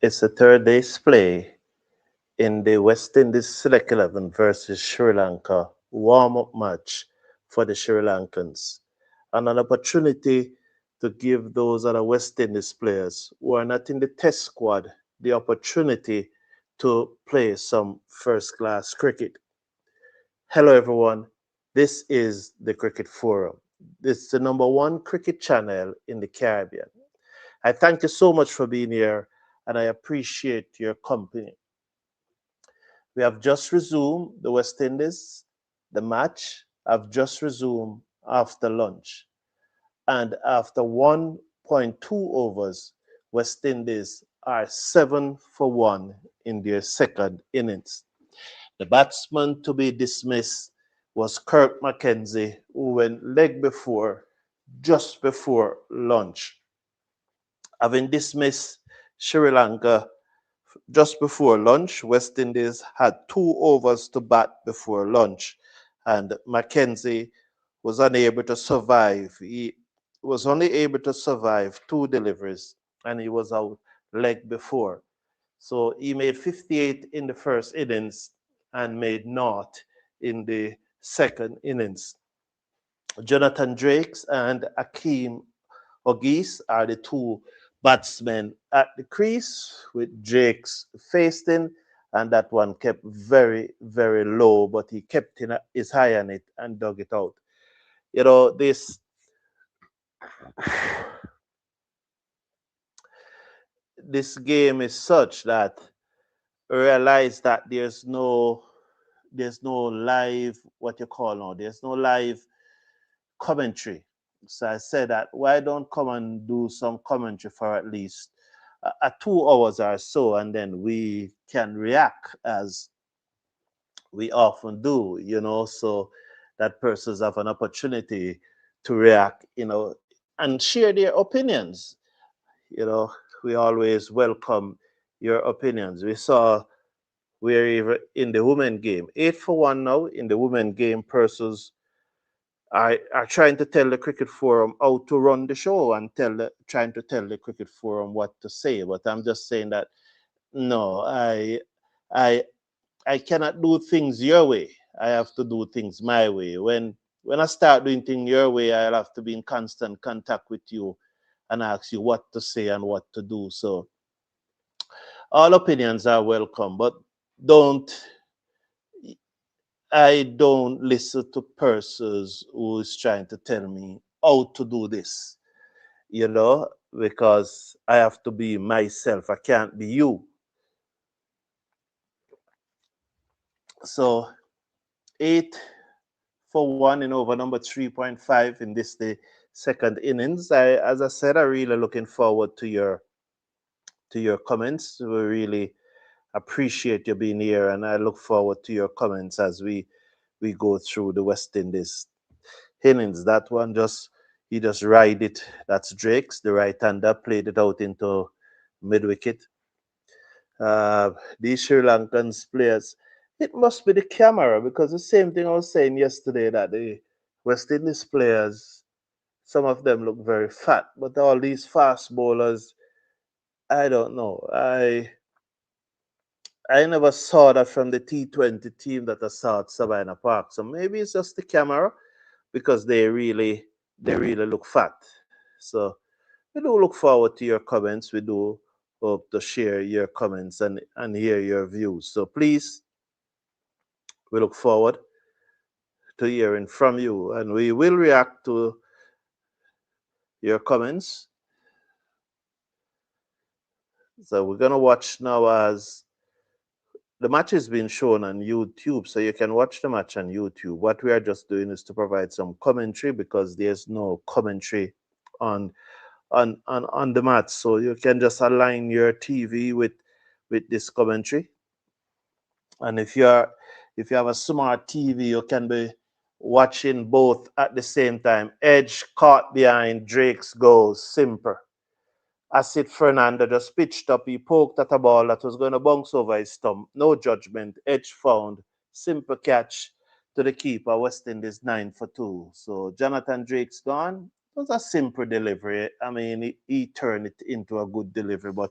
It's the third day's play in the West Indies Select 11 versus Sri Lanka warm-up match for the Sri Lankans, and an opportunity to give those other West Indies players who are not in the test squad the opportunity to play some first-class cricket. Hello everyone, this is the Cricket Forum. This is the number one cricket channel in the Caribbean. I thank you so much for being here and I appreciate your company. We have just resumed the West Indies. The match have just resumed after lunch. And after 1.2 overs, West Indies are 7 for 1 in their second innings. The batsman to be dismissed was Kirk Mackenzie, who went leg before, just before lunch. Having dismissed Sri Lanka just before lunch, West Indies had 2 overs to bat before lunch, and Mackenzie was unable to survive. He was only able to survive 2 deliveries, and he was out leg before. So he made 58 in the first innings and made naught in the second innings. Jonathan Drakes and Akeem Ogis are the two batsmen at the crease, with Drakes facing, and that one kept very, very low, but he kept his eye on it and dug it out. You know, this game is such that I realize that there's no live, what you call now, there's no live commentary. So I said that why don't come and do some commentary for at least 2 hours or so, and then we can react as we often do, so that persons have an opportunity to react, and share their opinions. You know, we always welcome your opinions. We saw we're even in the women game, 8 for 1 now in the women game. Persons are trying to tell the cricket forum how to run the show and trying to tell the cricket forum what to say. But I'm just saying that no, I I cannot do things your way. I have to do things my way. When I start doing things your way, I'll have to be in constant contact with you and ask you what to say and what to do. So all opinions are welcome, but don't I don't listen to persons who is trying to tell me how to do this, because I have to be myself. I can't be you. So 8 for 1 in over number 3.5 in this the second innings. As I said, I really looking forward to your comments. We really appreciate you being here, and I look forward to your comments as we go through the West Indies innings. That one he just ride it. That's Drake's, the right hander, played it out into mid wicket. These Sri Lankans players, it must be the camera, because the same thing I was saying yesterday, that the West Indies players, some of them look very fat, but all these fast bowlers, I don't know. I never saw that from the T20 team that I saw at Savannah Park. So maybe it's just the camera, because they really look fat. So we do look forward to your comments. We do hope to share your comments and hear your views. So please, we look forward to hearing from you, and we will react to your comments. So we're gonna watch now as the match is being shown on YouTube, so you can watch the match on YouTube. What we are just doing is to provide some commentary, because there's no commentary on on the match, so you can just align your TV with this commentary. And if you have a smart TV, you can be watching both at the same time. Edge caught behind Drake's goal, simple. Acid Fernando just pitched up. He poked at a ball that was going to bounce over his stump. No judgment. Edge found. Simple catch to the keeper. West Indies 9 for 2. So Jonathan Drake's gone. It was a simple delivery. I mean, he turned it into a good delivery, but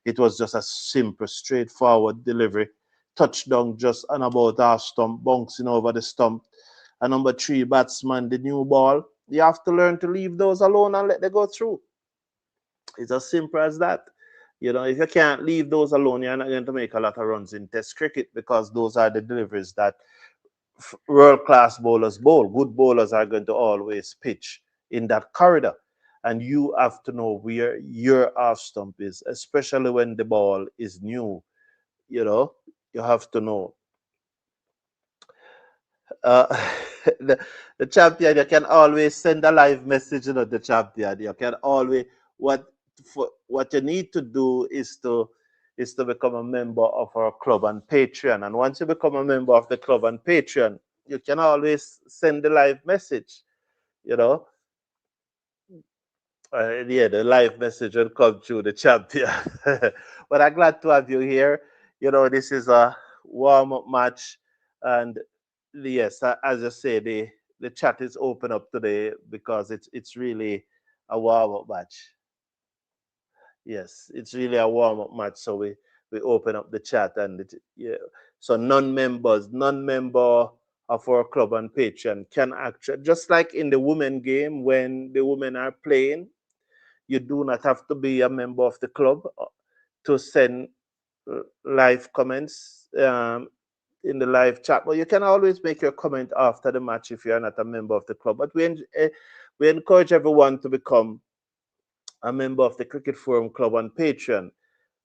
it was just a simple, straightforward delivery. Touchdown just on about half stump, bouncing over the stump. And number three, batsman, the new ball. You have to learn to leave those alone and let them go through. It's as simple as that. If you can't leave those alone, you're not going to make a lot of runs in Test cricket because those are the deliveries that world class bowlers bowl. Good bowlers are going to always pitch in that corridor. And you have to know where your off stump is, especially when the ball is new. You know, you have to know. Uh, the, the champion, you can always send a live message to the champion. You can always what you need to do is to become a member of our club on Patreon. And once you become a member of the club on Patreon, you can always send the live message. You know, yeah, the live message will come through the champion. But I'm glad to have you here. This is a warm up match, and yes, as I say, the chat is open up today because it's really a warm up match. Yes, it's really a warm up match. So we open up the chat and yeah. So non-member of our club on Patreon can actually, just like in the women game when the women are playing, you do not have to be a member of the club to send live comments in the live chat. But you can always make your comment after the match if you are not a member of the club. But we encourage everyone to become a member of the Cricket Forum Club on Patreon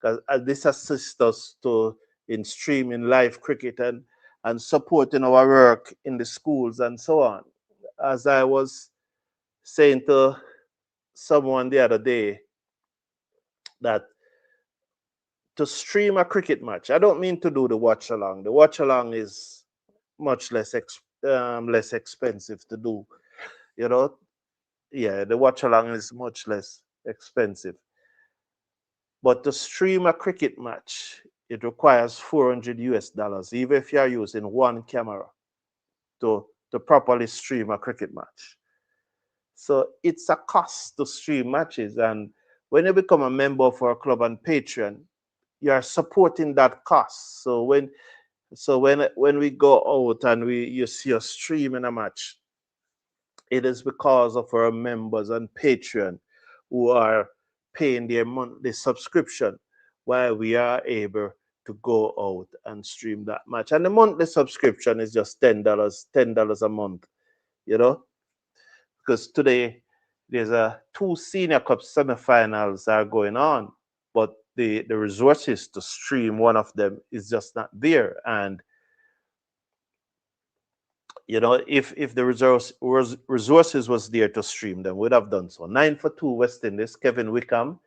because this assists us to in streaming live cricket and supporting our work in the schools and so on. As I was saying to someone the other day, that to stream a cricket match, I don't mean to do the watch along. The watch along is much less expensive to do. You know, yeah, the watch along is much less expensive. But to stream a cricket match, it requires 400 US dollars, even if you are using one camera to properly stream a cricket match. So it's a cost to stream matches. And when you become a member of our club on Patreon, you are supporting that cost. So when we go out and you see us streaming a match, it is because of our members on Patreon who are paying their monthly subscription while we are able to go out and stream that match. And the monthly subscription is just $10 a month, you know, because today there's two senior cup semifinals are going on, but the resources to stream one of them is just not there. And if the resources was there to stream them, would have done so. 9 for 2 West Indies, Kevin Wickham.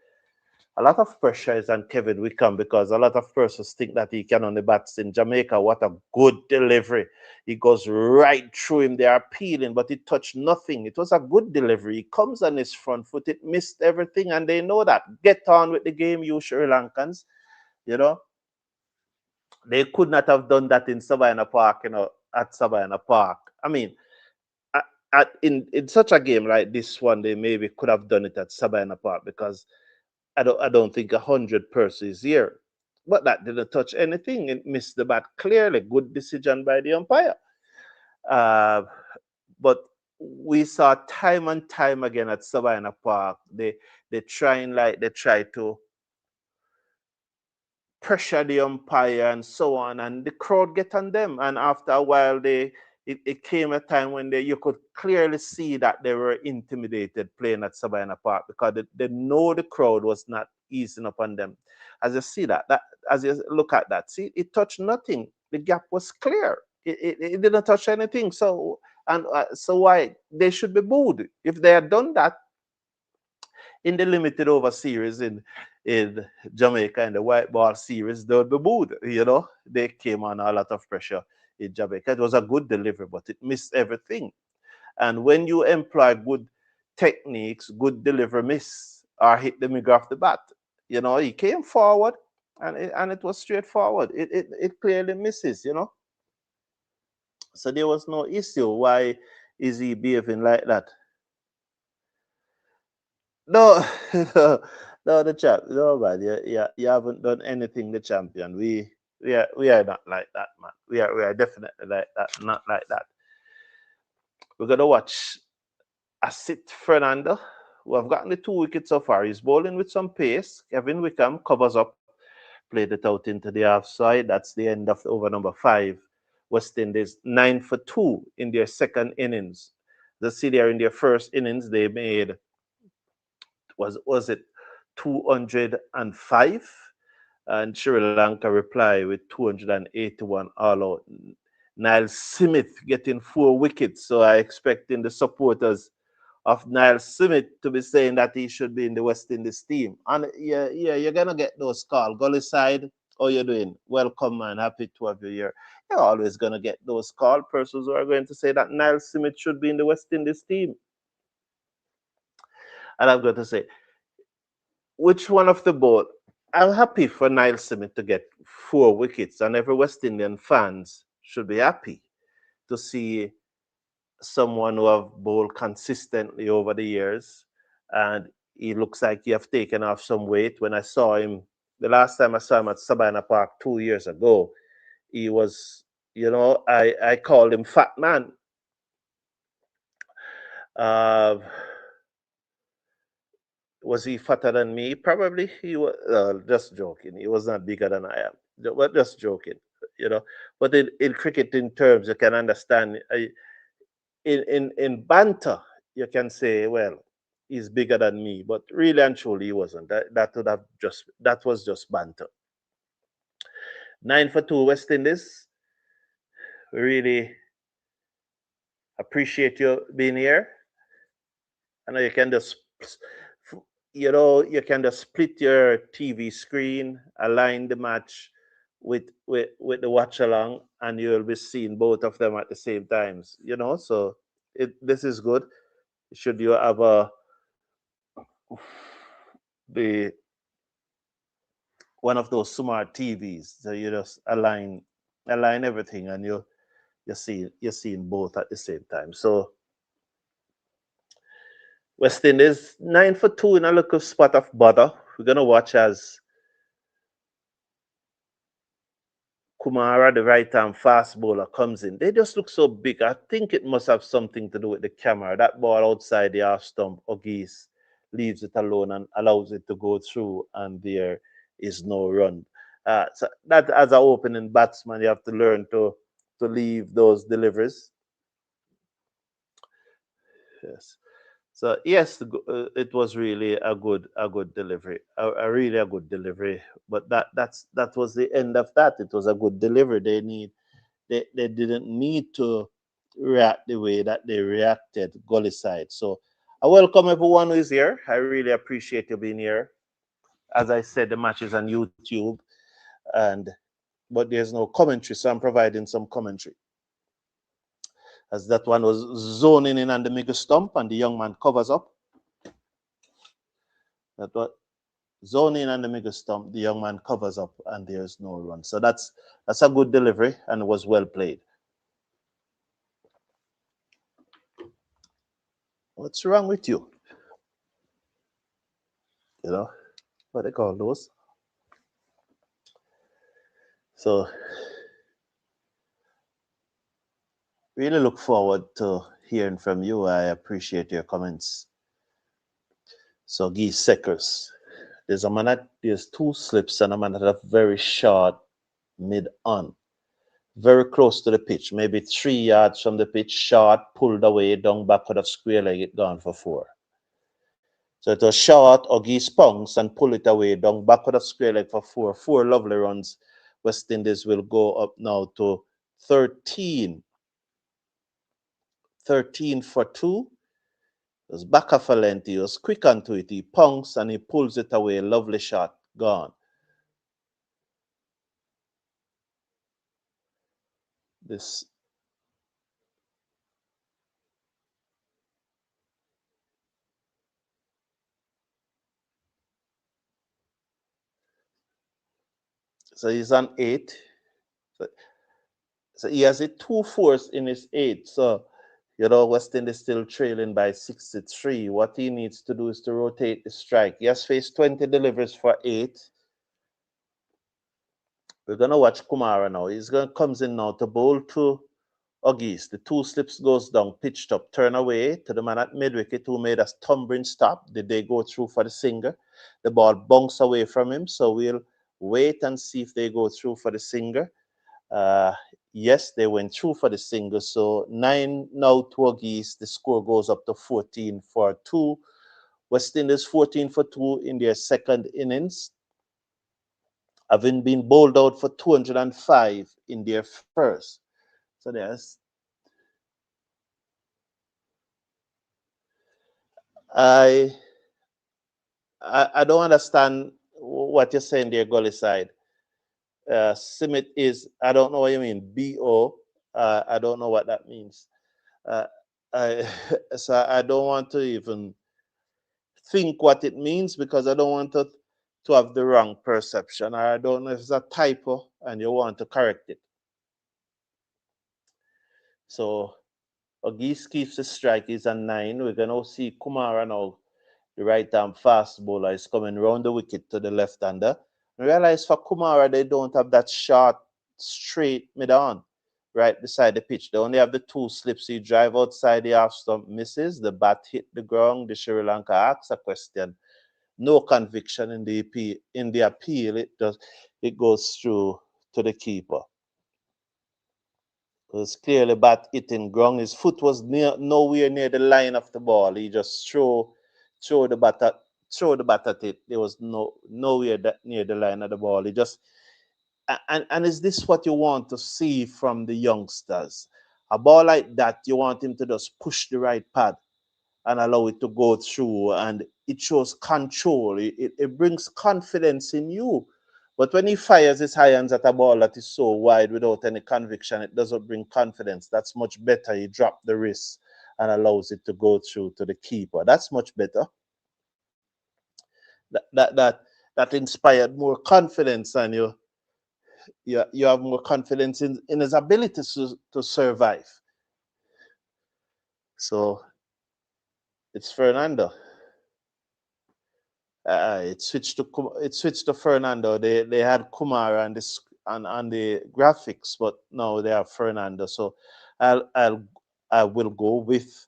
A lot of pressure is on Kevin Wickham because a lot of persons think that he can only bats in Jamaica. What a good delivery. He goes right through him. They are peeling, but he touched nothing. It was a good delivery. He comes on his front foot. It missed everything, and they know that. Get on with the game, you Sri Lankans. You know, they could not have done that in Savannah Park, at Savannah Park. I mean, in such a game like this one, they maybe could have done it at Savannah Park because I don't think 100 is here. But that didn't touch anything. It missed the bat clearly. Good decision by the umpire. Uh, but we saw time and time again at Savannah Park. They try to pressure the umpire and so on, and the crowd get on them. And after a while, it came a time when you could clearly see that they were intimidated playing at Savannah Park because they know the crowd was not easing up on them. As you see that as you look at that, see, it touched nothing. The gap was clear. It didn't touch anything. So why they should be booed if they had done that in the limited over series in Jamaica in the white ball series, they would be booed. They came on a lot of pressure in Jamaica. It was a good delivery, but it missed everything. And when you employ good techniques, good delivery miss or hit the middle of the bat, he came forward and it was straightforward. It clearly misses. So there was no issue. Why is he behaving like that? No, no, no, the champ. No, man, you haven't done anything, the champion. We are not like that, man. We are definitely like that, not like that. We're gonna watch Asit Fernando, who have gotten the 2 wickets so far. He's bowling with some pace. Kevin Wickham covers up, played it out into the offside. That's the end of over number 5. West Indies 9 for 2 in their second innings. The see there in their first innings, they made was it 205, and Sri Lanka reply with 281 all out. Niall Smith getting 4 wickets, so I expecting the supporters of Niall Smith to be saying that he should be in the West Indies team. And yeah, you're gonna get those calls. Gully side, how you doing? Welcome, man. Happy to have you here. You're always gonna get those calls. Persons who are going to say that Niall Smith should be in the West Indies team. And I'm going to say, which one of the both? I'm happy for Niall Smith to get 4 wickets, and every West Indian fans should be happy to see someone who have bowled consistently over the years, and he looks like he have taken off some weight. When I saw him, the last time I saw him at Sabina Park 2 years ago, he was, I called him Fat Man. Uh, was he fatter than me? Probably he was. Just joking. He was not bigger than I am. But just joking, you know. But in cricketing terms, you can understand. In banter, you can say, well, he's bigger than me. But really and truly, he wasn't. That was just banter. 9 for 2 West Indies. We really appreciate you being here. I know you can just you can just split your TV screen, align the match with the watch along, and you'll be seeing both of them at the same times. So this is good. Should you have the one of those smart TVs, so you just align everything, and you're seeing both at the same time. So West Indies 9 for 2 in a little spot of bother. We're gonna watch as Kumara, the right arm fast bowler, comes in. They just look so big. I think it must have something to do with the camera. That ball outside the half stump, Ogis leaves it alone and allows it to go through, and there is no run. So that as an opening batsman, you have to learn to leave those deliveries. Yes. So yes, it was really a good delivery, a really a good delivery. But that was the end of that. It was a good delivery. They didn't need to react the way that they reacted Gully side. So I welcome everyone who is here. I really appreciate you being here. As I said, the match is on YouTube, and but there's no commentary, so I'm providing some commentary. As that one was zoning in on the middle stump, and the young man covers up. That was zoning on the middle stump. The young man covers up, and there's no run. So that's a good delivery, and it was well played. What's wrong with you? You know what they call those? So really look forward to hearing from you. I appreciate your comments. So Guy Seckers. There's 2 slips and a man that have very short mid on. Very close to the pitch, maybe 3 yards from the pitch, short, pulled away, down backward of square leg, it gone for 4. So it was short, Oggy spunks and pull it away, down backward of square leg for 4. 4 lovely runs. West Indies will go up now to 13. 13 for 2. It was back of a length. He was quick onto it. He punks and he pulls it away. Lovely shot. Gone. This. So he's on 8. So he has a 2 force in his 8. So You know, West Indies still trailing by 63. What he needs to do is to rotate the strike. He has faced 20 deliveries for 8. We're gonna watch Kumara now. He's gonna comes in now to bowl to Ogis. The 2 slips goes down, pitched up, turn away to the man at mid wicket who made a stumbling stop. Did they go through for the singer? The ball bounced away from him, so we'll wait and see if they go through for the singer. Uh, yes, they went through for the single. So 9 now to Ogis. The score goes up to 14 for 2. West Indies 14 for 2 in their second innings, having been bowled out for 205 in their first. So there's I I don't understand what you're saying there, Gully side. Simit is I don't know what you mean. BO. I don't know what that means. Uh, I so I don't want to even think what it means because I don't want to have the wrong perception. Or I don't know if it's a typo and you want to correct it. So Ogis keeps the strike is a 9. We're gonna see Kumara now. The right arm fast bowler is coming round the wicket to the left hander. Realize for Kumara they don't have that short, straight mid on right beside the pitch. They only have the 2 slips. He drive outside the half stump, misses. The bat hit the ground. The Sri Lanka asks a question. No conviction in the appeal. It goes through to the keeper. It was clearly bat hitting ground. His foot was nowhere near the line of the ball. He just throw the bat at it. There was nowhere near the line of the ball. He just and is this what you want to see from the youngsters? A ball like that, you want him to just push the right pad and allow it to go through, and it shows control. It brings confidence in you. But when he fires his hands at a ball that is so wide without any conviction, it doesn't bring confidence. That's much better. He drops the wrist and allows it to go through to the keeper. That's much better. That that that, that inspired more confidence, and you have more confidence in his ability to survive. So it's Fernando. It switched to Fernando. They had Kumar and this on the graphics, but now they have Fernando. So I'll I'll I will go with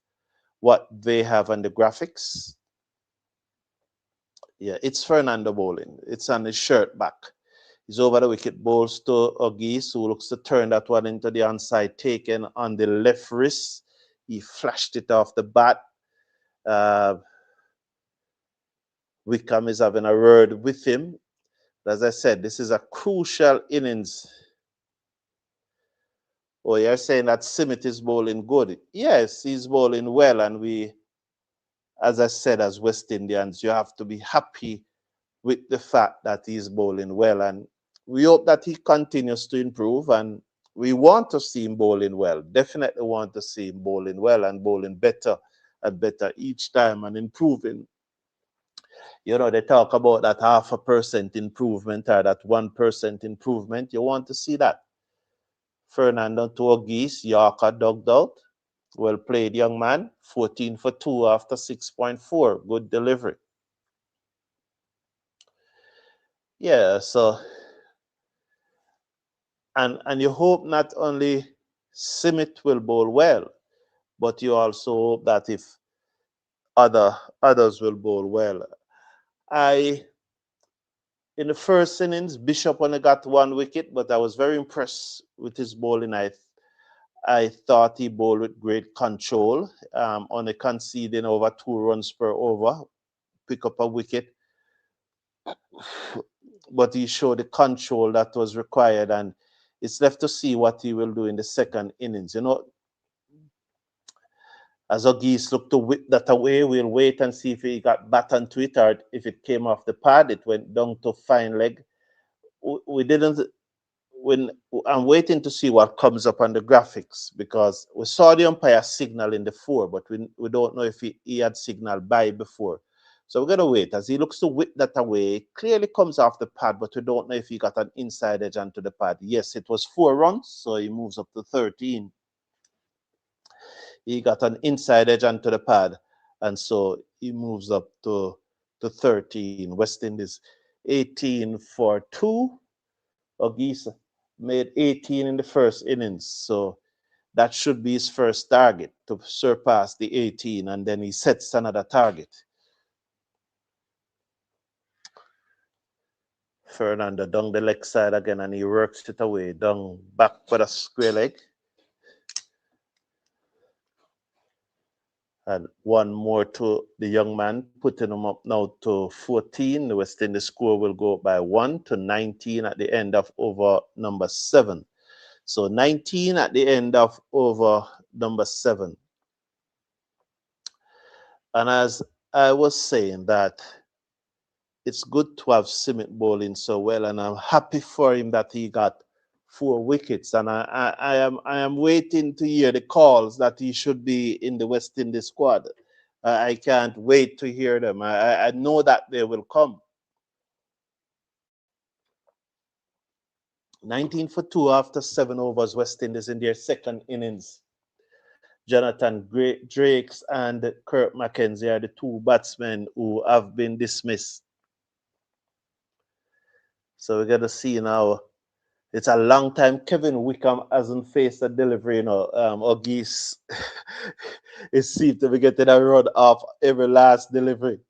what they have on the graphics. Yeah, it's Fernando bowling. It's on his shirt back. He's over the wicket, bowls to Ogis, who looks to turn that one into the onside, taken on the left wrist. He flashed it off the bat. Uh, Wickham is having a word with him. As I said, this is a crucial innings. Oh, you're saying that Simit is bowling good. Yes, he's bowling well, and as I said, as West Indians, you have to be happy with the fact that he's bowling well, and we hope that he continues to improve, and we want to see him bowling well. Definitely want to see him bowling well and bowling better and better each time and improving. You know, they talk about that 0.5% improvement or that 1% improvement. You want to see that. Fernando Tuogis, Yorker dugged out. Well played, young man. 14 for 2 after 6.4. Good delivery. Yeah, so and you hope not only Simit will bowl well, but you also hope that if others will bowl well. I In the first innings, Bishop only got 1 wicket, but I was very impressed with his bowling. I thought he bowled with great control, only conceding over 2 runs per over, pick up a wicket, but he showed the control that was required, and it's left to see what he will do in the second innings. You know, as Ogis looked to whip that away, we'll wait and see if he got back onto it or if it came off the pad. It went down to fine leg. We didn't. When I'm waiting to see what comes up on the graphics because we saw the umpire signal in the 4, but we don't know if he had signaled by before. So we're gonna wait as he looks to whip that away. It clearly comes off the pad, but we don't know if he got an inside edge onto the pad. Yes, it was 4 runs, so he moves up to 13. he got an inside edge onto the pad, and so he moves up to 13. West Indies 18 for 2. Ogis made 18 in the first innings, so that should be his first target to surpass the 18, and then he sets another target. Fernando down the leg side again, and he works it away down back for the square leg. And one more to the young man, putting him up now to 14. The West Indies score will go by 1 to 19 at the end of over number 7. So 19 at the end of over number 7. And as I was saying, that it's good to have Simit bowling so well, and I'm happy for him that he got 4 wickets. And I am waiting to hear the calls that he should be in the West Indies squad. I can't wait to hear them. I know that they will come. 19 for 2 after 7 overs, West Indies in their second innings. Jonathan Drakes and Kirk Mackenzie are the 2 batsmen who have been dismissed. So we're going to see now. It's a long time Kevin Wickham hasn't faced a delivery, Ogis is seemed to be getting a run off every last delivery,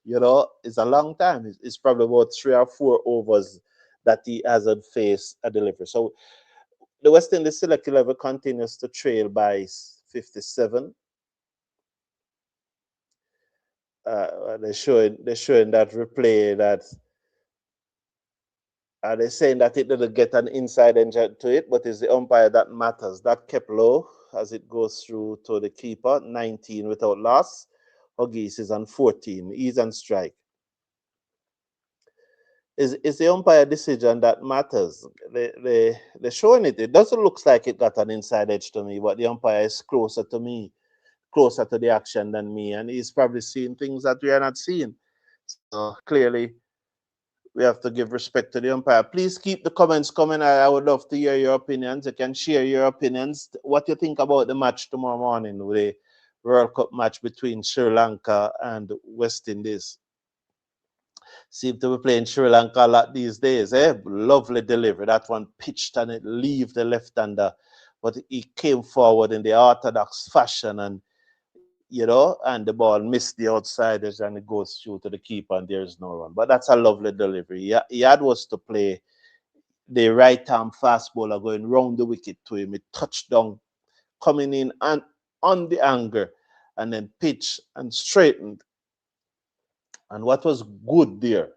It's a long time. It's probably about 3 or 4 overs that he hasn't faced a delivery. So the West Indies select 11 continues to trail by 57. They're showing that replay that they're saying that it didn't get an inside edge to it, but it's the umpire that matters. That kept low as it goes through to the keeper. 19 without loss. Huggies is on 14. He's on strike. It's the umpire decision that matters. They're showing it. It doesn't look like it got an inside edge to me, but the umpire is closer to me, closer to the action than me, and he's probably seeing things that we are not seeing. So clearly, we have to give respect to the umpire. Please keep the comments coming. I would love to hear your opinions. You can share your opinions. What you think about the match tomorrow morning, with the World Cup match between Sri Lanka and West Indies. Seem to be playing Sri Lanka a lot these days. Lovely delivery. That one pitched and it leave the left-hander. But he came forward in the orthodox fashion, and and the ball missed the outsiders and it goes through to the keeper and there's no run. But that's a lovely delivery. He had was to play the right arm fast bowler going round the wicket to him. It touched down, coming in and on the angle, and then pitch and straightened. And what was good there,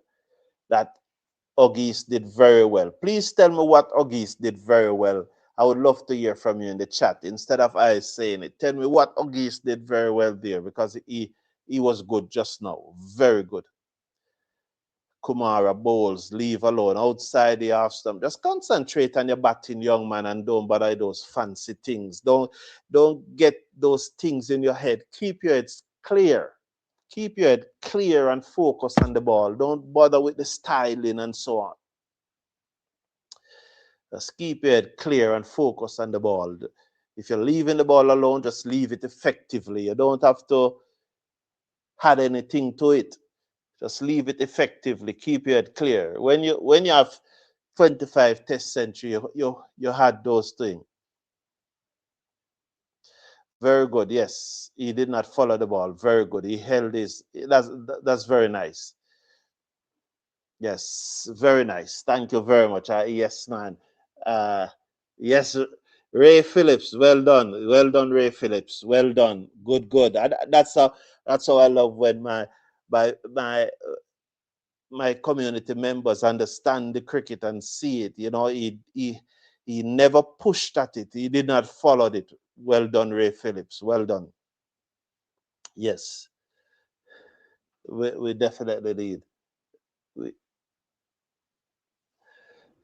that Ogis did very well. Please tell me what Ogis did very well. I would love to hear from you in the chat. Instead of I saying it, tell me what Ogis did very well there, because he was good just now. Very good. Kumara bowls, leave alone. Outside the half stump. Just concentrate on your batting, young man, and don't bother those fancy things. Don't get those things in your head. Keep your head clear. Keep your head clear and focus on the ball. Don't bother with the styling and so on. Just keep your head clear and focus on the ball. If you're leaving the ball alone, just leave it effectively. You don't have to add anything to it. Just leave it effectively. Keep your head clear. When you have 25 test century, you had those things. Very good. Yes, he did not follow the ball. Very good. He held his. That's very nice. Yes, very nice. Thank you very much. Yes, man. Yes, Ray Phillips. Well done. Well done, Ray Phillips. Well done. Good. That's how I love when my community members understand the cricket and see it. He never pushed at it. He did not follow it. Well done, Ray Phillips. Well done. Yes, we definitely need.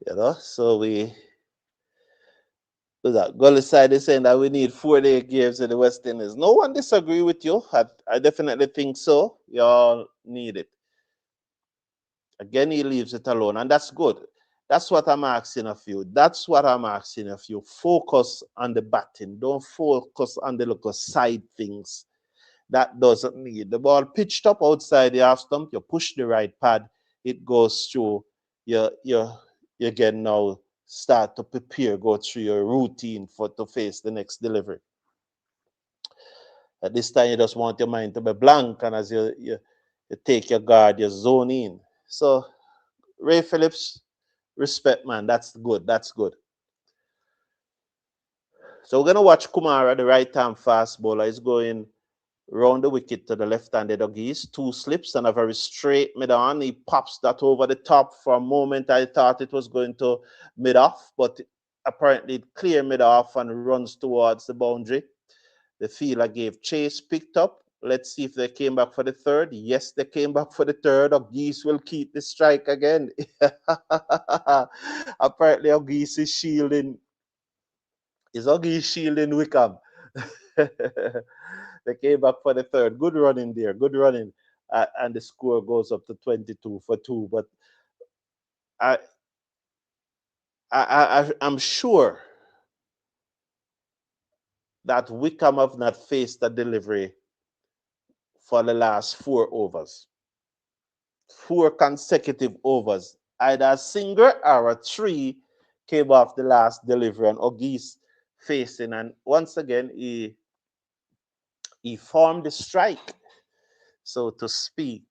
So that Gully side is saying that we need 4-day games in the West Indies. No one disagree with you. I definitely think so. Y'all need it. Again, he leaves it alone, and that's good. That's what I'm asking of you. That's what I'm asking of you. Focus on the batting. Don't focus on the little side things. That doesn't need the ball pitched up outside the half stump. You push the right pad, it goes through. You again now start to prepare, go through your routine for to face the next delivery. At this time, you just want your mind to be blank, and as you take your guard, you zone in. So, Ray Phillips, respect, man. That's good. That's good. So we're gonna watch Kemar, the right-hand fast bowler. He's going round the wicket to the left-handed Geese. 2 slips and a very straight mid-on. He pops that over the top. For a moment, I thought it was going to mid-off, but apparently it cleared mid-off and runs towards the boundary. The fielder gave chase, picked up. Let's see if they came back for the third. Yes, they came back for the third. Geese will keep the strike again. Apparently, Geese is shielding. Is Geese shielding Wickham? They came back for the third. Good running there. Good running. And the score goes up to 22 for 2. But I'm sure that Wickham have not faced a delivery for the last 4 overs. 4 consecutive overs. Either a single or a 3 came off the last delivery, and Geese facing. And once again, he formed the strike, so to speak.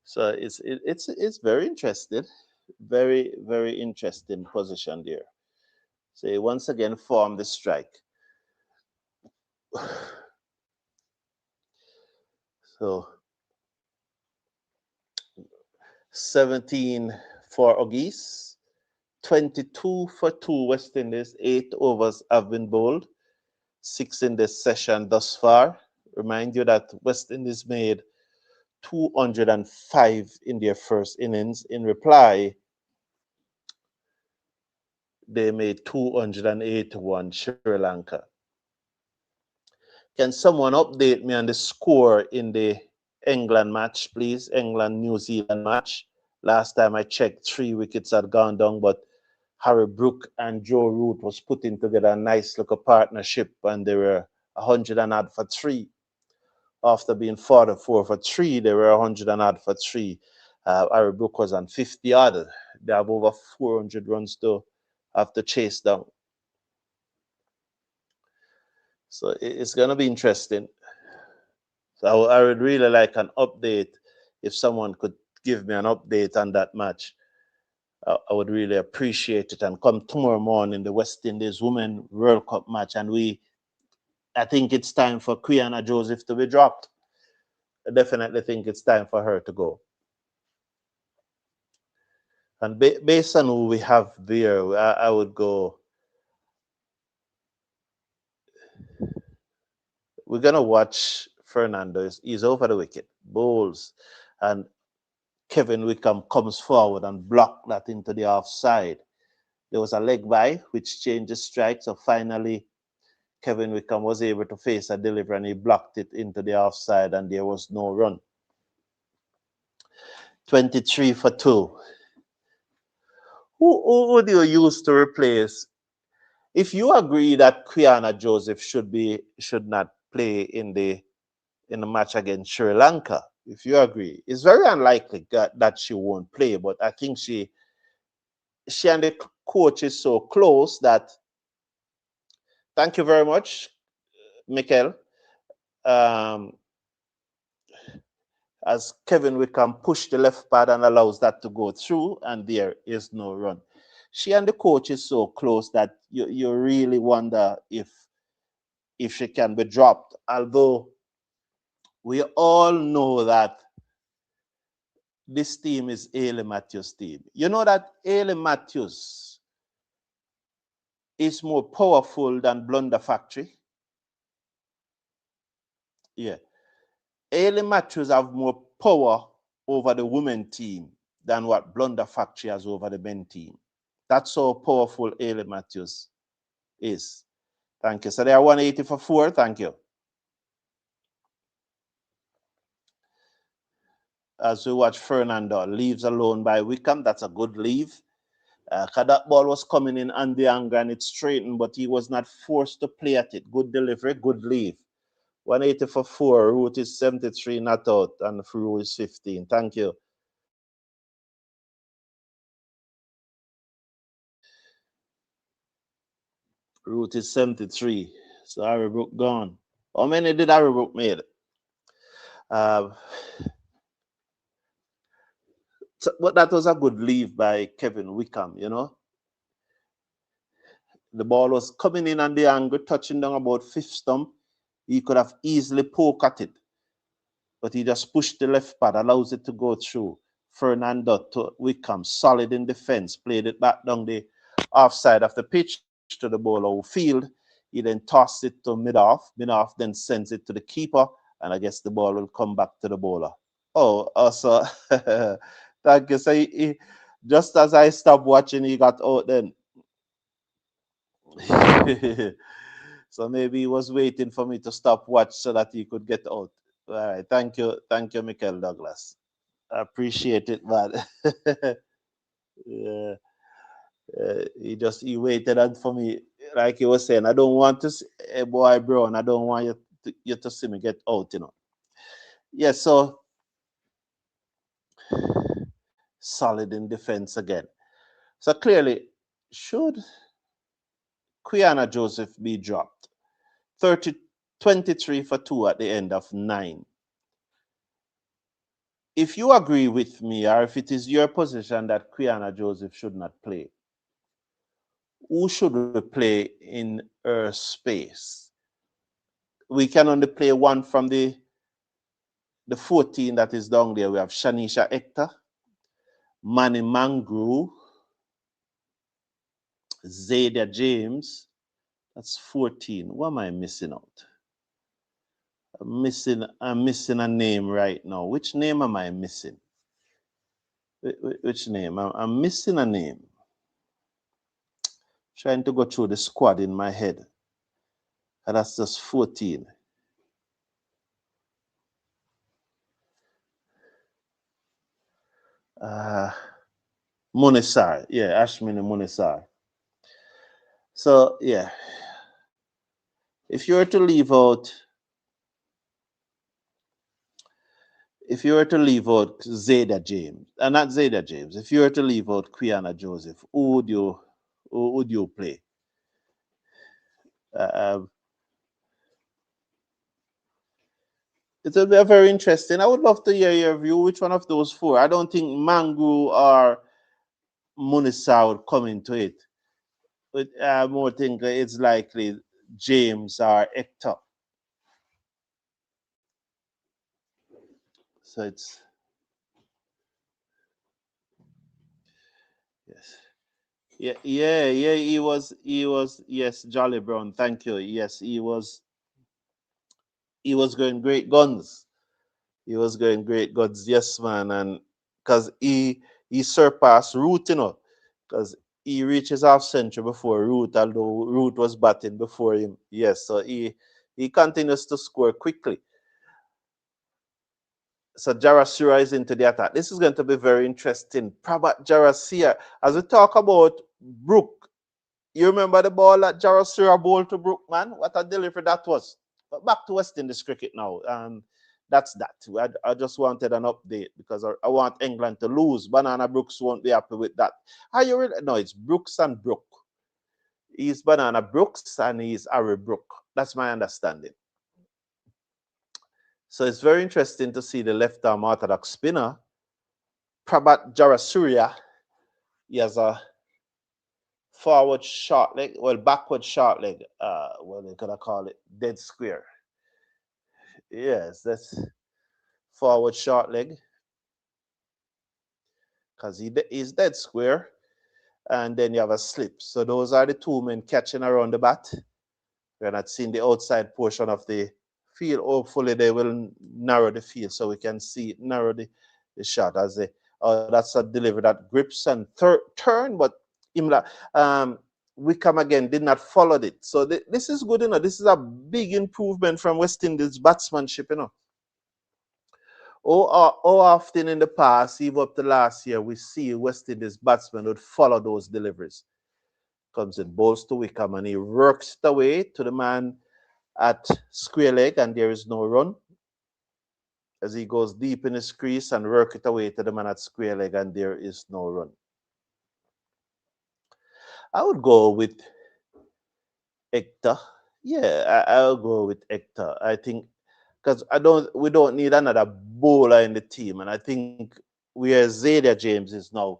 So it's very interesting. Very, very interesting position there. So he once again formed the strike. So 17 for Geese, 22 for 2 West Indies. 8 overs have been bowled, 6 in this session thus far. Remind you that West Indies made 205 in their first innings. In reply, they made 281 Sri Lanka. Can someone update me on the score in the England match, please? England-New Zealand match. Last time I checked, 3 wickets had gone down, but Harry Brook and Joe Root was putting together a nice little partnership, and they were 100 and odd for 3. After being 44 for 3, they were 100 and odd for 3. Harry Brook was on 50 odd. They have over 400 runs to have to chase down. So it's going to be interesting. So I would really like an update. If someone could give me an update on that match, I would really appreciate it. And come tomorrow morning, the West Indies Women World Cup match, and I think it's time for Quiana Joseph to be dropped. I definitely think it's time for her to go. And based on who we have there, I would go. We're going to watch Fernandez. He's over the wicket, bowls, and Kevin Wickham comes forward and blocked that into the offside. There was a leg by, which changed the strike. So finally, Kevin Wickham was able to face a delivery, and he blocked it into the offside, and there was no run. 23 for 2. Who would you use to replace? If you agree that Quiana Joseph should not play in the match against Sri Lanka, if you agree, it's very unlikely that she won't play. But I think she and the coach is so close that. Thank you very much, Mikel. As Kevin Wickham pushed the left pad and allows that to go through, and there is no run. She and the coach is so close that you really wonder if she can be dropped. Although we all know that this team is Ailey Matthews' team. You know that Ailey Matthews is more powerful than Blunder Factory. Yeah. Ailey Matthews have more power over the women team than what Blunder Factory has over the men team. That's how powerful Ailey Matthews is. Thank you. So they are 180 for 4. Thank you. As we watch Fernando, leaves alone by Wickham. That's a good leave. 'Cause that ball was coming in on the angle and it straightened, but he was not forced to play at it. Good delivery, good leave. 180 for 4. Root is 73, not out, and Fru is 15. Thank you. Root is 73. So Harry Brook gone. How many did Harry Brook made? But that was a good leave by Kevin Wickham, you know. The ball was coming in on the angle, touching down about fifth stump. He could have easily poked at it, but he just pushed the left pad, allows it to go through. Fernando to Wickham, solid in defense, played it back down the offside of the pitch to the bowler who field. He then tossed it to mid-off. Mid-off then sends it to the keeper, and I guess the ball will come back to the bowler. Oh, also, thank you. So just as I stopped watching, he got out then. So maybe he was waiting for me to stop watch so that he could get out. All right, thank you, Michael Douglas. I appreciate it, man. Yeah, he waited for me, like he was saying. I don't want to see a boy Brown. I don't want you to see me get out, you know. Yeah, so solid in defense again. So clearly, should Quiana Joseph be dropped? 23 for 2 at the end of 9. If you agree with me, or if it is your position that Quiana Joseph should not play, who should we play in her space? We can only play one from the 14 that is down there. We have Shanisha Hector, Manny Mangru, Zayda James. That's 14. What am I missing out? I'm missing a name right now. Which name am I missing? Which name? I'm missing a name. Trying to go through the squad in my head. And that's just 14. Munisar. Yeah, Ashmini Munisar. So, yeah. If you were to leave out Zayda James, and not Zayda James, if you were to leave out Quiana Joseph, who would you play? It will be a very interesting. I would love to hear your view. Which one of those 4? I don't think Mangu or Munisa would come into it. But I more think it's likely James or Hector. So it's yes. Yeah, he was, yes, Jolly Brown, thank you. Yes, he was going great guns. He was going great guns, yes, man. And because he surpassed Root, you know, because he reaches half century before Root, although Root was batting before him. Yes, so he continues to score quickly. So Jarasura is into the attack. This is going to be very interesting. Prabat Jarasura, as we talk about Brook, you remember the ball that Jarasura bowled to Brook, man? What a delivery that was. But back to West Indies cricket now. That's that. I just wanted an update because I want England to lose. Banana Brooks won't be happy with that. Are you really? No, it's Brooks and Brook. He's Banana Brooks and he's Harry Brook. That's my understanding. So it's very interesting to see the left-arm orthodox spinner, Prabat Jarasura. He has a forward short leg, well, backward short leg. Well, they could call it dead square. Yes, that's forward short leg because he's dead square. And then you have a slip. So those are the 2 men catching around the bat. We're not seeing the outside portion of the field. Hopefully they will narrow the field so we can see narrow the shot as that's a delivery that grips and turn, but Wickham again did not follow it. So this is good, you know. This is a big improvement from West Indies batsmanship, you know. How often in the past, even up to last year, we see West Indies batsmen would follow those deliveries. Comes in, bowls to Wickham, and he works the way to the man at square leg, and there is no run. As he goes deep in his crease and work it away to the man at square leg, and there is no run. I would go with Hector. Yeah, I'll go with Hector. I think because we don't need another bowler in the team, and I think where Zayda James is now.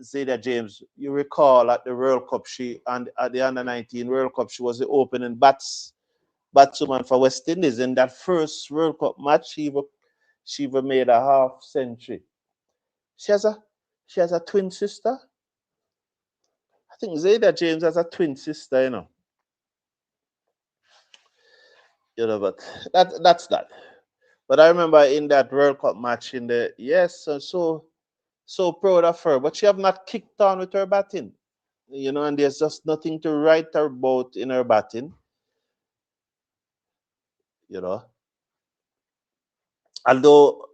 Zayda James, you recall at the World Cup, and at the Under-19 World Cup, she was the opening batswoman for West Indies. In that first World Cup match, she even made a half century. She has a twin sister. I think Zayda James has a twin sister, you know. But that's that. But I remember in that World Cup match so proud of her. But she have not kicked on with her batting. And there's just nothing to write about in her batting. Although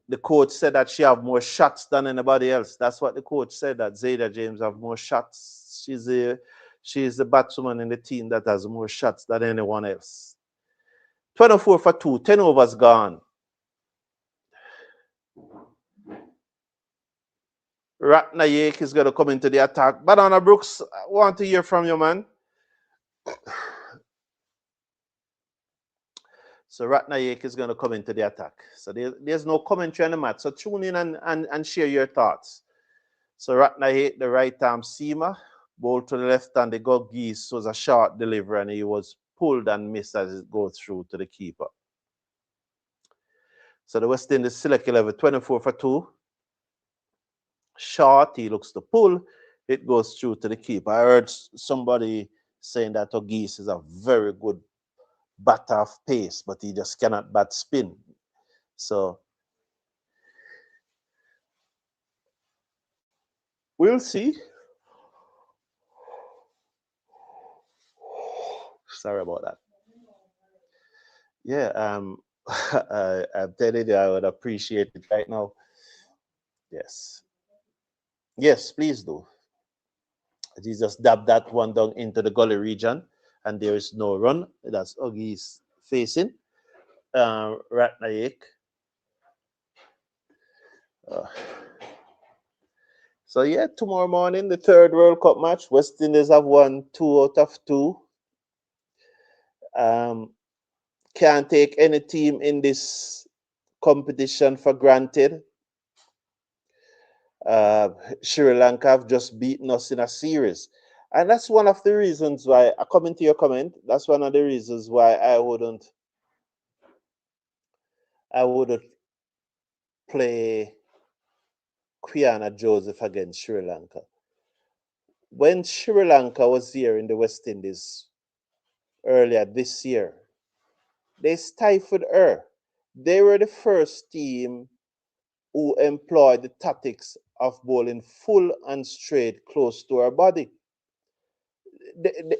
the coach said that she have more shots than anybody else. That's what the coach said, that Zayda James have more shots. She's the batswoman in the team that has more shots than anyone else. 24 for 2, 10 overs gone. Ratnayek is going to come into the attack. Banana Brooks, I want to hear from you, man. So Ratnayek is going to come into the attack. So there's no commentary on the match. So tune in and share your thoughts. So Ratnayek, the right-arm seamer, ball to the left, and the Greaves was a short delivery, and he was pulled and missed as it goes through to the keeper. So the West Indies select 11, 24 for 2. Short, he looks to pull. It goes through to the keeper. I heard somebody saying that Greaves is a very good batter of pace, but he just cannot bat spin. So we'll see. Sorry about that. Yeah, I'm telling you, I would appreciate it right now. Yes. Yes, please do. He just dabbed that one down into the gully region, and there is no run. That's Oggy's facing. Ratnayek. So yeah, tomorrow morning, the third World Cup match. West Indies have won 2 out of 2. Can't take any team in this competition for granted. Sri Lanka have just beaten us in a series. And that's one of the reasons why, according to your comment, that's one of the reasons why I wouldn't play Quiana Joseph against Sri Lanka. When Sri Lanka was here in the West Indies earlier this year, they stifled her. They were the first team who employed the tactics of bowling full and straight close to her body.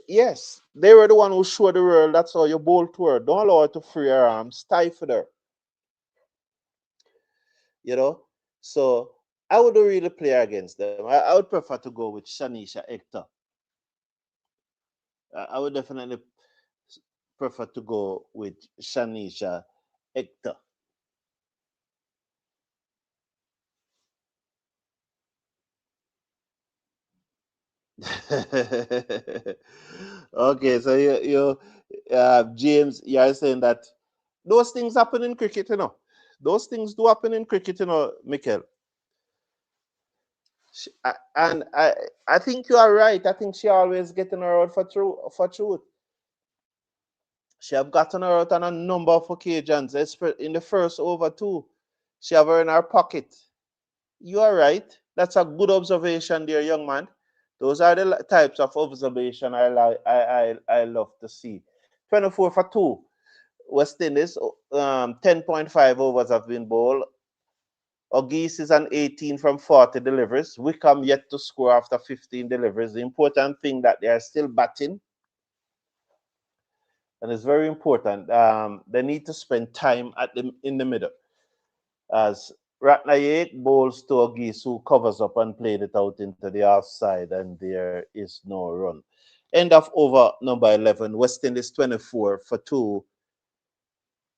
Yes, they were the one who showed the world that's how you bowl to her. Don't allow her to free her arms, stifle her. So I would really play against them. I would prefer to go with Shanisha Hector. I would definitely prefer to go with Shanisha Hector. Okay, so James, you're saying that those things happen in cricket, Those things do happen in cricket, Mikel. And I think you are right. I think she always getting her out for truth. She have gotten her out on a number of occasions, in the first over too. She have her in her pocket. You are right. That's a good observation there, young man. Those are the types of observation I love to see. 24 for 2. West Indies, 10.5 overs have been bowled. Greaves is an 18 from 40 deliveries. Wickham yet to score after 15 deliveries. The important thing that they are still batting. and it's very important. They need to spend time in the middle. As Ratnaik bowls to Agis, who covers up and played it out into the offside, and there is no run. End of over number 11. West Indies 24 for 2.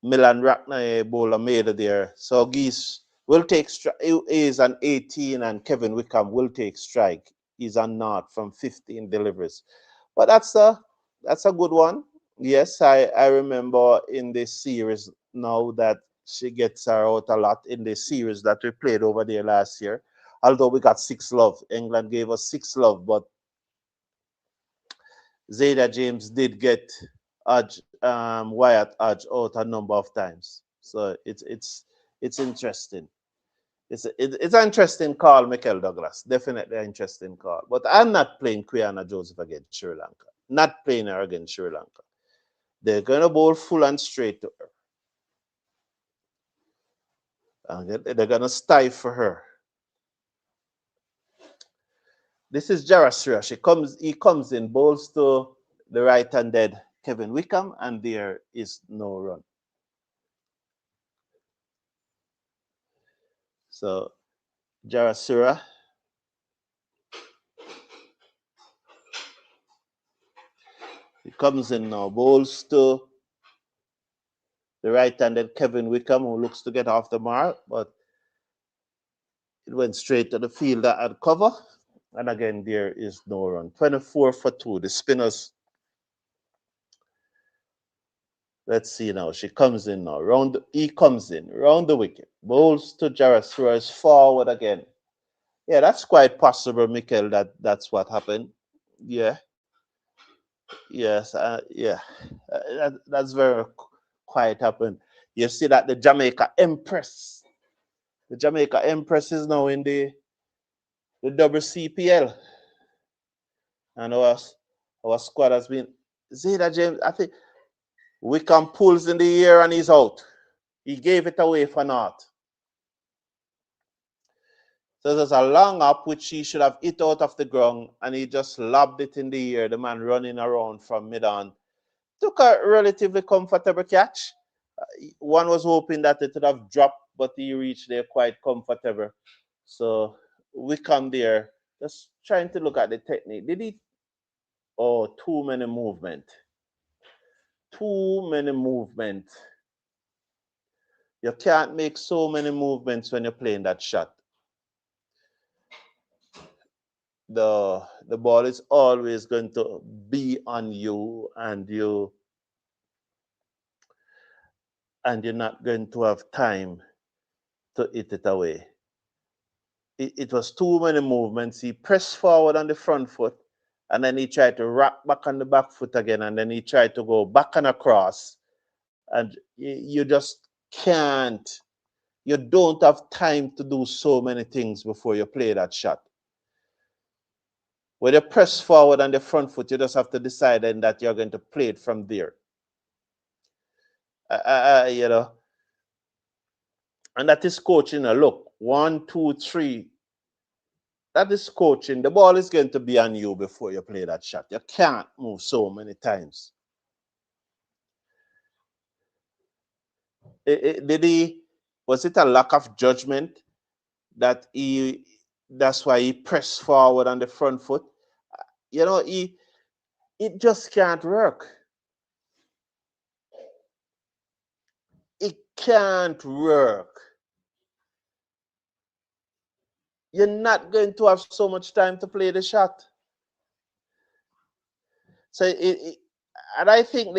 Milan Ratnaik bowler made it there. So Agis will take is an 18, and Kevin Wickham will take strike. He's a not from 15 deliveries. But that's a good one. Yes, I remember in this series now that she gets her out a lot in the series that we played over there last year. Although we got 6 love. England gave us 6 love, but Zayda James did get Wyatt Hodge out a number of times. So it's interesting. It's an interesting call, Michael Douglas. Definitely an interesting call. But I'm not playing Quiana Joseph against Sri Lanka. Not playing her against Sri Lanka. They're going to bowl full and straight to her. And they're going to stifle her. This is Jarasura. He comes in, bowls to the right-handed Kevin Wickham, and there is no run. So Jarasura. He comes in now, bowls to the right-handed Kevin Wickham, who looks to get off the mark, but it went straight to the fielder at cover. And again, there is no run. 24 for 2. The spinners. Let's see now. She comes in now. He comes in. Round the wicket. Bowls to Jarasura. Forward again. Yeah, that's quite possible, Mikel, that's what happened. Yeah. Yes. Yeah. That's very quite happened. You see that the Jamaica Empress. The Jamaica Empress is now in the WCPL. And our squad has been Zayda James. I think Wickham pulls in the air and he's out. He gave it away for naught. So there's a long up which he should have hit out of the ground, and he just lobbed it in the air. The man running around from mid-on. Took a relatively comfortable catch. One was hoping that it would have dropped, but he reached there quite comfortable. So Wickham there, just trying to look at the technique. Did he? Oh, too many movement. Too many movement. You can't make so many movements when you're playing that shot. The ball is always going to be on you, and you're not going to have time to hit it away. It was too many movements. He pressed forward on the front foot, and then he tried to rock back on the back foot again, and then he tried to go back and across, and you just can't. You don't have time to do so many things before you play that shot. When you press forward on the front foot, you just have to decide then that you're going to play it from there. You know, and that is coaching. Look, 1, 2, 3. That is coaching. The ball is going to be on you before you play that shot. You can't move so many times. Was it a lack of judgment that's why he pressed forward on the front foot? You know, it just can't work. It can't work. You're not going to have so much time to play the shot. So and I think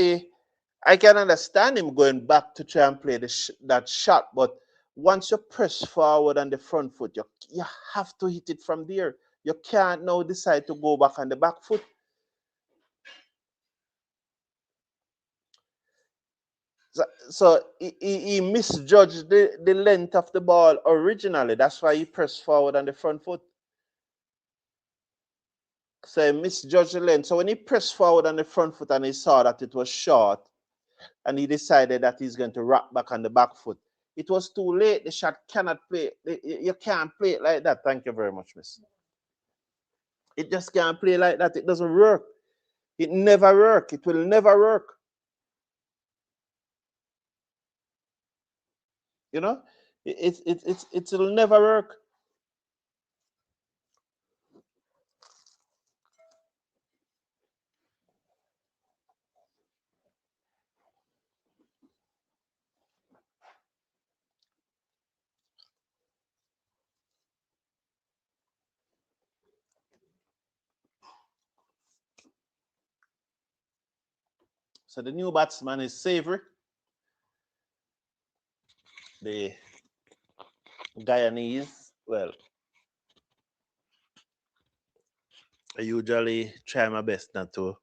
I can understand him going back to try and play that shot, but once you press forward on the front foot, you have to hit it from there. You can't now decide to go back on the back foot. So he misjudged the length of the ball originally. That's why he pressed forward on the front foot. So he misjudged the length. So when he pressed forward on the front foot and he saw that it was short, and he decided that he's going to rock back on the back foot, it was too late. The shot cannot play. You can't play it like that. Thank you very much, miss. It just can't play like that. It doesn't work. It never work. It will never work. You know, it'll never work. So the new batsman is Savory, the Guyanese. Well, I usually try my best not to.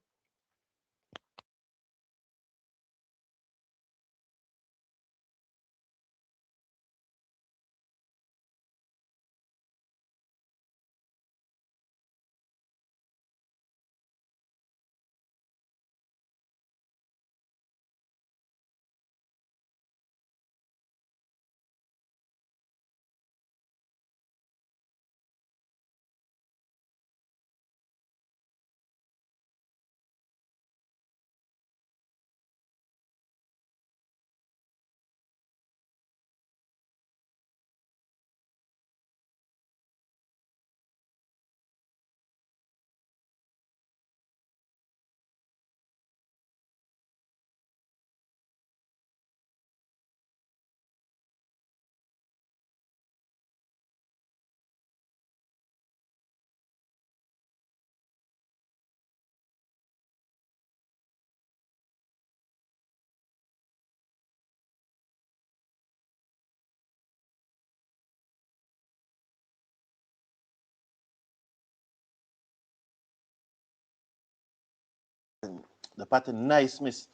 The pattern nice, miss.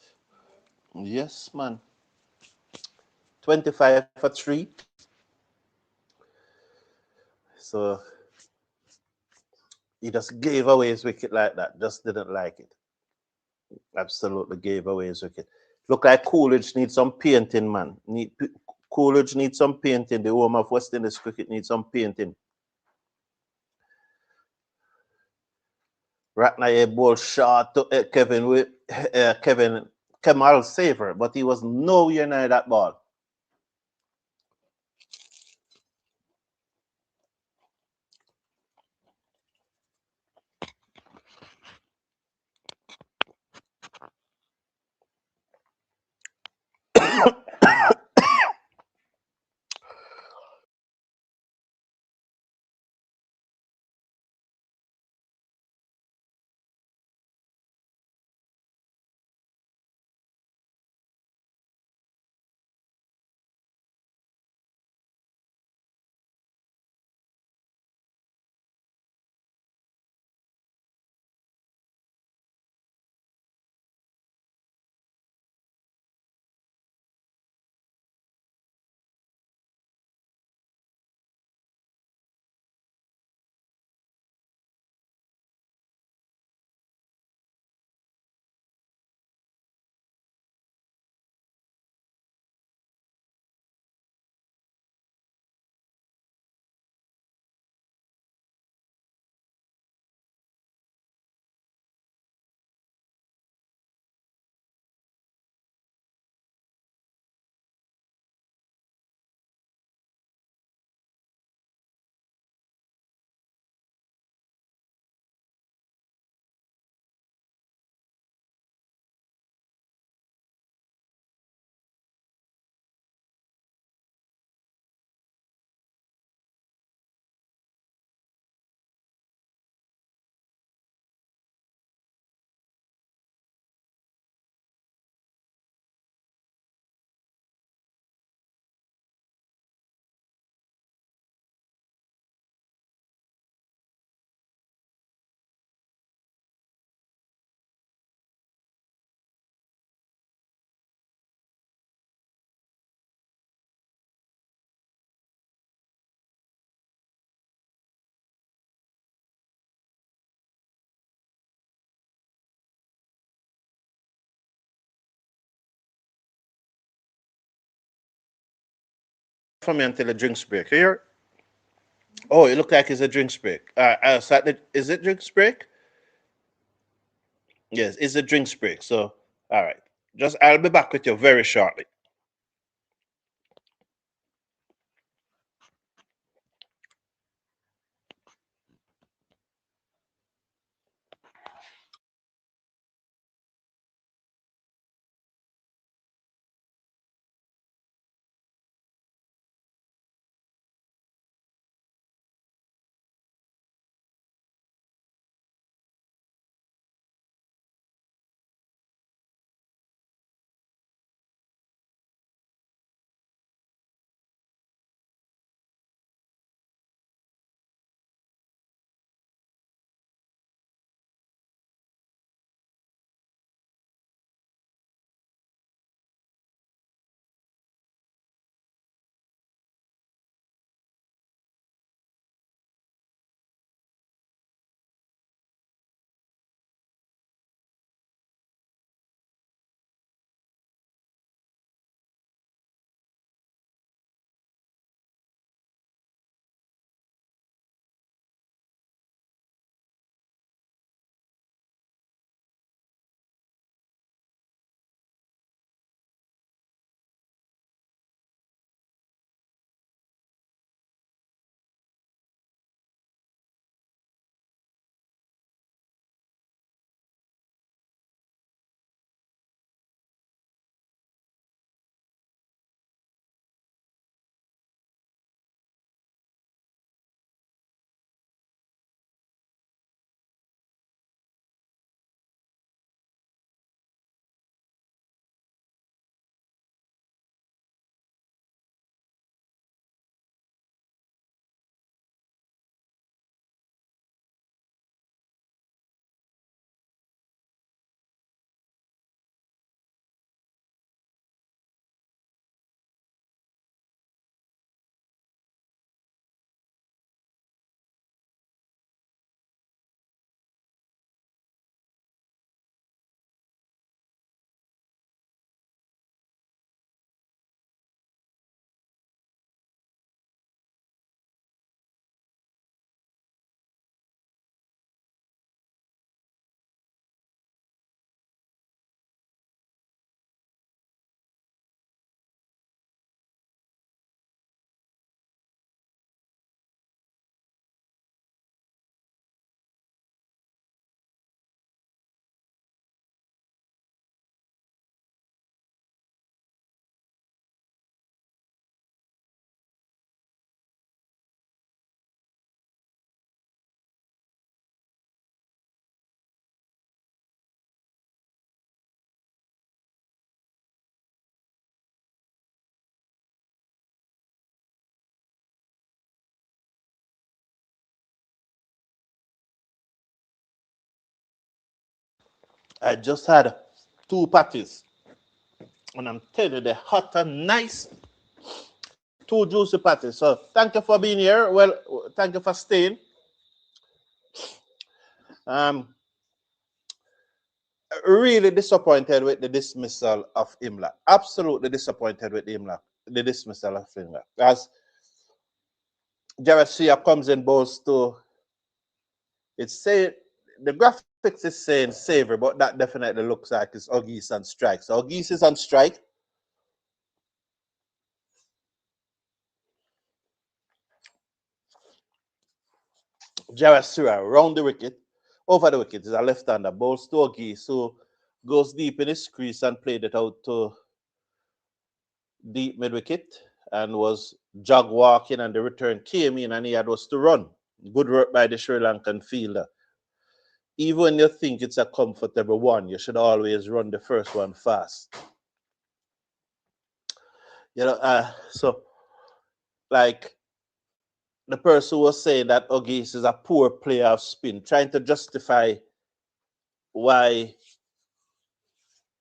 Yes, man. 25 for 3. So he just gave away his wicket like that. Just didn't like it. Absolutely gave away his wicket. Look like Coolidge needs some painting, man. Coolidge needs some painting. The home of West Indies cricket needs some painting. Ratnaye ball shot to Kevin with Kemar saver, but he was nowhere near that ball. For me until the drinks break. Here. Oh, it looked like it's a drinks break. Is it drinks break? Yes, it's a drinks break. So, all right. Just I'll be back with you very shortly. I just had 2 patties, and I'm telling you, they're hot and nice. 2 juicy patties. So thank you for being here. Well, thank you for staying. Um, really disappointed with the dismissal of Imla. Absolutely disappointed with the dismissal of Imla. As Jarashia comes in balls to, it's say the graphics is saying Savory, but that definitely looks like it's Ogis on strike. So Ogis is on strike. Jarashia round the wicket, over the wicket is a left-hander, balls to Ogis, who goes deep in his crease and played it out to deep mid-wicket and was jog walking, and the return came in and he had was to run. Good work by the Sri Lankan fielder. Even when you think it's a comfortable one, you should always run the first one fast. So like the person was saying that Ogis is a poor player of spin, trying to justify why,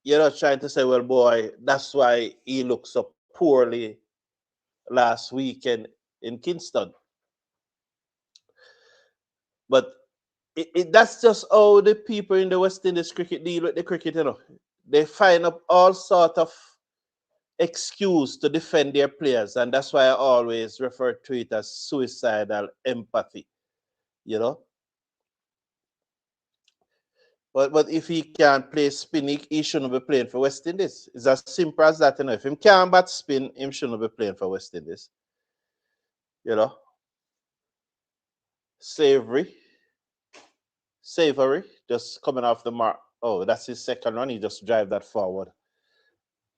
trying to say, well, boy, that's why he looked so poorly last weekend in Kingston. But that's just how the people in the West Indies cricket deal with the cricket, They find up all sort of excuse to defend their players, and that's why I always refer to it as suicidal empathy, you know. But if he can't play spin, he shouldn't be playing for West Indies. It's as simple as that, If he can't bat spin, he shouldn't be playing for West Indies. You know. Savory, just coming off the mark. Oh, that's his second run. He just drive that forward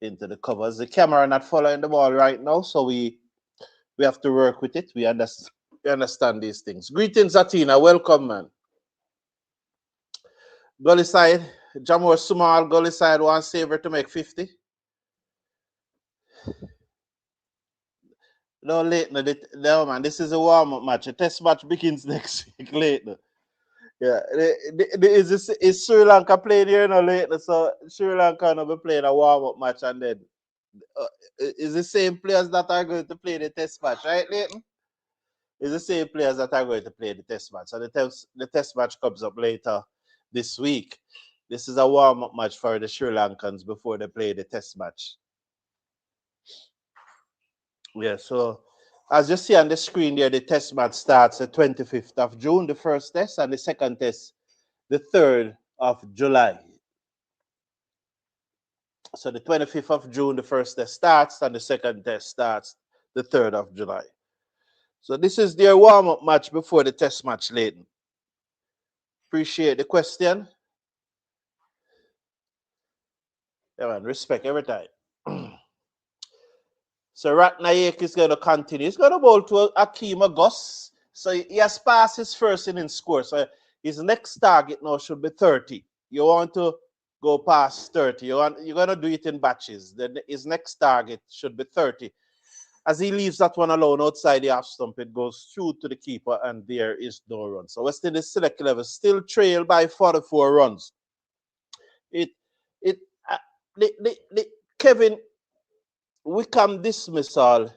into the covers. The camera not following the ball right now, so we have to work with it. We understand these things. Greetings, Atina. Welcome, man. Gully side, Jamor Small, Gully side, one saver to make 50. No, late, no, man. This is a warm-up match. A test match begins next week, late. Yeah, is Sri Lanka playing here no late? So Sri Lanka will be playing a warm-up match, and then is the same players that are going to play the test match, right, Leighton? It's the same players that are going to play the test match. So the test match comes up later this week. This is a warm-up match for the Sri Lankans before they play the test match. Yeah, so as you see on the screen there, the test match starts the 25th of June, the first test, and the second test, the 3rd of July. So the 25th of June, the first test starts, and the second test starts the 3rd of July. So this is their warm-up match before the test match, Leighton. Appreciate the question. Yeah, man, respect every time. So Ratnaik is going to continue. He's going to bowl to Akeem Gus. So he has passed his first inning score. So his next target now should be 30. You want to go past 30. You're going to do it in batches. Then his next target should be 30. As he leaves that one alone outside the half stump, it goes through to the keeper, and there is no run. So West Indies select 11 still trail by 44 runs. Kevin Wickham dismissal.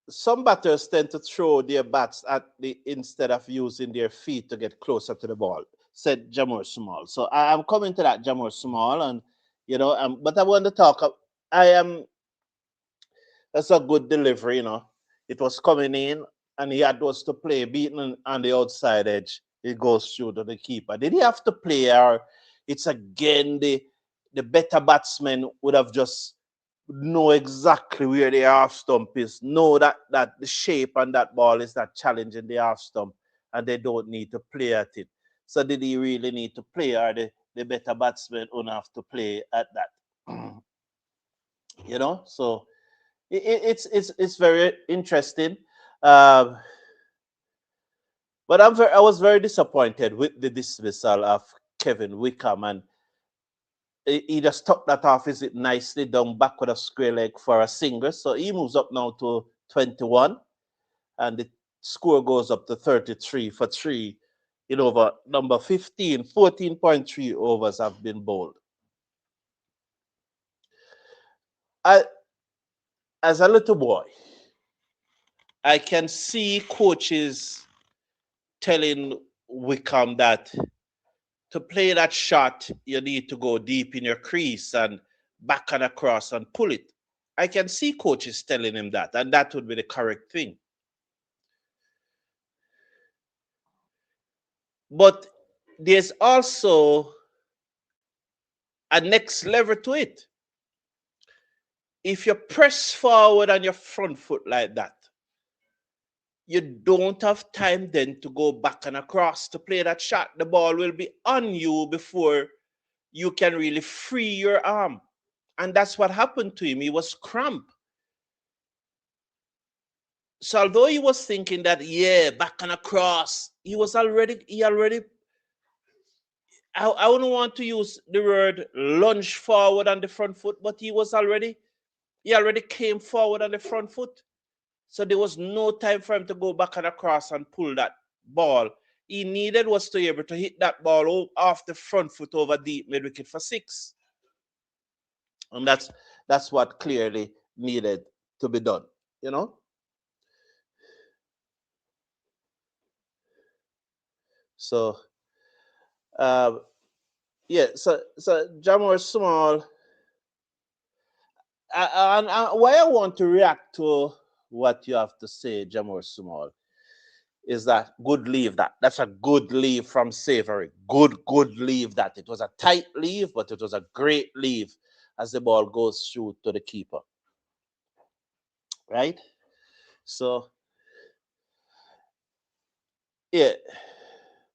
Some batters tend to throw their bats instead of using their feet to get closer to the ball, said Jamor Small. So I'm coming to that, Jamor Small, and but I want to talk. That's a good delivery, It was coming in, and he had was to play, beaten on the outside edge. It goes through to the keeper. Did he have to play, or it's again the better batsman would have just know exactly where the half stump is, know that the shape and that ball is not challenging the half stump, and they don't need to play at it. So did he really need to play, or the better batsman won't have to play at that? So it's very interesting. But I was very disappointed with the dismissal of Kevin Wickham, and he just tucked that off it nicely down back with a square leg for a single. So he moves up now to 21, and the score goes up to 33 for 3 in over number 15, 14.3 overs have been bowled. As a little boy, I can see coaches telling Wickham that to play that shot, you need to go deep in your crease and back and across and pull it. I can see coaches telling him that, and that would be the correct thing. But there's also a next level to it. If you press forward on your front foot like that, you don't have time then to go back and across to play that shot. The ball will be on you before you can really free your arm. And that's what happened to him. He was cramped. So although he was thinking that, yeah, back and across, he already, I wouldn't want to use the word lunge forward on the front foot, but he already came forward on the front foot. So there was no time for him to go back and across and pull that ball. He needed was to be able to hit that ball off the front foot over deep mid wicket for 6. And that's what clearly needed to be done, you know? So, yeah, so Jamor Small, and why I want to react to what you have to say, Jamor Small, is that good leave that. That's a good leave from Savory. Good leave that. It was a tight leave, but it was a great leave as the ball goes through to the keeper. Right? So, yeah.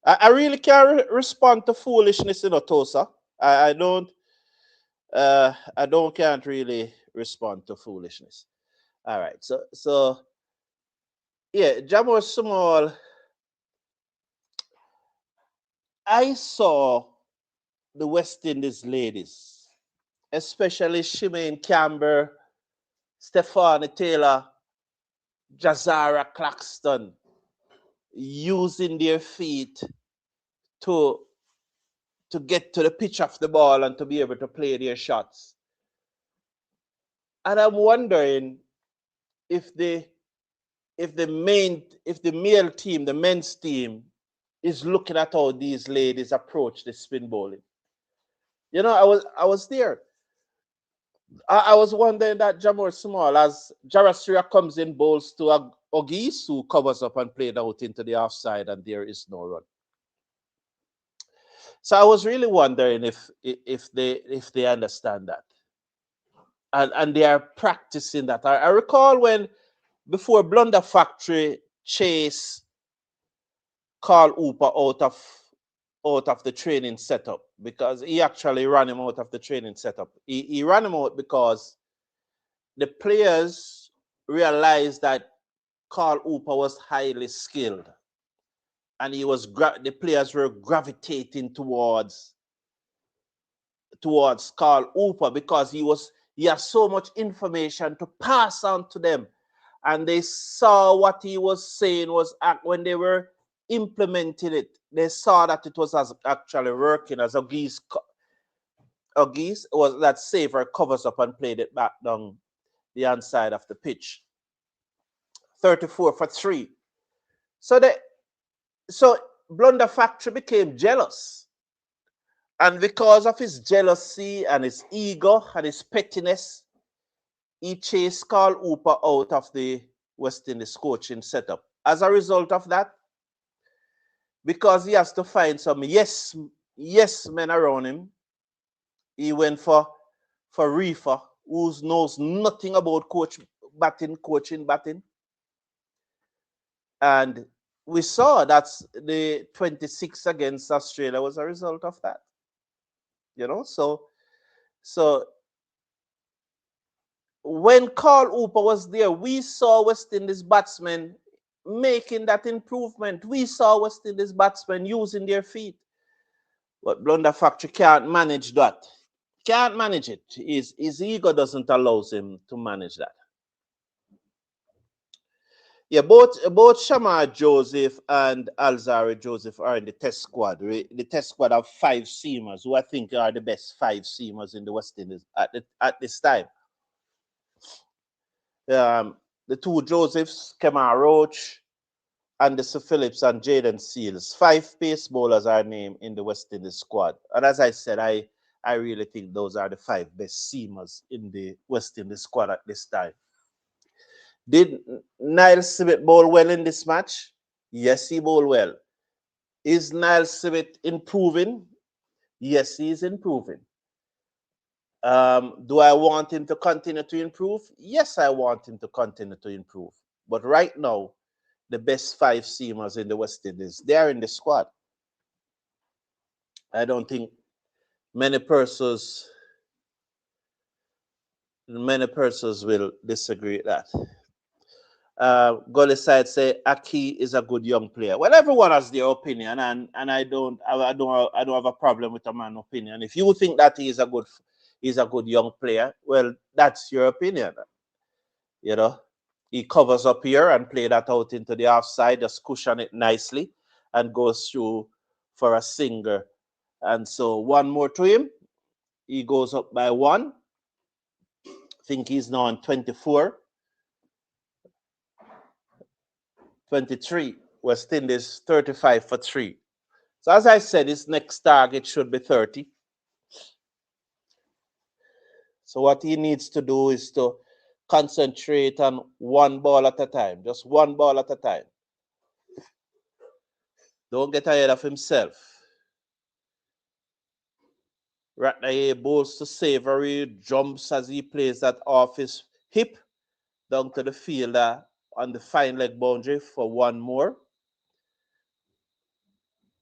I really can't respond to foolishness in Otosa. I can't really respond to foolishness. All right. So yeah, Jamor Small. I saw the West Indies ladies, especially Shimane Campbell, Stephanie Taylor, Jazara Claxton, using their feet to get to the pitch of the ball and to be able to play their shots. And I'm wondering if the male team, the men's team, is looking at how these ladies approach the spin bowling. You know, I was there. I was wondering that Jamor Small, as Jarasria comes in, bowls to Ogis, who covers up and played out into the offside, and there is no run. So I was really wondering if they understand that, and they are practicing that. I recall when before Blunder Factory Chase called Hooper out of the training setup, because he actually ran him out of the training setup. He ran him out because the players realized that Carl Hooper was highly skilled, and the players were gravitating towards Carl Hooper because he has so much information to pass on to them, and they saw what he was saying was when they were implementing it. They saw that it was actually working. As Ogis was that Saver covers up and played it back down the inside of the pitch. 34 for 3. So Blunder Factory became jealous. And because of his jealousy and his ego and his pettiness, he chased Carl Hooper out of the West Indies coaching setup. As a result of that, because he has to find some yes men around him, he went for Reefer, who knows nothing about coaching batting. And we saw that the 26 against Australia was a result of that. You know, so when Carl Hooper was there, we saw West Indies batsmen making that improvement. We saw West Indies batsmen using their feet. But Blunder Factory can't manage that. Can't manage it. His ego doesn't allow him to manage that. Yeah, both Shamar Joseph and Alzarri Joseph are in the test squad. The test squad of 5 seamers, who I think are the best 5 seamers in the West Indies at this time. The 2 Josephs, Kemar Roach, and the Sir Phillips and Jayden Seals. 5 pace bowlers are named in the West Indies squad. And as I said, I really think those are the 5 best seamers in the West Indies squad at this time. Did Niall Smith bowl well in this match? Yes, he bowled well. Is Niall Smith improving? Yes, he is improving. Do I want him to continue to improve? Yes, I want him to continue to improve. But right now, the best 5 seamers in the West Indies, they are in the squad. I don't think many persons will disagree with that. Gully side say Aki is a good young player. Well, everyone has their opinion, and I don't have a problem with a man's opinion. If you think that he's a good young player, well, that's your opinion. You know, he covers up here and play that out into the offside, just cushion it nicely, and goes through for a singer. And so 1 more to him. He goes up by 1. I think he's now on 24. 23. West Indies 35 for 3. So as I said, his next target should be 30. So what he needs to do is to concentrate on 1 ball at a time. Just 1 ball at a time. Don't get ahead of himself. Ratnaye bowls to Savory, jumps as he plays that off his hip down to the fielder on the fine leg boundary for 1 more.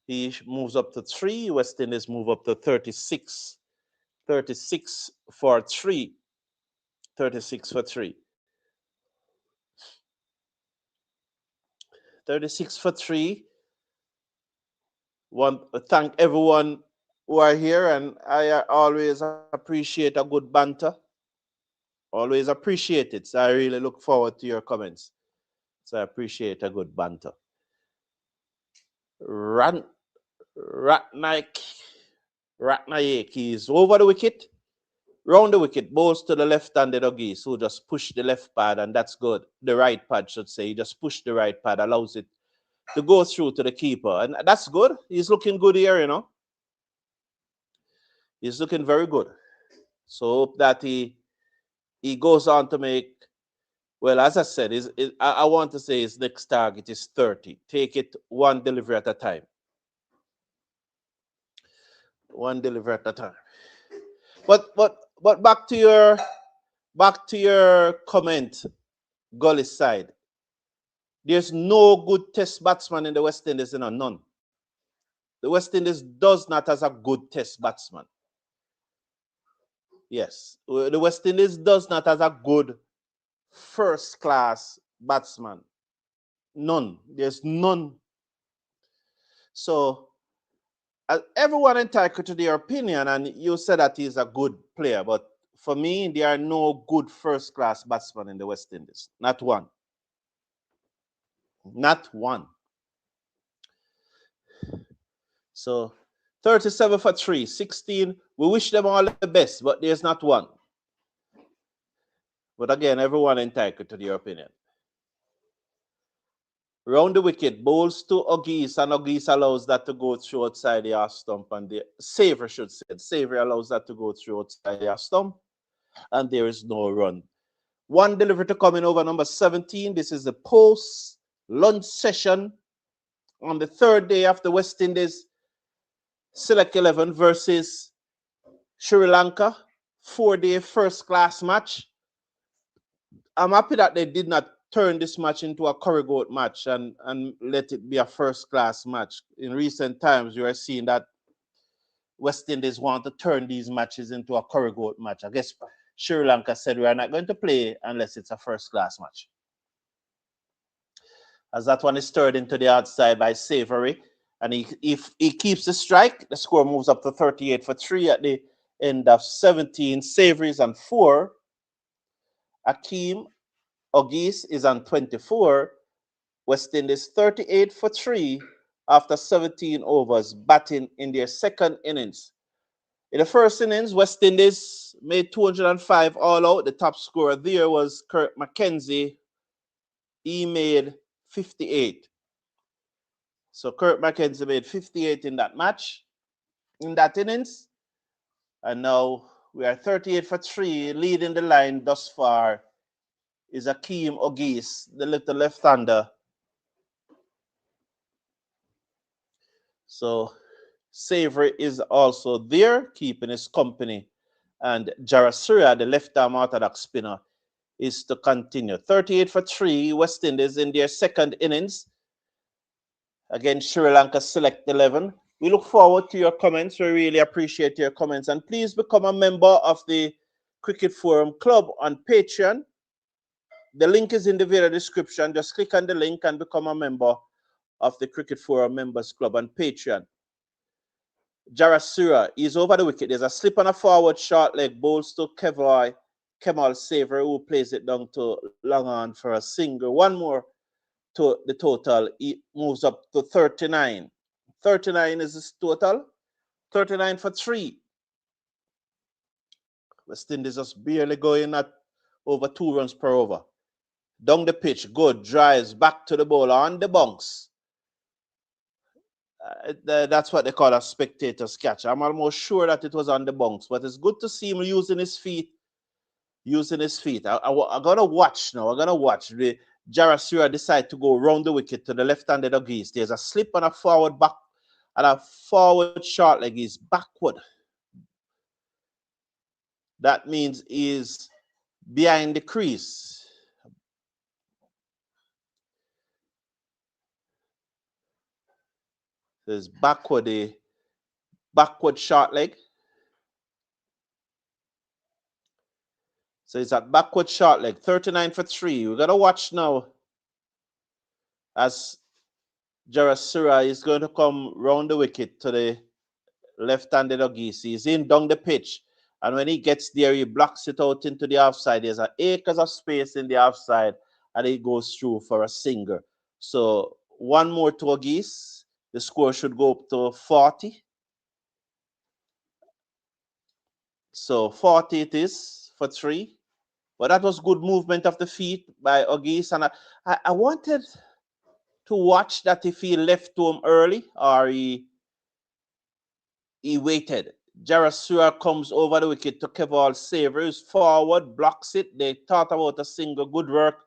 He moves up to 3. West Indies move up to 36. 36 for 3. 36 for 3. 36 for 3. Want to thank everyone who are here, and I always appreciate a good banter. Always appreciate it. So I really look forward to your comments. So I appreciate a good banter. Ratnaik is over the wicket, round the wicket, bowls to the left-handed Ogis, who just push the left pad, and that's good. The right pad, should say. He just push the right pad, allows it to go through to the keeper, and that's good. He's looking good here, you know. He's looking very good. So hope that he goes on to make, well, as I said, I want to say his next target is 30. Take it 1 delivery at a time. 1 delivery at a time. But back to your comment, Gully side. There's no good test batsman in the West Indies, you know, none. The West Indies does not have a good test batsman. Yes, the West Indies does not have a good first-class batsman. None. There's none. So everyone entitled to their opinion, and you said that he's a good player, but for me, there are no good first-class batsmen in the West Indies. Not one. Not one. So 37 for 3, 16. We wish them all the best, but there's not one. But again, everyone entitled to their opinion. Round the wicket, bowls to Ogis, and Ogis allows that to go through outside the half stump, and the Savory should say. Savory allows that to go through outside the half stump, and there is no run. 1 delivery to come in over number 17. This is the post-lunch session on the 3rd day of the West Indies Select 11 versus Sri Lanka. 4-day first-class match. I'm happy that they did not turn this match into a corrigoat match and let it be a first-class match. In recent times, you are seeing that West Indies want to turn these matches into a corrigoat match. I guess Sri Lanka said we are not going to play unless it's a first-class match. As that one is stirred into the outside by Savory, and if he keeps the strike, the score moves up to 38 for 3 at the end of 17. Savory's on 4. Akeem Ogis is on 24. West Indies 38 for 3 after 17 overs, batting in their second innings. In the first innings, West Indies made 205 all out. The top scorer there was Kirk McKenzie. He made 58. So Kirk McKenzie made 58 in that match, in that innings. And now we are 38 for 3. Leading the line thus far is Akeem Ogis, the little left-hander. So Savory is also there, keeping his company. And Jarasuria, the left-arm orthodox spinner, is to continue. 38 for 3, West Indies in their second innings against Sri Lanka Select 11. We look forward to your comments. We really appreciate your comments. And please become a member of the Cricket Forum Club on Patreon. The link is in the video description. Just click on the link and become a member of the Cricket Forum Members Club on Patreon. Jarasura is over the wicket. There's a slip on a forward short leg, bowls to Kemar Savory, who plays it down to long on for a single. One more to the total. He moves up to 39. 39 is his total. 39 for 3. West Indies just barely going at over 2 runs per over. Down the pitch, good, drives back to the bowler on the bunks. That's what they call a spectator's catch. I'm almost sure that it was on the bunks, but it's good to see him using his feet. I'm going to watch now. I'm going to watch. The Jarasura decide to go round the wicket to the left-handed Ogis. There's a slip on a forward back and a forward short leg is backward. That means he's behind the crease. There's backward short leg. So it's at backward short leg, 39 for 3. We're going to watch now as Jarasura is going to come round the wicket to the left-handed Ogis. He's in down the pitch. And when he gets there, he blocks it out into the offside. There's an acres of space in the offside, and he goes through for a single. So one more to Ogis. The score should go up to 40. So 40 it is for 3. But that was good movement of the feet by Ogis. And I wanted to watch that if he left home early or he waited. Jarasura comes over the wicket to Kevin Savers forward, blocks it. They thought about a single. Good work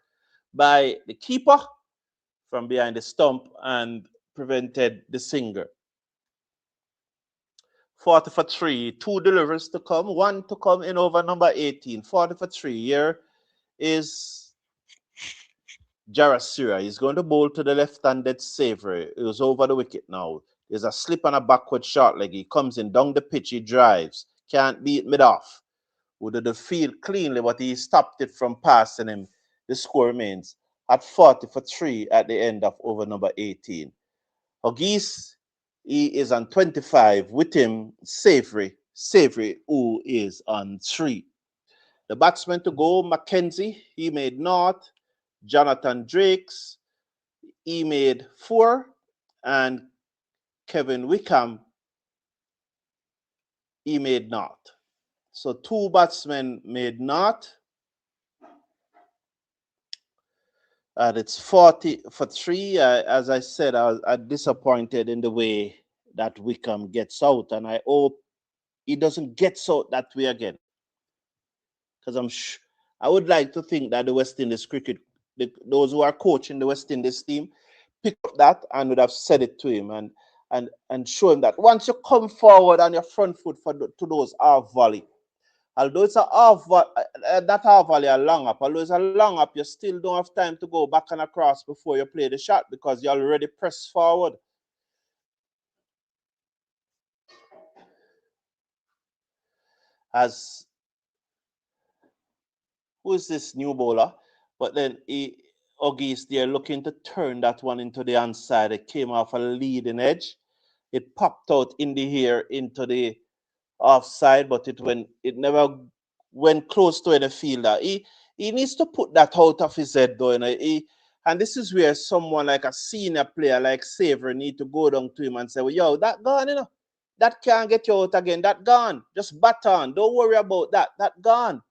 by the keeper from behind the stump and prevented the single. 40 for 3. 2 deliveries to come. 1 to come in over number 18. 40 for 3. Here is Jarasura. He's going to bowl to the left-handed Savory. He was over the wicket now. There's a slip on a backward short leg. He comes in down the pitch. He drives. Can't beat mid-off. Would have the field cleanly, but he stopped it from passing him. The score remains at 40 for 3 at the end of over number 18. Ogis, he is on 25. With him, Savory, who is on 3. The batsman to go, Mackenzie, he made 0. Jonathan Drakes, he made 4. And Kevin Wickham, he made 0. So 2 batsmen made 0. And it's 40 for 3. As I said, I'm disappointed in the way that Wickham gets out. And I hope he doesn't get out that way again. Because I would like to think that the West Indies cricket, those who are coaching the West Indies team, pick up that and would have said it to him and show him that once you come forward on your front foot to those half volley, although it's a half that half volley a long up, although it's a long up, you still don't have time to go back and across before you play the shot because you already pressed forward. As who is this new bowler? But then Ogis there looking to turn that one into the onside. It came off a leading edge. It popped out in the air into the offside, but it never went close to any fielder. He needs to put that out of his head though. And this is where someone like a senior player like Savory need to go down to him and say, well, yo, that gone, you know. That can't get you out again. That gone. Just bat on. Don't worry about that. That gone.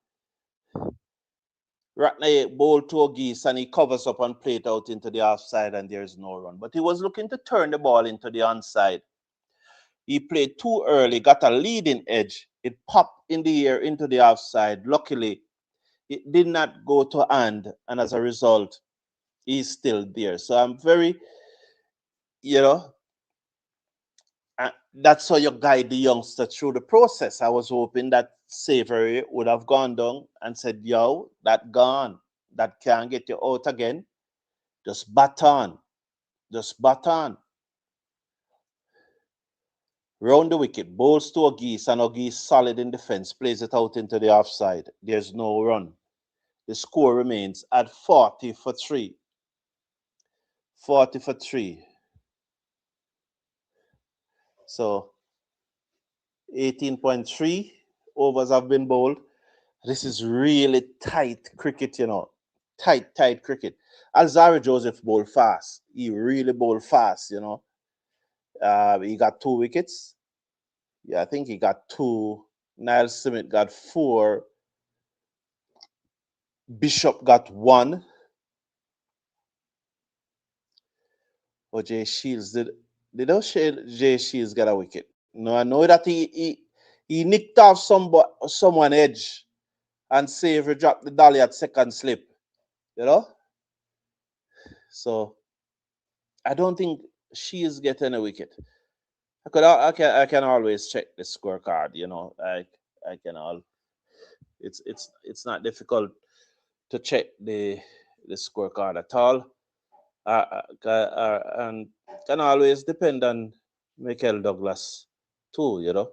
Ratner bowled to a geese and he covers up and played out into the offside and there's no run. But he was looking to turn the ball into the onside. He played too early, got a leading edge. It popped in the air into the offside. Luckily, it did not go to hand, and as a result, he's still there. So I'm very, you know, that's how you guide the youngster through the process. I was hoping that Savory would have gone down and said, yo, that gone. That can't get you out again. Just bat on. Just bat on. Round the wicket, bowls to a geese, and Geese solid in defense, plays it out into the offside. There's no run. The score remains at 40 for 3. 40 for 3. So 18.3 overs have been bowled. This is really tight cricket, you know. Tight cricket. Alzarri Joseph bowled fast. He really bowled fast, you know. He got 2 wickets. Yeah, I think he got 2. Niall Smith got 4. Bishop got 1. Or Jay Shields did Jay Shields get a wicket? No, I know that he nicked off someone edge and Savory dropped the dolly at second slip. You know? So I don't think Shields getting a wicket. I can always check the scorecard, you know. I can all it's not difficult to check the scorecard at all. And can always depend on Michael Douglas too, you know.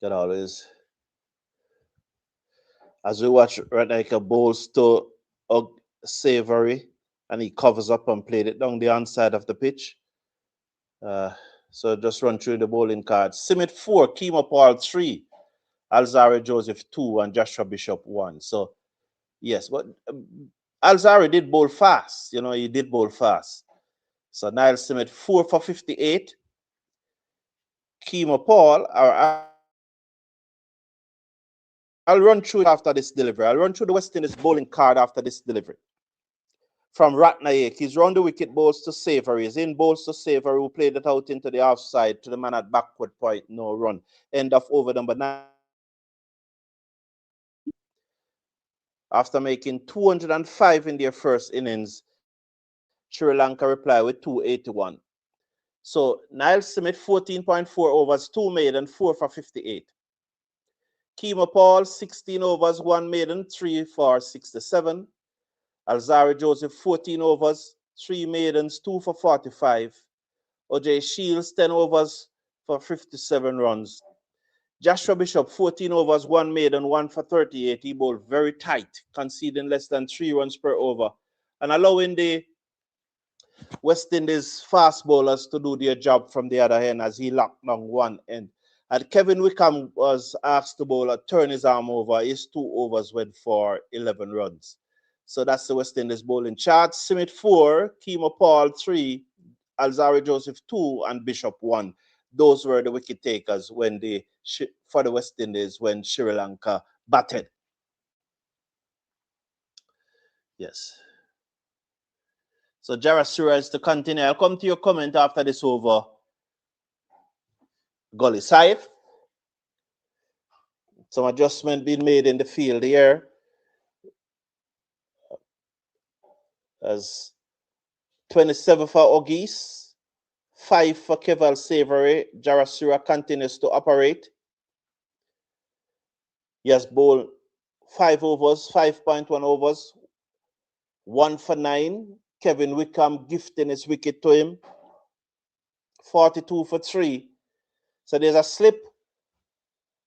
Can always, as we watch Radnika bowls to Savory and he covers up and played it down the onside of the pitch. So just run through the bowling cards. Simit 4, Kemar 3, Alzarri Joseph 2, and Joshua Bishop 1. So yes, but Alzarri did bowl fast. You know, he did bowl fast. So Niall Simit 4 for 58. Kemar Paul, I'll run through it after this delivery. I'll run through the West Indies bowling card after this delivery. From Ratnaik, he's round the wicket, bowls to Savory. He's in, bowls to Savory, who played it out into the offside to the man at backward point, no run. End of over number 9. After making 205 in their first innings, Sri Lanka replied with 281. So Niall Smith, 14.4 overs, 2 maiden, 4 for 58. Kemar Paul, 16 overs, 1 maiden, 3 for 67. Alzarri Joseph, 14 overs, 3 maidens, 2 for 45. O.J. Shields, 10 overs for 57 runs. Joshua Bishop, 14 overs, 1 maiden, 1 for 38. He bowled very tight, conceding less than 3 runs per over and allowing the West Indies fast bowlers to do their job from the other end as he locked down one end. And Kevin Wickham was asked to bowl, turn his arm over. His 2 overs went for 11 runs. So that's the West Indies bowling chart. Simit 4, Kemar Paul 3, Alzarri Joseph 2, and Bishop 1. Those were the wicket takers for the West Indies when Sri Lanka batted. Yes. So Jarasura is to continue. I'll come to your comment after this over. Gully side. Some adjustment being made in the field here. As 27 for Ogis, 5 for Keval Savory. Jarasura continues to operate. He has bowled 5 overs, 5.1 overs, 1 for 9. Kevin Wickham gifting his wicket to him. 42 for 3. So there's a slip,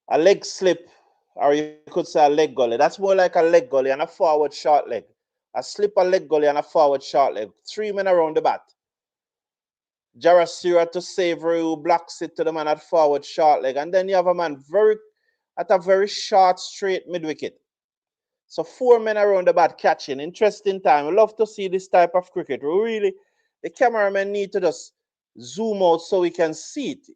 a leg slip, or you could say a leg gully. That's more like a leg gully and a forward short leg. A slip, a leg gully, and a forward short leg. 3 men around the bat. Jarasura to Savory, who blocks it to the man at forward short leg. And then you have a man at a very short, straight mid-wicket. So 4 men around the bat catching. Interesting time. We love to see this type of cricket. We really, the cameramen need to just zoom out so we can see it.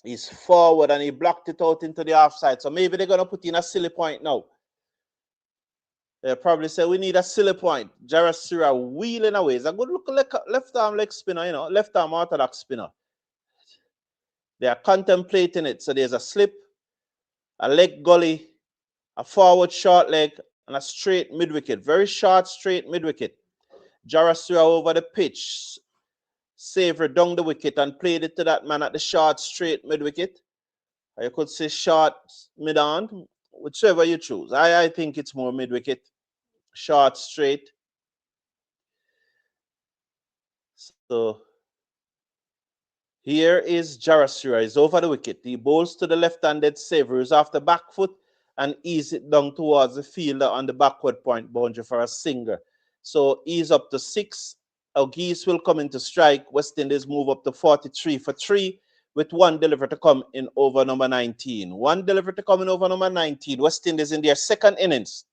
He's forward and he blocked it out into the offside. So maybe they're going to put in a silly point now. They'll probably say, we need a silly point. Jarasira wheeling away. It's a good look left arm leg spinner, left arm orthodox spinner. They are contemplating it. So there's a slip, a leg gully, a forward short leg, and a straight mid-wicket. Very short, straight mid-wicket. Jarasira over the pitch. Savory down the wicket and played it to that man at the short, straight mid-wicket. You could say short, mid-on, whichever you choose. I think it's more mid-wicket. Short, straight. So here is Jarasira. He's over the wicket. He bowls to the left-handed Savory, who's off the back foot and ease it down towards the fielder on the backward point boundary for a singer. So ease up to 6. Geese will come into strike. West Indies move up to 43 for 3 with 1 delivery to come in over number 19. 1 delivery to come in over number 19. West Indies in their second innings.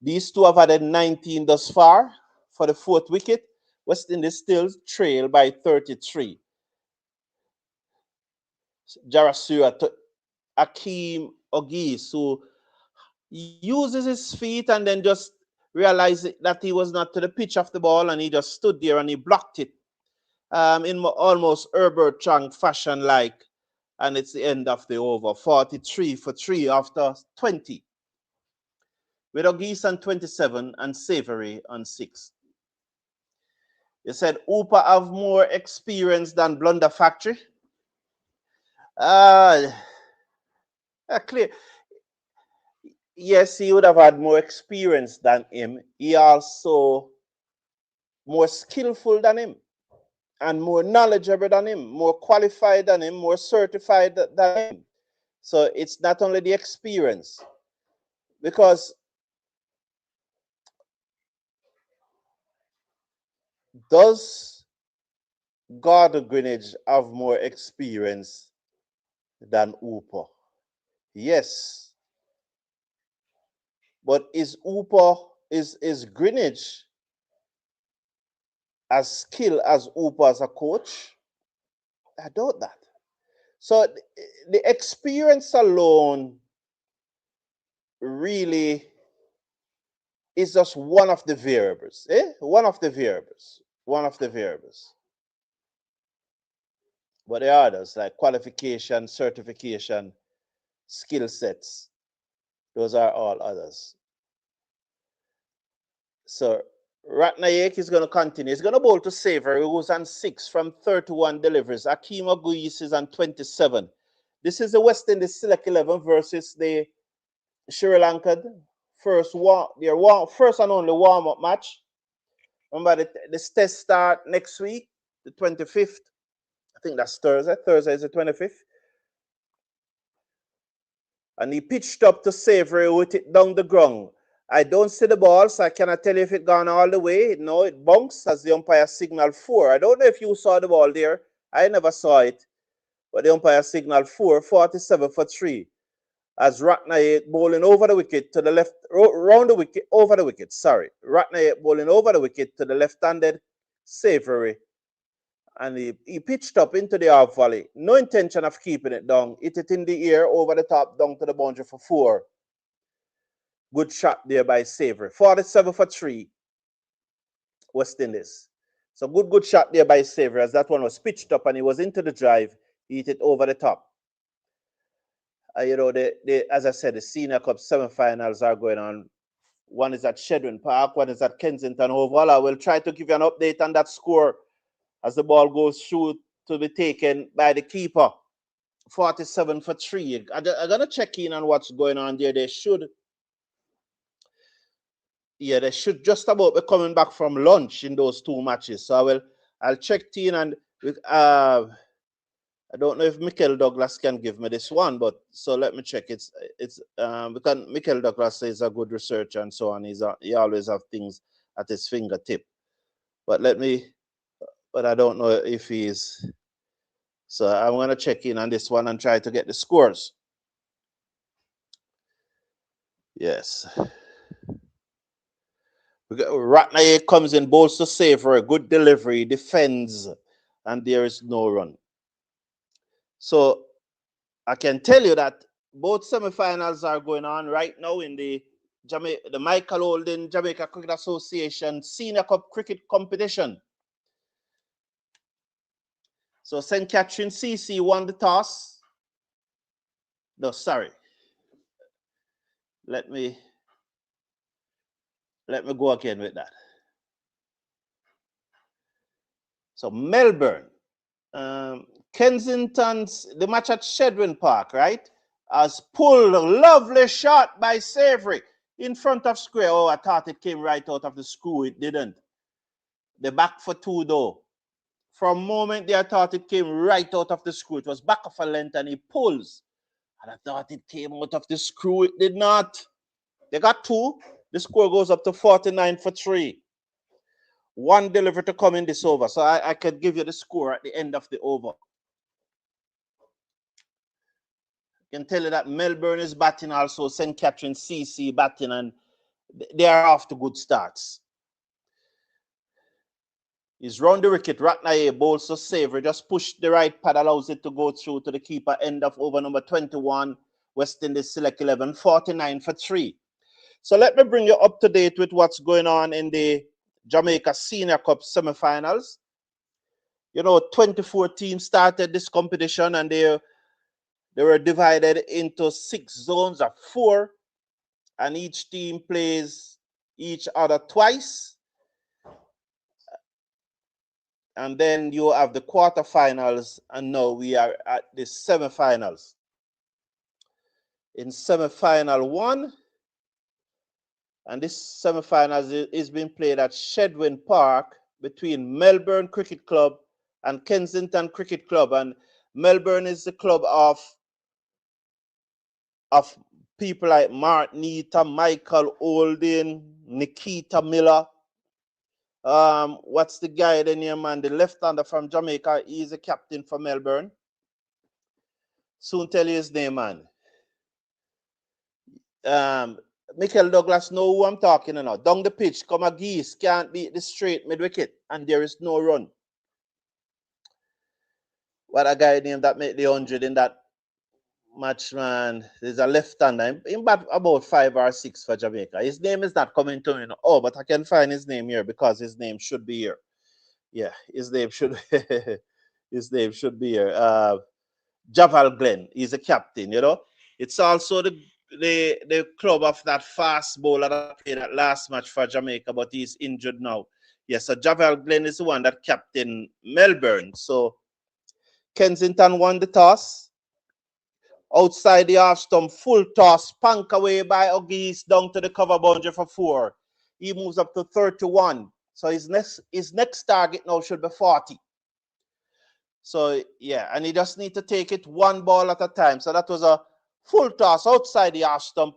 These two have added 19 thus far for the 4th wicket. West Indies still trail by 33. Jarasira to Akeem Ogis, who uses his feet and then just realized that he was not to the pitch of the ball and he just stood there and he blocked it in almost Herbert Chang fashion like. And it's the end of the over. 43 for 3 after 20. With Ogis on 27 and Savory on 6. You said Hooper have more experience than Blunder Factory. Clear. Yes, he would have had more experience than him. He also more skillful than him and more knowledgeable than him, more qualified than him, more certified than him. So it's not only the experience, because does Gordon Greenwich have more experience than Hooper? Yes. But is Greenwich as skilled as Hooper as a coach? I doubt that. So the experience alone really is just one of the variables. One of the variables. One of the variables. But there are others like qualification, certification, skill sets. Those are all others. So Ratnaik is going to continue. He's going to bowl to Savory, who's on 6 from 31 deliveries. Akeem Ogis is on 27. This is the West Indies Select 11 versus the Sri Lanka first and only warm-up match. Remember, this test start next week, the 25th. I think that's Thursday. Thursday is the 25th. And he pitched up to Savory with it down the ground. I don't see the ball, so I cannot tell you if it gone all the way. No, it bounced as the umpire signaled 4. I don't know if you saw the ball there. I never saw it. But the umpire signaled 4, 47 for 3. As Ratnaik bowling over the wicket to the left, round the wicket, over the wicket, sorry. Ratnaik bowling over the wicket to the left-handed Savory. And he pitched up into the half volley. No intention of keeping it down. Hit it in the air, over the top, down to the boundary for 4. Good shot there by Savory. 47 for 3, West Indies. So good shot there by Savory as that one was pitched up and he was into the drive. He hit it over the top. As I said, the Senior Cup semi-finals are going on. One is at Shedwin Park, one is at Kensington Oval. I will try to give you an update on that score as the ball goes through to be taken by the keeper. 47 for 3. I'm going to check in on what's going on there. They should just about be coming back from lunch in those 2 matches. So I'll check in and I don't know if Michael Douglas can give me this one, but so let me check. It's because Michael Douglas is a good researcher and so on. He always have things at his fingertip. But I don't know if he is. So I'm going to check in on this one and try to get the scores. Yes. Ratnaye comes in, bowls to Savory, good delivery, defends, and there is no run. So I can tell you that both semifinals are going on right now in the Michael Holden Jamaica Cricket Association Senior Cup Cricket Competition. So St. Catherine CC won the toss. No, sorry. Let me go again with that. So Melbourne, Kensington's, the match at Shedwin Park, right, has pulled a lovely shot by Savory in front of square. Oh, I thought it came right out of the screw. It didn't. The back for two, though. From a moment there, I thought it came right out of the screw. It was back of a length, and he pulls. And I thought it came out of the screw. It did not. They got two. The score goes up to 49 for 3. One delivery to come in this over. So I could give you the score at the end of the over. I can tell you that Melbourne is batting also, St. Catherine CC batting, and they are off to good starts. He's round the wicket. Ratnaye bowls to Savory. Just push the right pad, allows it to go through to the keeper. End of over number 21. West Indies select 11. 49 for 3. So let me bring you up to date with what's going on in the Jamaica Senior Cup semifinals. You know, 24 teams started this competition, and they were divided into 6 zones of 4, and each team plays each other twice. And then you have the quarterfinals, and now we are at the semifinals. In semifinal 1, and this semifinals is being played at Shedwin Park between Melbourne Cricket Club and Kensington Cricket Club. And Melbourne is the club of people like Martinita, Michael Holden, Nikita Miller. What's the guy the name, man? The left-hander from Jamaica. He's a captain for Melbourne. Soon tell you his name, man. Michael Douglas know who I'm talking about. Down the pitch, come a geese, can't beat the straight mid-wicket, and there is no run. What a guy named that made the 100 in that match, man. There's a left-hander. He bat about 5 or 6 for Jamaica. His name is not coming to me now. Oh, but I can find his name here because his name should be here. Yeah, his name should be here. Javal Glenn. He's a captain, you know. It's also the club of that fast bowler that played that last match for Jamaica, but he's injured now. Yes, so Javal Glenn is the one that captain Melbourne. So Kensington won the toss. Outside the half stump, full toss, spank away by O'Geese down to the cover boundary for 4. He moves up to 31. So his next target now should be 40. So, yeah, and he just need to take it one ball at a time. So that was a full toss outside the half stump,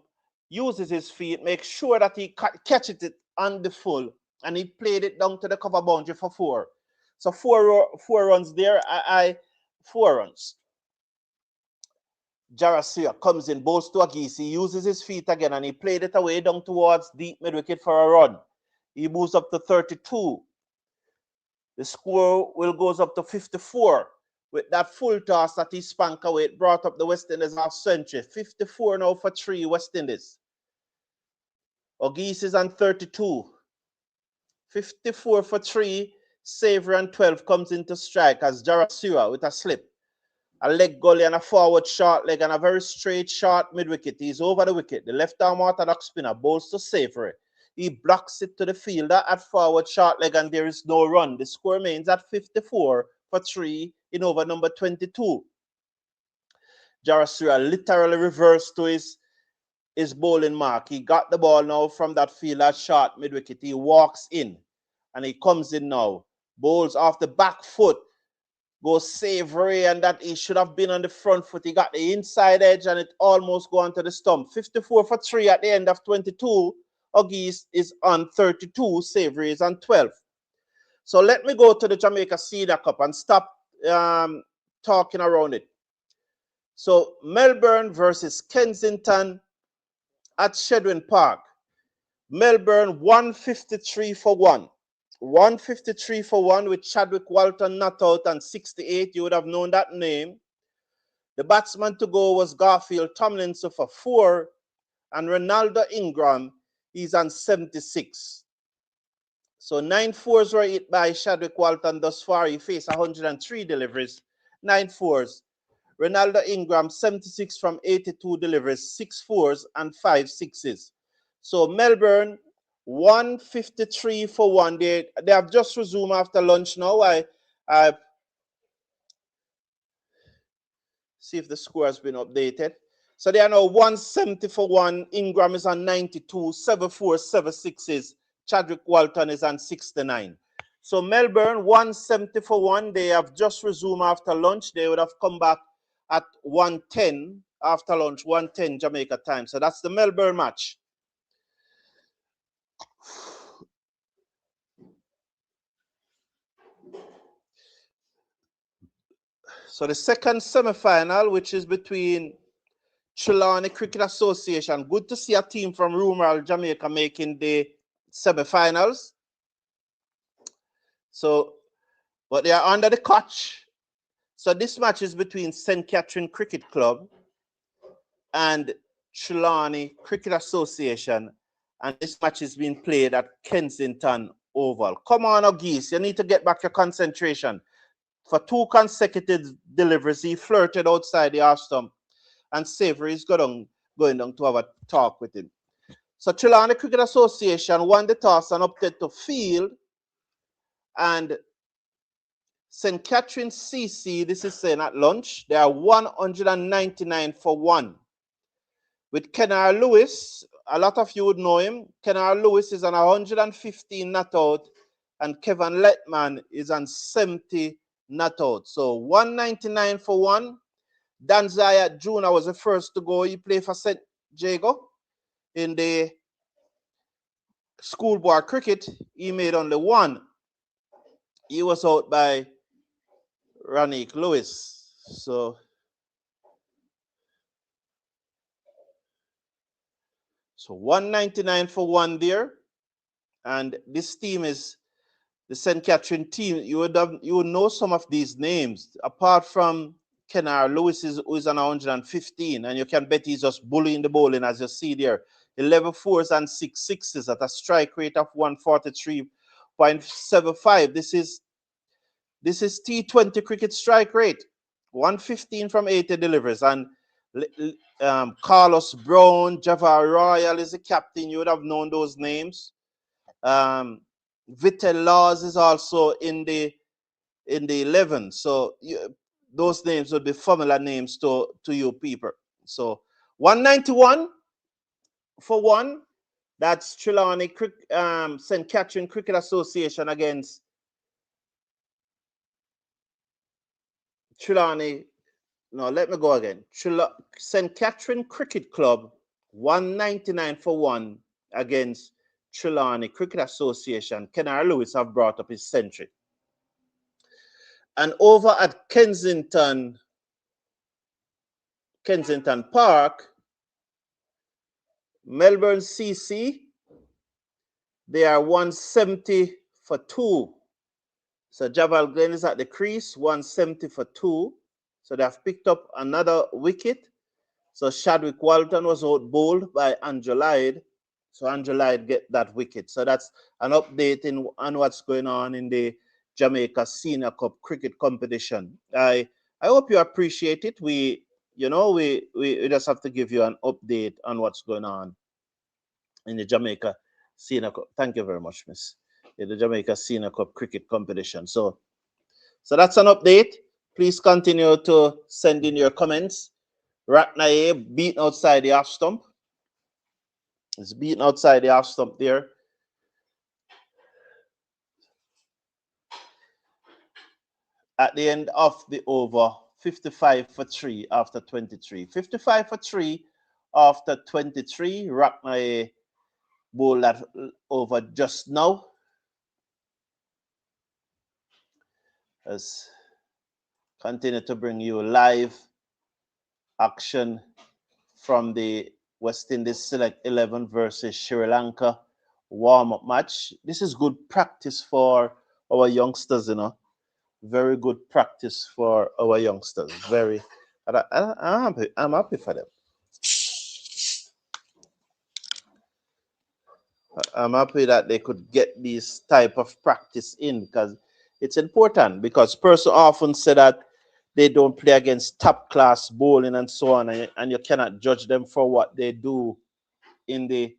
uses his feet, make sure that he catches it on the full, and he played it down to the cover boundary for 4. So four runs there, 4 runs. Jarasia comes in, bowls to Agis. He uses his feet again, and he played it away down towards deep mid-wicket for a run. He moves up to 32. The score goes up to 54. With that full toss that he spanked away, it brought up the West Indies half century. 54 now for 3 West Indies. Agis is on 32. 54 for 3. Savory on 12 comes into strike as Jarasira with a slip. A leg gully and a forward short leg and a very straight short mid-wicket. He's over the wicket. The left-arm orthodox spinner bowls to Savory. He blocks it to the fielder at forward short leg, and there is no run. The score remains at 54 for 3 in over number 22. Jarasira literally reversed to his bowling mark. He got the ball now from that fielder short mid-wicket. He walks in, and he comes in now. Bowls off the back foot. Goes Savory, and that he should have been on the front foot. He got the inside edge, and it almost go onto the stump. 54 for 3 at the end of 22. Agis is on 32. Savory is on 12. So let me go to the Jamaica Senior Cup and stop talking around it. So Melbourne versus Kensington at Shedwin Park. Melbourne 153 for 1. 153 for 1 with Chadwick Walton not out and 68. You would have known that name. The batsman to go was Garfield Tomlinson for 4. And Ronaldo Ingram is on 76. So 9 fours were hit by Chadwick Walton thus far. He faced 103 deliveries. 9 fours. Ronaldo Ingram 76 from 82 deliveries. 6 fours and 5 sixes. So Melbourne 153 for 1. They have just resumed after lunch now. I see if the score has been updated. So they are now 170 for 1. Ingram is on 92, 7 fours, 7 sixes. Chadwick Walton is on 69. So Melbourne 170 for 1. They have just resumed after lunch. They would have come back at 110 after lunch, 110 Jamaica time. So that's the Melbourne match. So the second semi-final, which is between Trelawney Cricket Association. Good to see a team from rural Jamaica making the semi-finals. So, but they are under the coach. So this match is between St. Catherine Cricket Club and Trelawney Cricket Association. And this match is being played at Kensington Oval. Come on, O'Geese, you need to get back your concentration. For 2 consecutive deliveries, he flirted outside the half stump. And Savory is going down to have a talk with him. So Trelawney Cricket Association won the toss and opted to field. And St. Catherine CC, this is saying at lunch, they are 199 for 1. With Kemar Lewis, a lot of you would know him. Kemar Lewis is on 115 not out, and Kevin Letman is on 70 not out. So 199 for 1. Dan Zayat Jr. was the first to go. He played for St. Jago in the schoolboy cricket. He made only 1. He was out by Ranique Lewis. So So 199 for 1 there. And this team is the St. Catherine team. You would know some of these names. Apart from Kemar Lewis, who is on 115, and you can bet he's just bullying the bowling, as you see there. 11 fours and 6 sixes at a strike rate of 143.75. This is T20 cricket strike rate. 115 from 80 delivers. And Carlos Brown, Javar Royal is the captain. You would have known those names. Vittel Laws is also in the 11. So those names would be familiar names to you people. So 191 for 1. That's Trelawney St. Catherine Cricket Association against Trelawney. No, let me go again. St. Catherine Cricket Club, 199 for 1 against Trelawney Cricket Association. Kemar Lewis have brought up his century. And over at Kensington Park, Melbourne CC, they are 170 for 2. So Javal Glenn is at the crease, 170 for 2. So they have picked up another wicket. So Chadwick Walton was out bowled by Andrew Lyde. So Andrew Lyde get that wicket. So that's an update on what's going on in the Jamaica Senior Cup cricket competition. I hope you appreciate it. We just have to give you an update on what's going on in the Jamaica Senior Cup. Thank you very much, Miss. In the Jamaica Senior Cup cricket competition. So that's an update. Please continue to send in your comments. Ratnaye beaten outside the half stump. It's beaten outside the half stump there. At the end of the over, 55 for 3 after 23. 55 for 3 after 23. Ratnaye bowled that over just now. Let's continue to bring you live action from the West Indies Select 11 versus Sri Lanka warm-up match. This is good practice for our youngsters, you know. Very good practice for our youngsters. Very, I'm happy for them. I'm happy that they could get this type of practice in because it's important. Because person often say that they don't play against top class bowling and so on, and you cannot judge them for what they do in the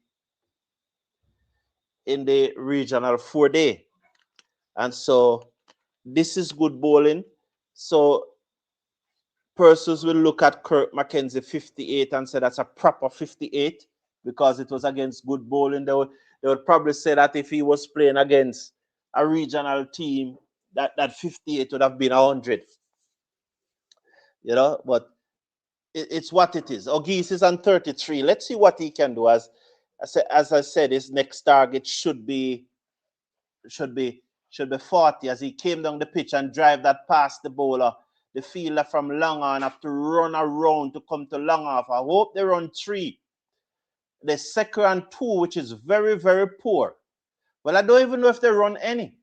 regional 4-day. And so this is good bowling. So persons will look at Kirk McKenzie 58 and say that's a proper 58 because it was against good bowling. They would probably say that if he was playing against a regional team, that 58 would have been 100. You know, but it's what it is. Ogis is on 33. Let's see what he can do. As I said, his next target should be 40 as he came down the pitch and drive that past the bowler. The fielder from long on have to run around to come to long off. I hope they run 3. The second and 2, which is very, very poor. Well, I don't even know if they run any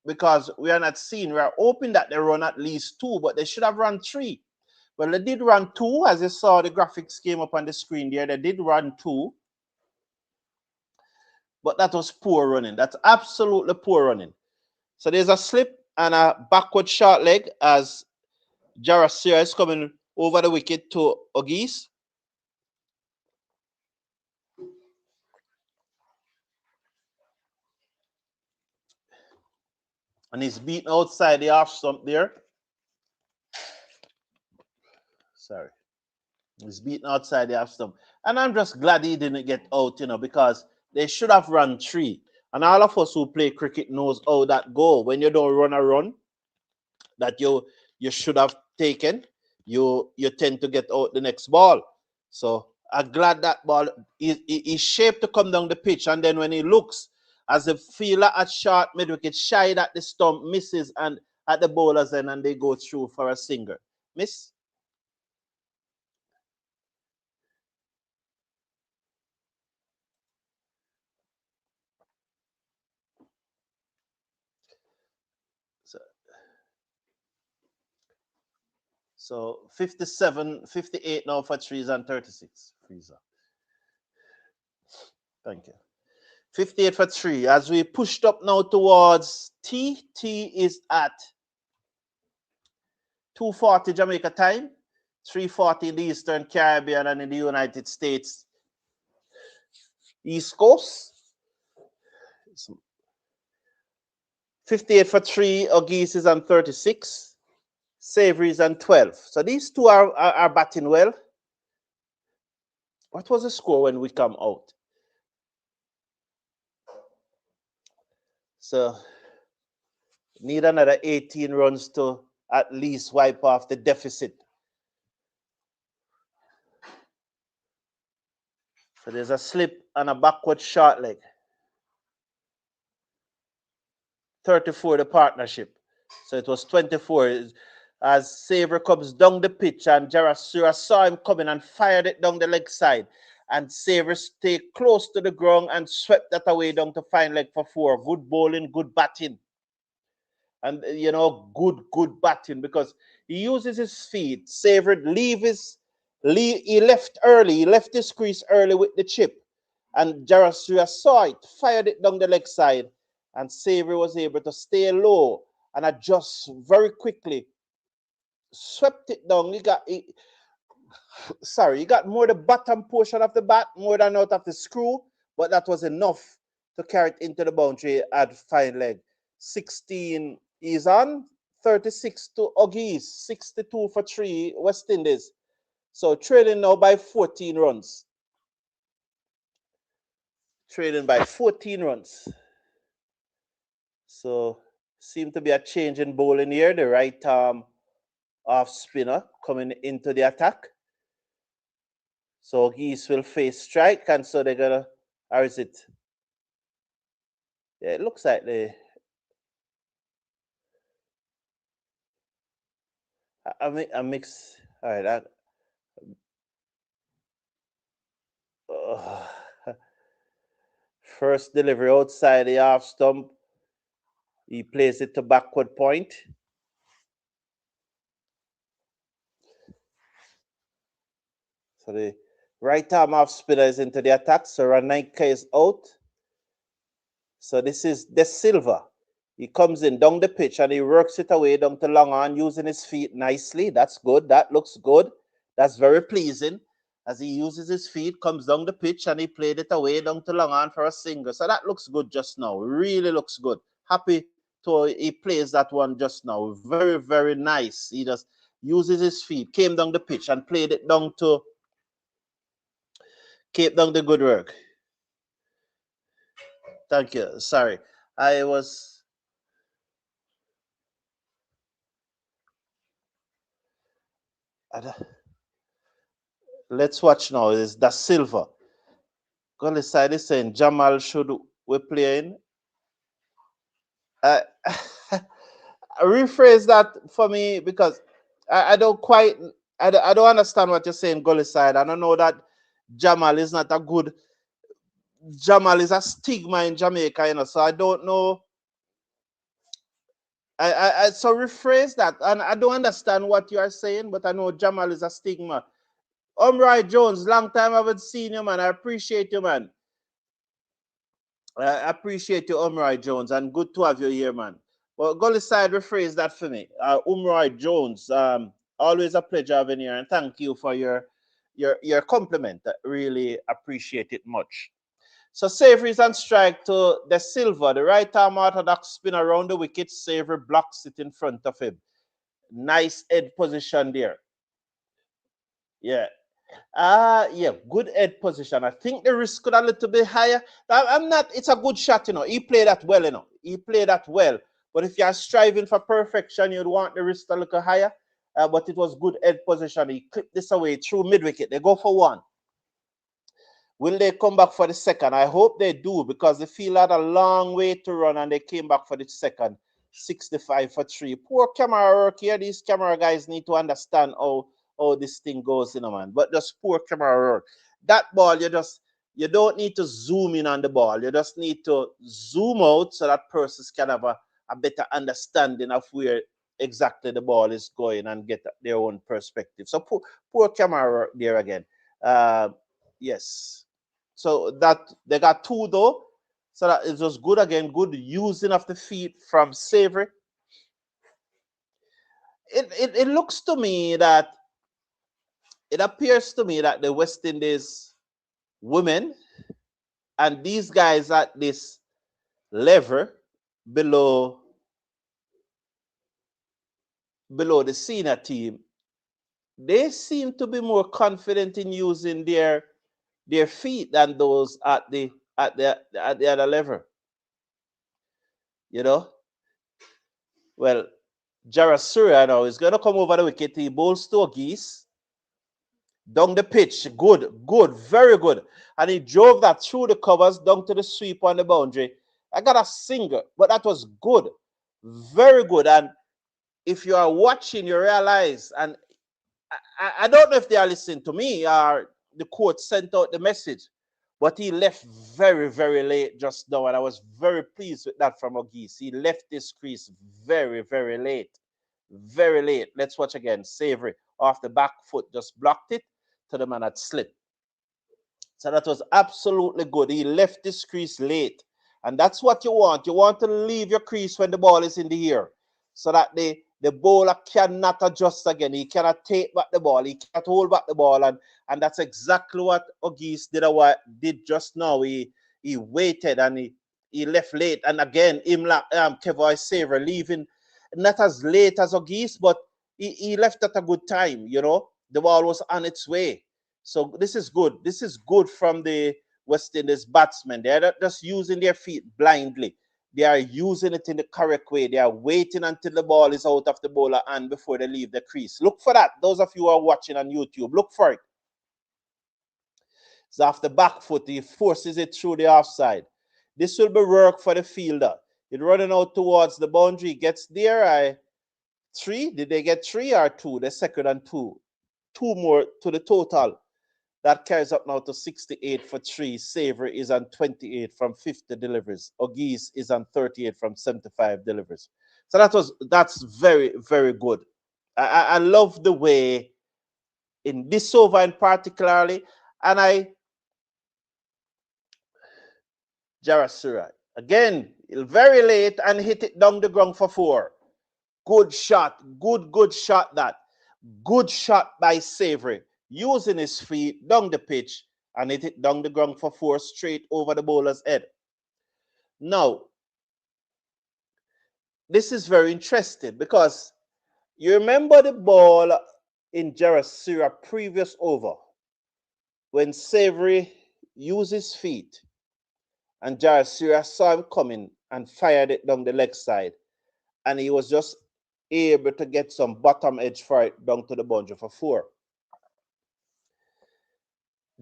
because we are not seeing. We are hoping that they run at least 2, but they should have run 3. Well, they did run 2, as you saw the graphics came up on the screen there. They did run 2, but that was poor running. That's absolutely poor running. So there's a slip and a backward short leg as Jarasir is coming over the wicket to Ogis. And he's beaten outside the half stump there. Sorry. He's beaten outside the half stump. And I'm just glad he didn't get out, you know, because they should have run 3. And all of us who play cricket knows how that go. When you don't run a run that you should have taken, you tend to get out the next ball. So I'm glad that ball is shaped to come down the pitch. And then when he looks, as a fielder at short mid wicket, Shai at the stump, misses and at the bowler's end, and they go through for a single. Miss? So 57, 58 now for 3s and 36. Freezer. Thank you. 58 for 3. As we pushed up now towards T is at 2:40 Jamaica time, 3:40 in the Eastern Caribbean and in the United States East Coast. 58 for 3, Ogis is on 36, Savory is on 12. So these two are batting well. What was the score when we come out? So need another 18 runs to at least wipe off the deficit. So there's a slip and a backward short leg. 34 the partnership. So it was 24 as Savory comes down the pitch and Jarasura saw him coming and fired it down the leg side. And Savory stayed close to the ground and swept that away down to fine leg for 4. Good bowling, good batting. And, you know, good batting because he uses his feet. Savory he left early. He left his crease early with the chip. And Jarasura saw it, fired it down the leg side. And Savory was able to stay low and adjust very quickly. Swept it down. He got more the bottom portion of the bat, more than out of the screw, but that was enough to carry it into the boundary at fine leg. 16 is on, 36 to Ogis, 62 for 3 West Indies. So trailing now by 14 runs. Trailing by 14 runs. So seem to be a change in bowling here. The right arm off spinner coming into the attack. So Geese will face strike, and so they're gonna, or is it? Yeah, it looks like they. I mix. All right, Uh, first delivery outside the half stump. He plays it to backward point. So the right arm off spinner is into the attack. So Ranaka is out. So this is the Silva. He comes in down the pitch and he works it away down to long on using his feet nicely. That's good. That looks good. That's very pleasing. As he uses his feet, comes down the pitch and he played it away down to long on for a single. So that looks good just now. Really looks good. Happy to he plays that one just now. Very, very nice. He just uses his feet, came down the pitch and played it down to keep down the good work. Thank you. Sorry. I was let's watch now. Is Da Silva. Goalie side is saying Jomel should we playing. Rephrase that for me because I don't quite I don't understand what you're saying, goalie side. I don't know that Jomel is not a good Jomel is a stigma in Jamaica, you know. So I don't know. I so rephrase that, and I don't understand what you are saying, but I know Jomel is a stigma. Omri Jones, long time I haven't seen you, man. I appreciate you, man. I appreciate you, Omri Jones, and good to have you here, man. Well, goalie side, rephrase that for me. Omri Jones, always a pleasure having you, and thank you for your compliment. I really appreciate it much. So Savory is on strike to the Silva. The right arm orthodox spin around the wicket. Savory blocks it in front of him. Nice head position there. Yeah. Yeah, good head position. I think the risk could a little bit higher. I'm not, it's a good shot, you know. He played that well, you know. He played that well. But if you're striving for perfection, you'd want the risk a little higher. But it was good head position. He clipped this away through mid wicket. They go for one. Will they come back for the second? I hope they do because the field had a long way to run and they came back for the second. 65 for 3. Poor camera work here. These camera guys need to understand how this thing goes, you know, man. But just poor camera work. That ball, you don't need to zoom in on the ball. You just need to zoom out so that persons can have a better understanding of where exactly the ball is going and get their own perspective. So poor camera work there again. Yes. So that they got two though. So that it was good again, good using of the feet from Savory. It looks to me that it appears to me that the West Indies women and these guys at this level below the senior team, they seem to be more confident in using their feet than those at the other level. You know? Well, Jarasuria now is going to come over the wicket. He bowls to Geese. Down the pitch. Good, very good. And he drove that through the covers down to the sweep on the boundary. I got a single, but that was good. Very good. And if you are watching, you realize, and I don't know if they are listening to me or the coach sent out the message, but he left very, very late just now, and I was very pleased with that from O'Geese. He left this crease very, very late. Very late. Let's watch again. Savory off the back foot, just blocked it to the man that slipped. So that was absolutely good. He left this crease late. And that's what you want. You want to leave your crease when the ball is in the air so that the bowler cannot adjust again. He cannot take back the ball. He cannot hold back the ball. And that's exactly what O'Geese did just now. He waited and he left late. And again, Kevin Savory leaving not as late as O'Geese, but he left at a good time, you know. The ball was on its way. So this is good. This is good from the West Indies batsmen. They're not just using their feet blindly. They are using it in the correct way. They are waiting until the ball is out of the bowler hand before they leave the crease. Look for that. Those of you who are watching on YouTube, look for it. So off the back foot, he forces it through the offside. This will be work for the fielder. He's running out towards the boundary. Gets there. Three? Did they get three or two? The second and two. Two more to the total. That carries up now to 68 for 3. Savory is on 28 from 50 deliveries. Ogis is on 38 from 75 deliveries. So that's very, very good. I love the way in this over in particularly, and Jarasura again very late and hit it down the ground for 4. Good shot, good shot. That good shot by Savory, using his feet down the pitch and hit it down the ground for 4 straight over the bowler's head. Now, this is very interesting because you remember the ball in Jarasura previous over when Savory used his feet and Jarasura saw him coming and fired it down the leg side, and he was just able to get some bottom edge for it down to the boundary for 4.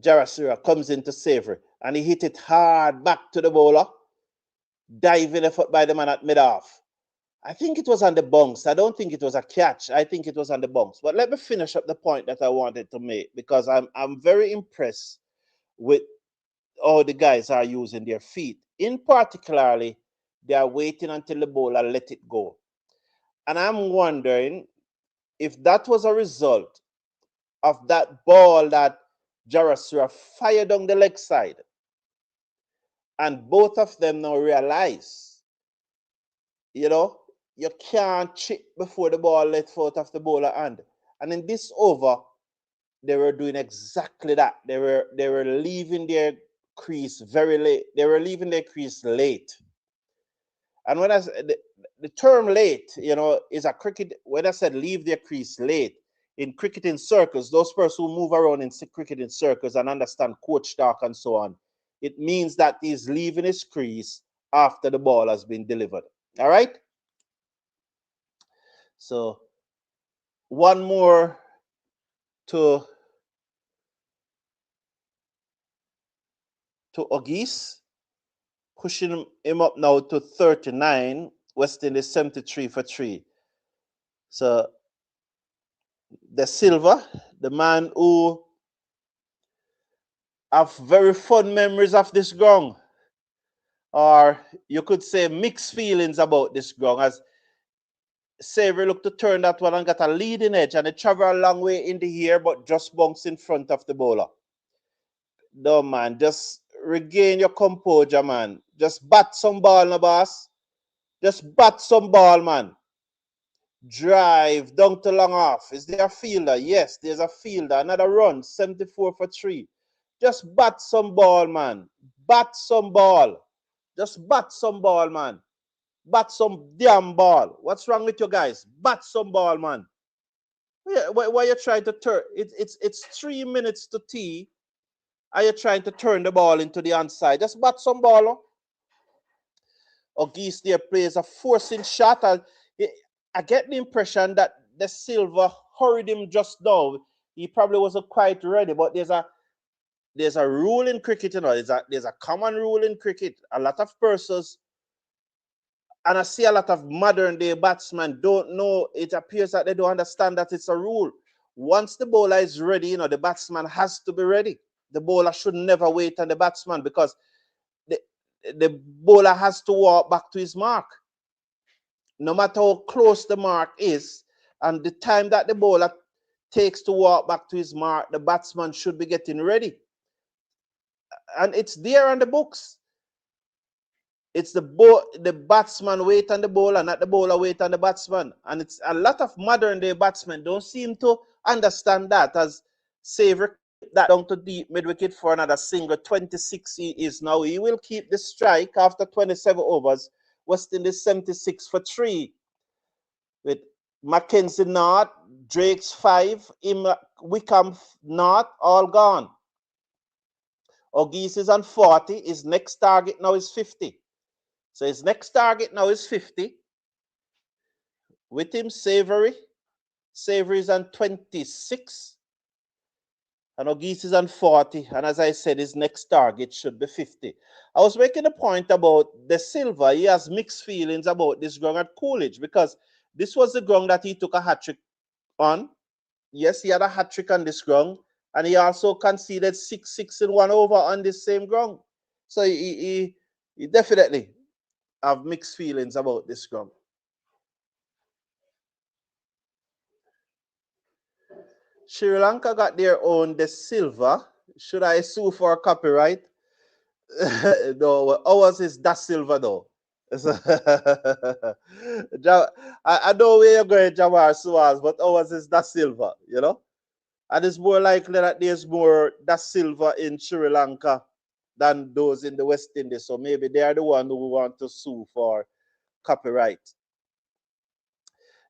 Jarasura comes into Savory and he hit it hard back to the bowler, diving effort by the man at mid-off. I think it was on the bounce. I don't think it was a catch. I think it was on the bounce. But let me finish up the point that I wanted to make, because I'm very impressed with how the guys are using their feet. In particularly, they are waiting until the bowler let it go. And I'm wondering if that was a result of that ball that Jarasura fired down the leg side. And both of them now realize, you can't chip before the ball lets out of the bowler hand. And in this over, they were doing exactly that. They were leaving their crease very late. They were leaving their crease late. And when I said the term late, is a cricket. When I said leave their crease late, in cricketing circles, those persons who move around in cricketing circles and understand coach talk and so on, it means that he's leaving his crease after the ball has been delivered. All right? So, one more to Ogis, pushing him up now to 39. West Indies 73 for 3. So, the Silva, the man who have very fond memories of this ground, or you could say mixed feelings about this ground, as Savory looked to turn that one and got a leading edge, and it traveled a long way in the air, but just bounced in front of the bowler. No, man, just regain your composure, man. Just bat some ball, no boss. Just bat some ball, man. Drive down to long off. Is there a fielder? Yes, there's a fielder. Another run, 74 for 3. Just bat some ball, man. Bat some ball. Just bat some ball, man. Bat some damn ball. What's wrong with you guys? Bat some ball, man. Why you trying to turn? It's 3 minutes to tea. Are you trying to turn the ball into the onside? Just bat some ball. Ogis there plays a forcing shot. I get the impression that the Silva hurried him just now. He probably wasn't quite ready, but there's a rule in cricket, there's a common rule in cricket. A lot of persons, and I see a lot of modern day batsmen don't know. It appears that they don't understand that it's a rule. Once the bowler is ready, the batsman has to be ready. The bowler should never wait on the batsman, because the bowler has to walk back to his mark. No matter how close the mark is, and the time that the bowler takes to walk back to his mark, the batsman should be getting ready. And it's there on the books. It's the batsman wait on the bowler, not the bowler wait on the batsman. And it's a lot of modern day batsmen don't seem to understand that, as Savory that down to deep mid-wicket for another single. 26 he is now. He will keep the strike after 27 overs. West Indies 76 for 3. With Mackenzie not, Drake's 5, Wickham not, all gone. Ogis is on 40. His next target now is 50. So his next target now is 50. With him, Savory. Savory is on 26. And Ogis is on 40. And as I said, his next target should be 50. I was making a point about the Silva. He has mixed feelings about this ground at Coolidge, because this was the ground that he took a hat-trick on. Yes, he had a hat-trick on this ground. And he also conceded 6-6 in 1 over on this same ground. So he definitely have mixed feelings about this ground. Sri Lanka got their own the Silva. Should I sue for copyright? No, ours is Da Silva though. I know where you're going, Jamar Suarez, but ours is Da Silva, you know? And it's more likely that there's more Da Silva in Sri Lanka than those in the West Indies. So maybe they are the one who want to sue for copyright.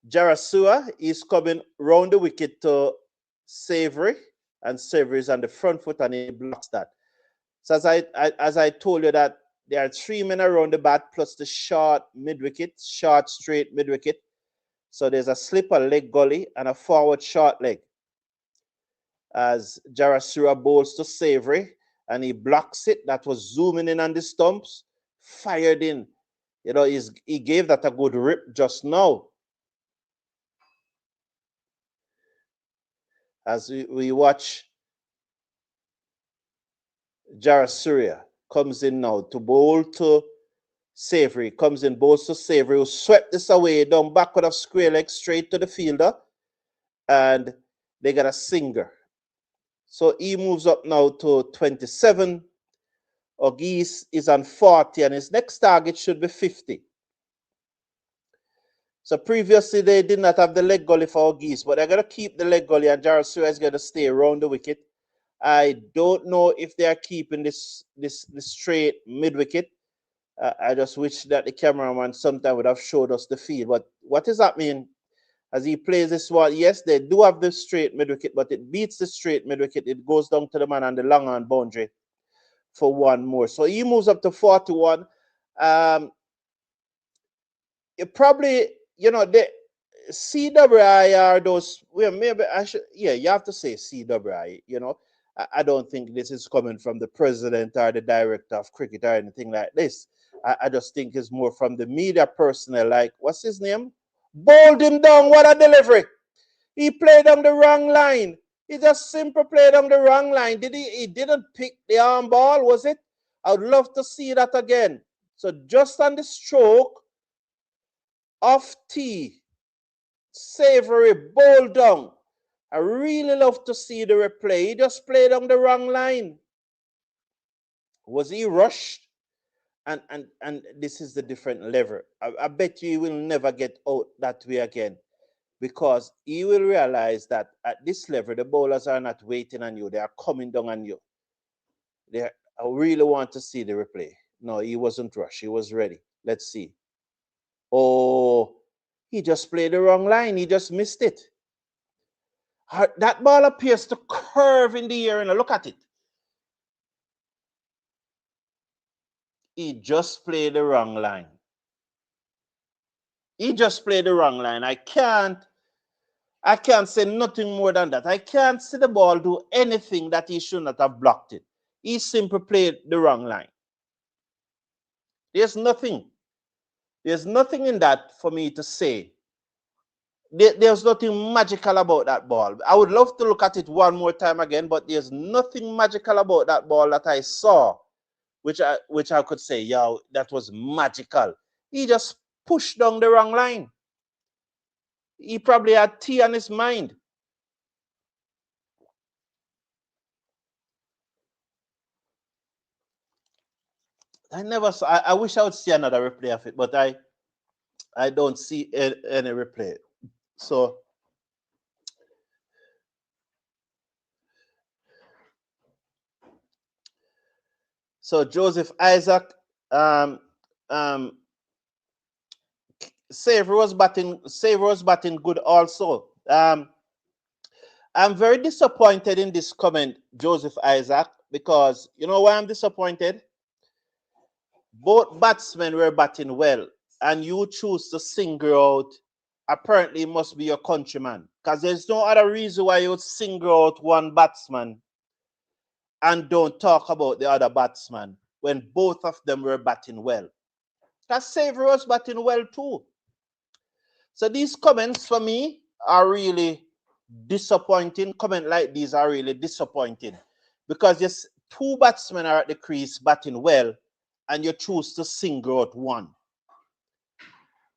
Jarasua is coming round the wicket to Savory, and Savory is on the front foot and he blocks that. So as I told you that there are 3 men around the bat plus the short mid-wicket, short straight mid-wicket. So there's a slipper leg gully and a forward short leg. As Jarasura bowls to Savory and he blocks it, that was zooming in on the stumps, fired in. You know, he gave that a good rip just now. As we watch Jarasuria comes in now to bowl to Savory, comes in, bowls to Savory, who swept this away down backward of square leg straight to the fielder, and they got a singer. So he moves up now to 27. Ogis is on 40, and his next target should be 50. So previously they did not have the leg gully for Ogis, but they're going to keep the leg gully, and Jarasuria is going to stay around the wicket. I don't know if they are keeping this straight mid-wicket. I just wish that the cameraman sometime would have showed us the field. But what does that mean? As he plays this one, yes, they do have the straight mid-wicket, but it beats the straight mid-wicket. It goes down to the man on the long on boundary for one more. So he moves up to 41. It probably, you know, the CWI are those, well, maybe I should, yeah, you have to say CWI, you know. I don't think this is coming from the president or the director of cricket or anything like this. I just think it's more from the media personnel, like, what's his name? Bowled him down, what a delivery. He played on the wrong line. He just simply played on the wrong line. He didn't pick the arm ball, was it? I would love to see that again. So just on the stroke of T, Savory bowled down. I really love to see the replay. He just played on the wrong line. Was he rushed? And this is the different level. I bet you he will never get out that way again, because he will realize that at this level, the bowlers are not waiting on you. They are coming down on you. I really want to see the replay. No, he wasn't rushed. He was ready. Let's see. Oh, he just played the wrong line. He just missed it. That ball appears to curve in the air, and look at it. He just played the wrong line. He just played the wrong line. I can't say nothing more than that. I can't see the ball do anything that he should not have blocked it. He simply played the wrong line. There's nothing in that for me to say. There's nothing magical about that ball. I would love to look at it one more time again, but there's nothing magical about that ball that I saw, which I could say, yeah, that was magical. He just pushed down the wrong line. He probably had T on his mind. I never saw. I wish I would see another replay of it, but I don't see any replay. So Joseph Isaac, Savory was batting good also. I'm very disappointed in this comment, Joseph Isaac, because you know why I'm disappointed? Both batsmen were batting well, and you choose to single out, apparently it must be your countryman, because there's no other reason why you would single out one batsman and don't talk about the other batsman when both of them were batting well. Because Savory was batting well too. So these comments for me are really disappointing. Comment like these are really disappointing because yes, 2 batsmen are at the crease batting well, and you choose to single out one.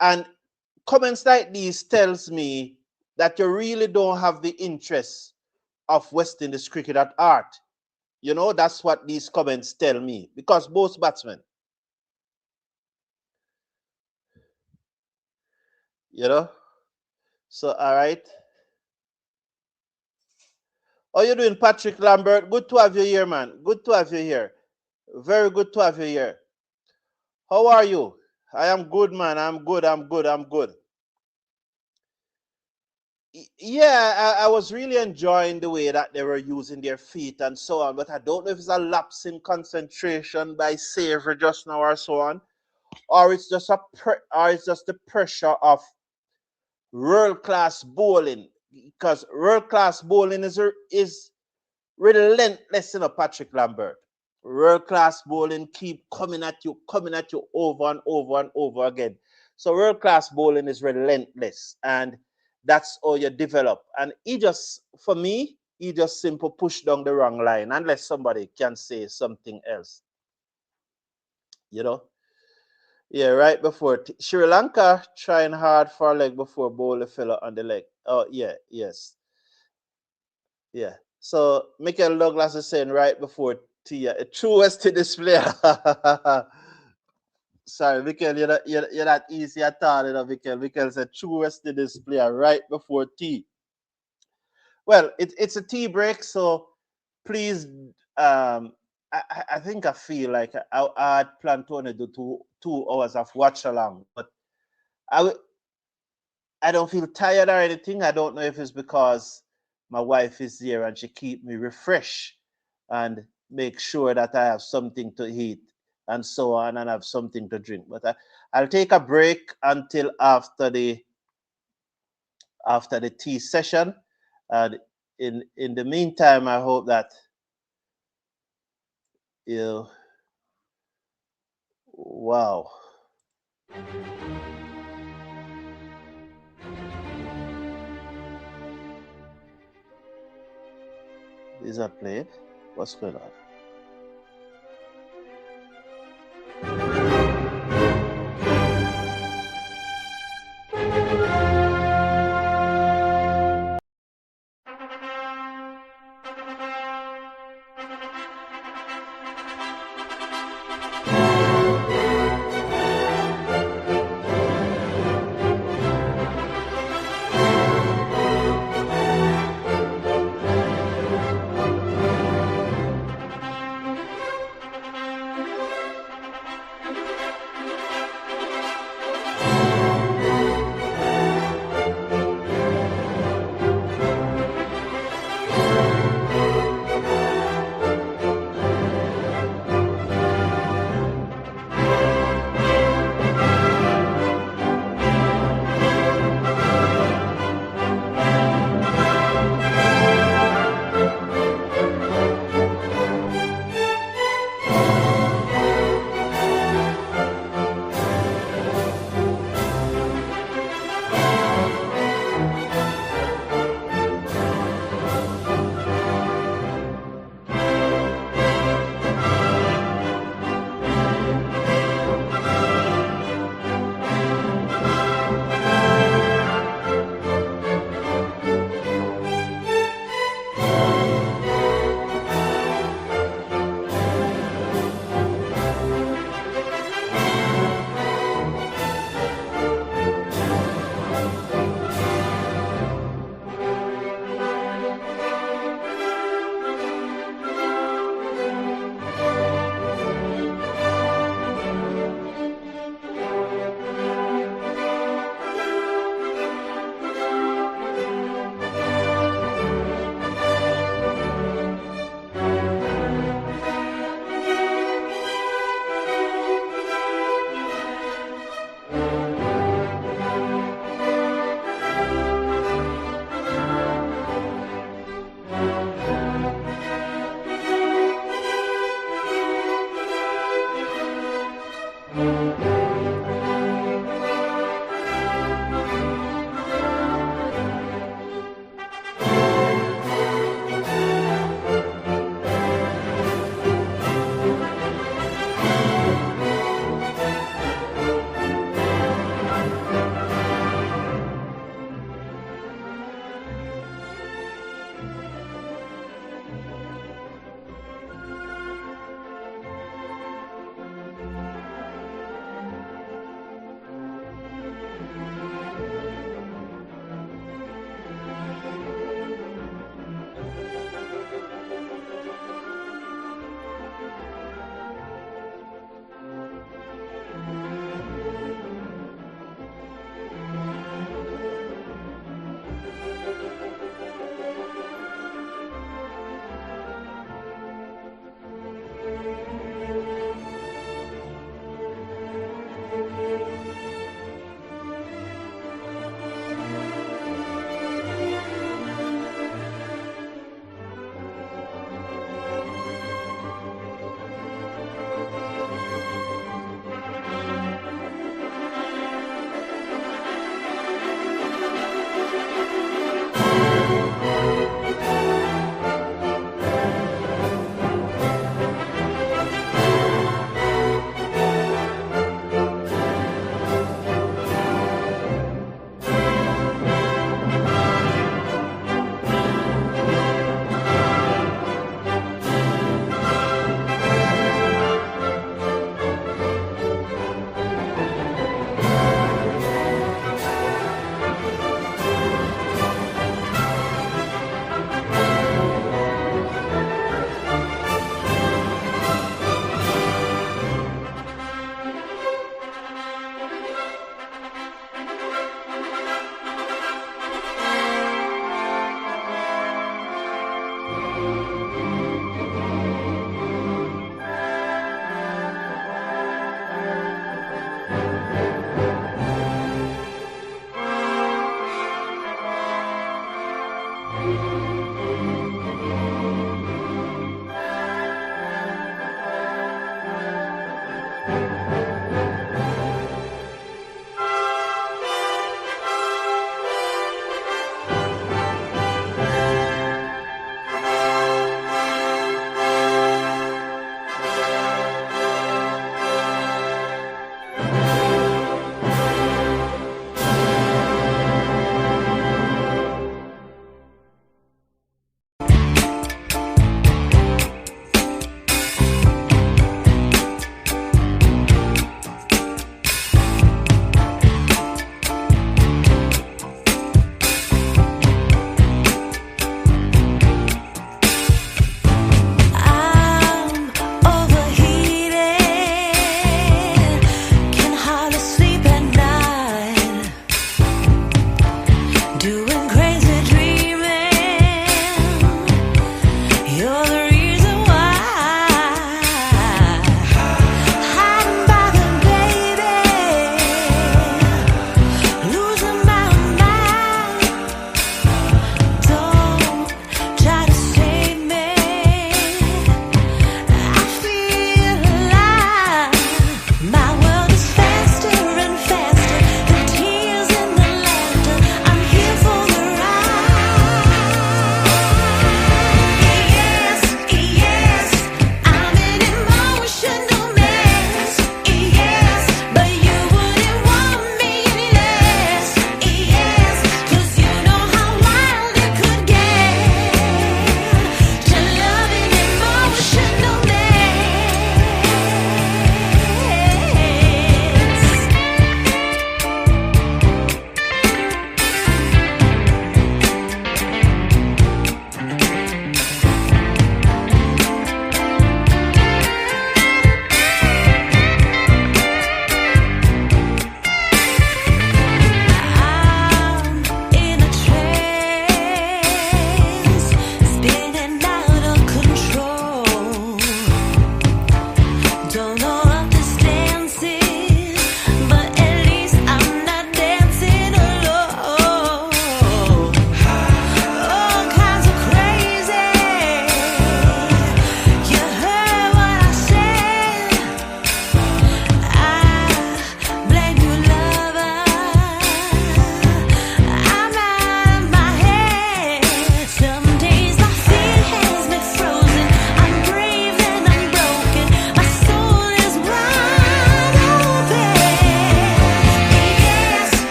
And comments like these tells me that you really don't have the interest of West Indies cricket at heart. You know, that's what these comments tell me because both batsmen, you know. So, all right. How you doing, Patrick Lambert? Good to have you here, man. Good to have you here. Very good to have you here. How are you? I am good, man. I'm good. Yeah, I was really enjoying the way that they were using their feet and so on, but I don't know if it's a lapse in concentration by Savory just now or so on, or it's just the pressure of world-class bowling, because world-class bowling is relentless, Patrick Lambert. World-class bowling keep coming at you over and over and over again. So world-class bowling is relentless, and that's how you develop. And he just simple push down the wrong line, unless somebody can say something else. You know? Yeah, right before Sri Lanka trying hard for a leg before bowl the fella on the leg. Oh, yeah, yes. Yeah. So Michael Douglas is saying right before Tia, a true West Indies player. Sorry, Michael, you're not easy at all, Michael. Michael said true West Indies player right before tea. Well, it's a tea break, so please, I think I feel like I had planned to only do 2 hours of watch along, but I don't feel tired or anything. I don't know if it's because my wife is here and she keep me refreshed and make sure that I have something to eat and so on and have something to drink. But I'll take a break until after the tea session. And in the meantime, I hope that wow. Is that played? What's going on?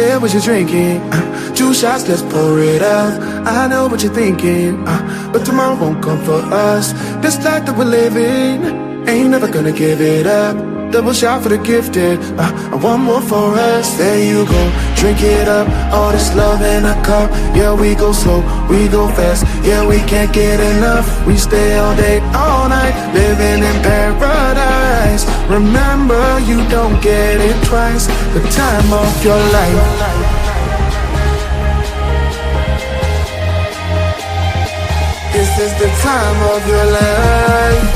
Baby, what you drinking? 2 shots, let's pour it up. I know what you're thinking, but tomorrow won't come for us. This life that we're living, ain't never gonna give it up. Double shot for the gifted, and one more for us. There you go, drink it up. All this love in a cup. Yeah, we go slow, we go fast. Yeah, we can't get enough. We stay all day, all night, living in paradise. Remember, you don't get it twice. The time of your life. This is the time of your life.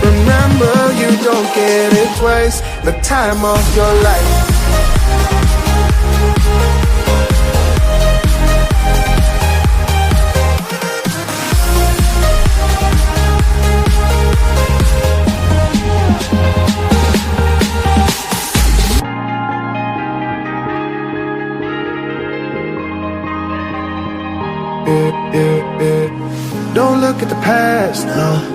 Remember, you don't get it twice. The time of your life. Don't look at the past,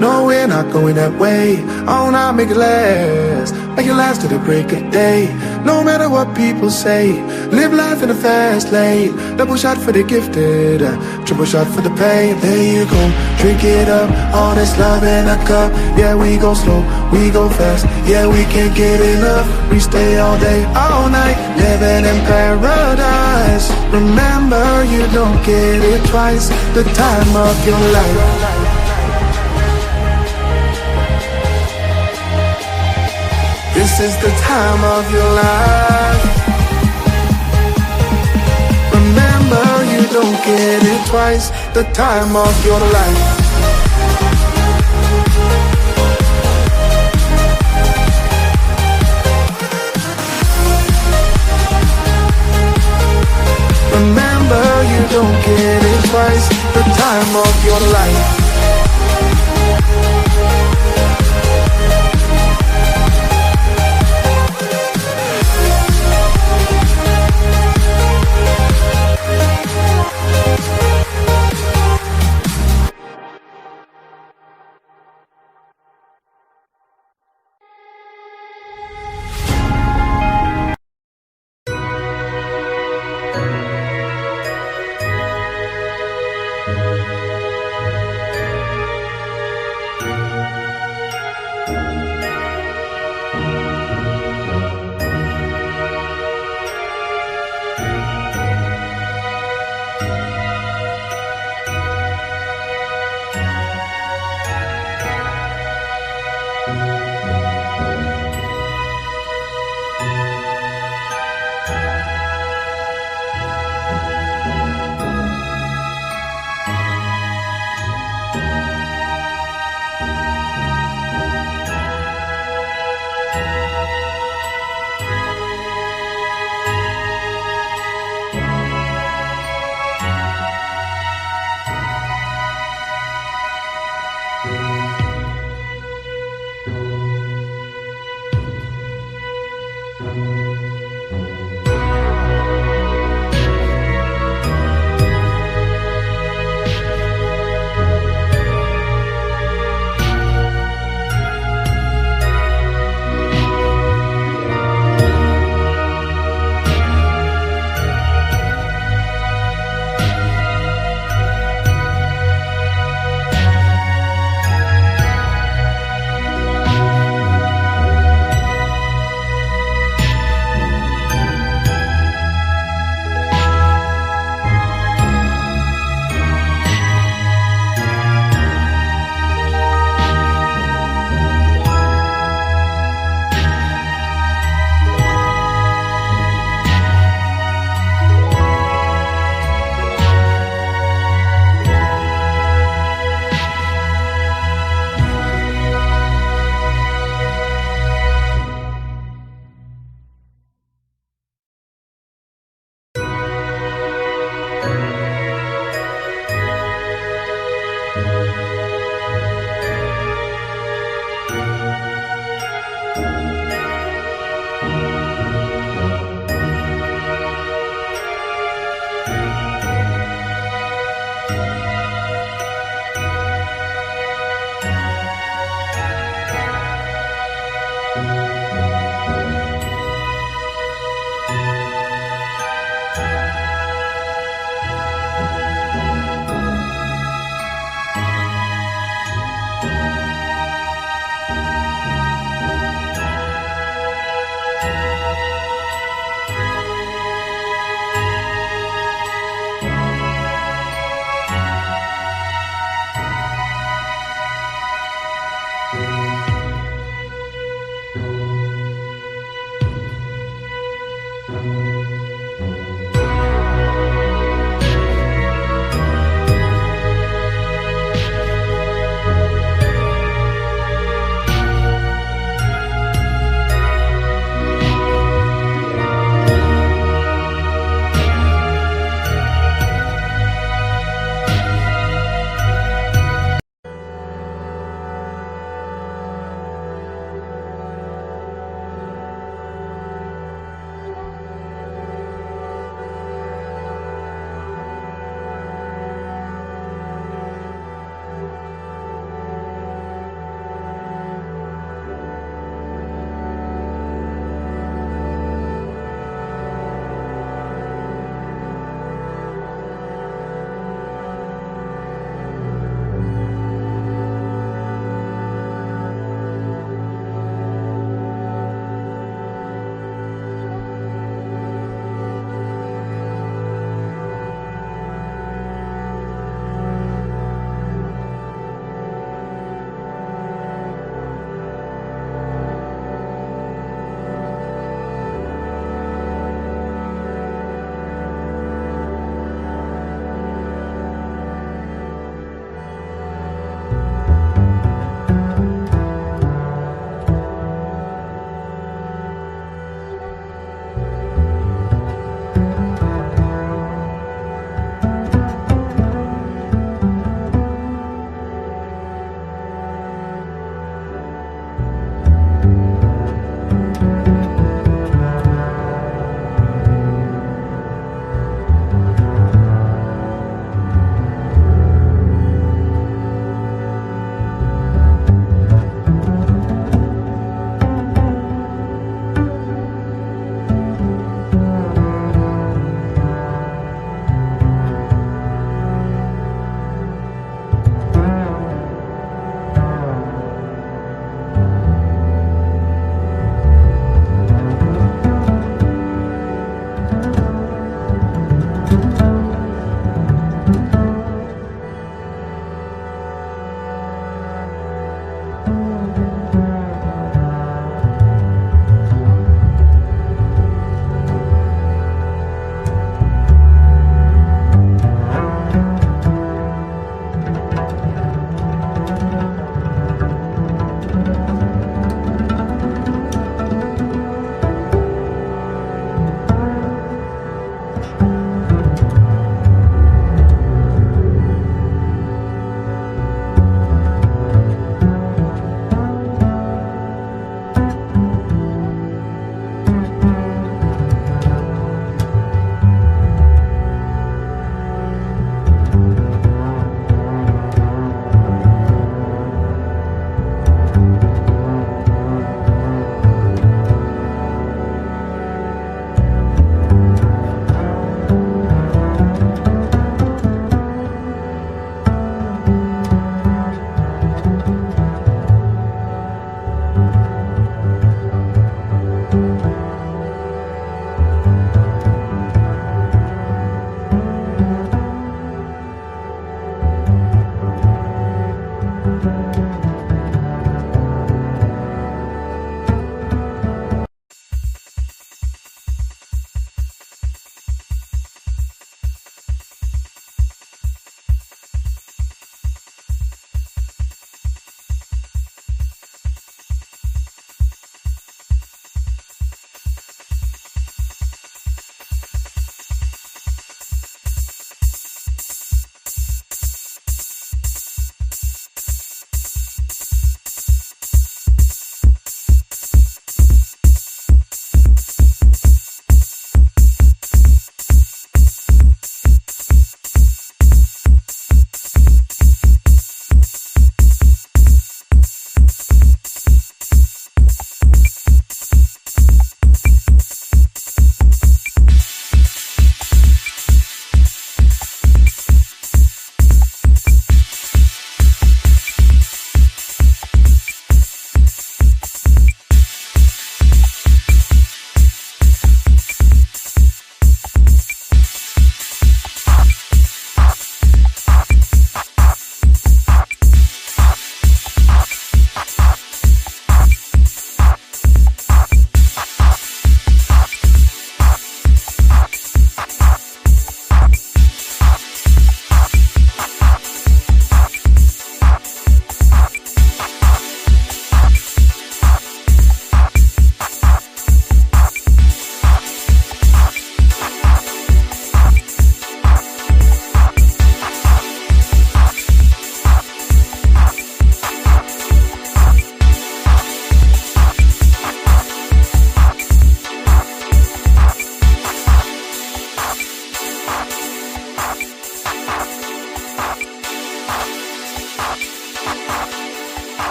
no, we're not going that way. Oh, now make it last, make it last to the break of day. No matter what people say, live life in a fast lane. Double shot for the gifted, triple shot for the pain. There you go, drink it up, all this love in a cup. Yeah, we go slow, we go fast. Yeah, we can't get enough. We stay all day, all night, living in paradise. Remember, you don't get it twice. The time of your life. This is the time of your life. Remember, you don't get it twice. The time of your life. Remember, you don't get it twice. The time of your life.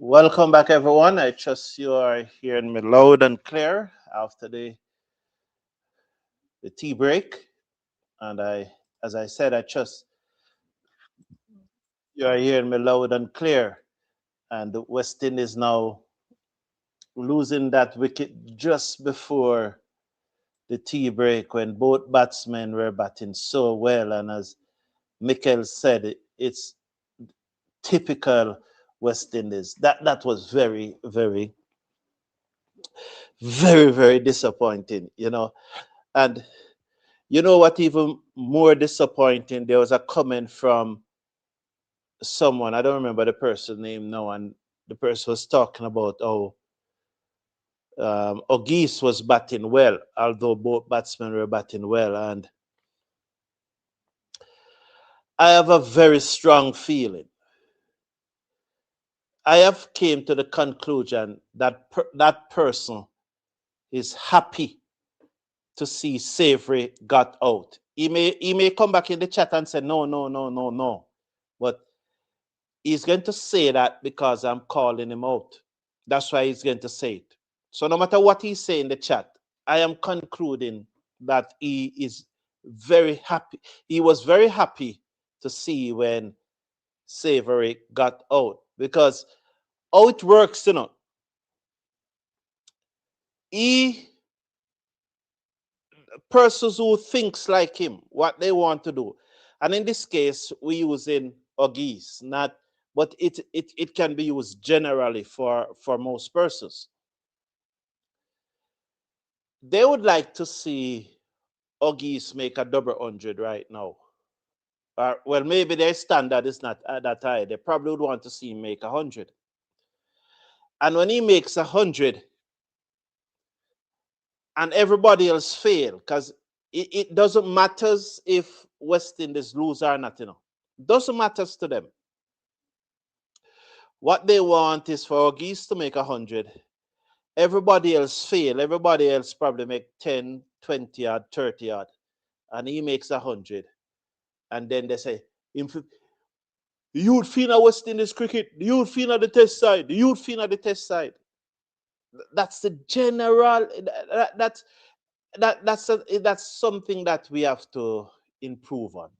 Welcome back, everyone. I trust you are hearing me loud and clear after the tea break. And as I said, I trust you are hearing me loud and clear. And the West Indies now losing that wicket just before the tea break when both batsmen were batting so well. And as Mikel said, it's typical West Indies. That was very, very, very, very disappointing, And you know what, even more disappointing, there was a comment from someone, I don't remember the person's name now, and the person was talking about how O'Geese was batting well, although both batsmen were batting well. And I have a very strong feeling. I have came to the conclusion that that person is happy to see Savory got out. He may come back in the chat and say, no, no, no, no, no. But he's going to say that because I'm calling him out. That's why he's going to say it. So no matter what he say in the chat, I am concluding that he is very happy. He was very happy to see when Savory got out, because how it works, he persons who thinks like him, what they want to do. And in this case, we're using O'Geese, not, but it can be used generally for most persons. They would like to see O'Geese make a double 100 right now. Well, maybe their standard is not that high. They probably would want to see him make 100. And when he makes 100 and everybody else fail, because it doesn't matter if West Indies lose or not, Doesn't matter to them. What they want is for O'Geese to make 100. Everybody else fail. Everybody else probably make 10, 20 odd, 30 odd. And he makes 100. And then they say, the youth feel West Indies cricket, the youth feel the test side, the youth feel the test side. That's the general, that's something that we have to improve on.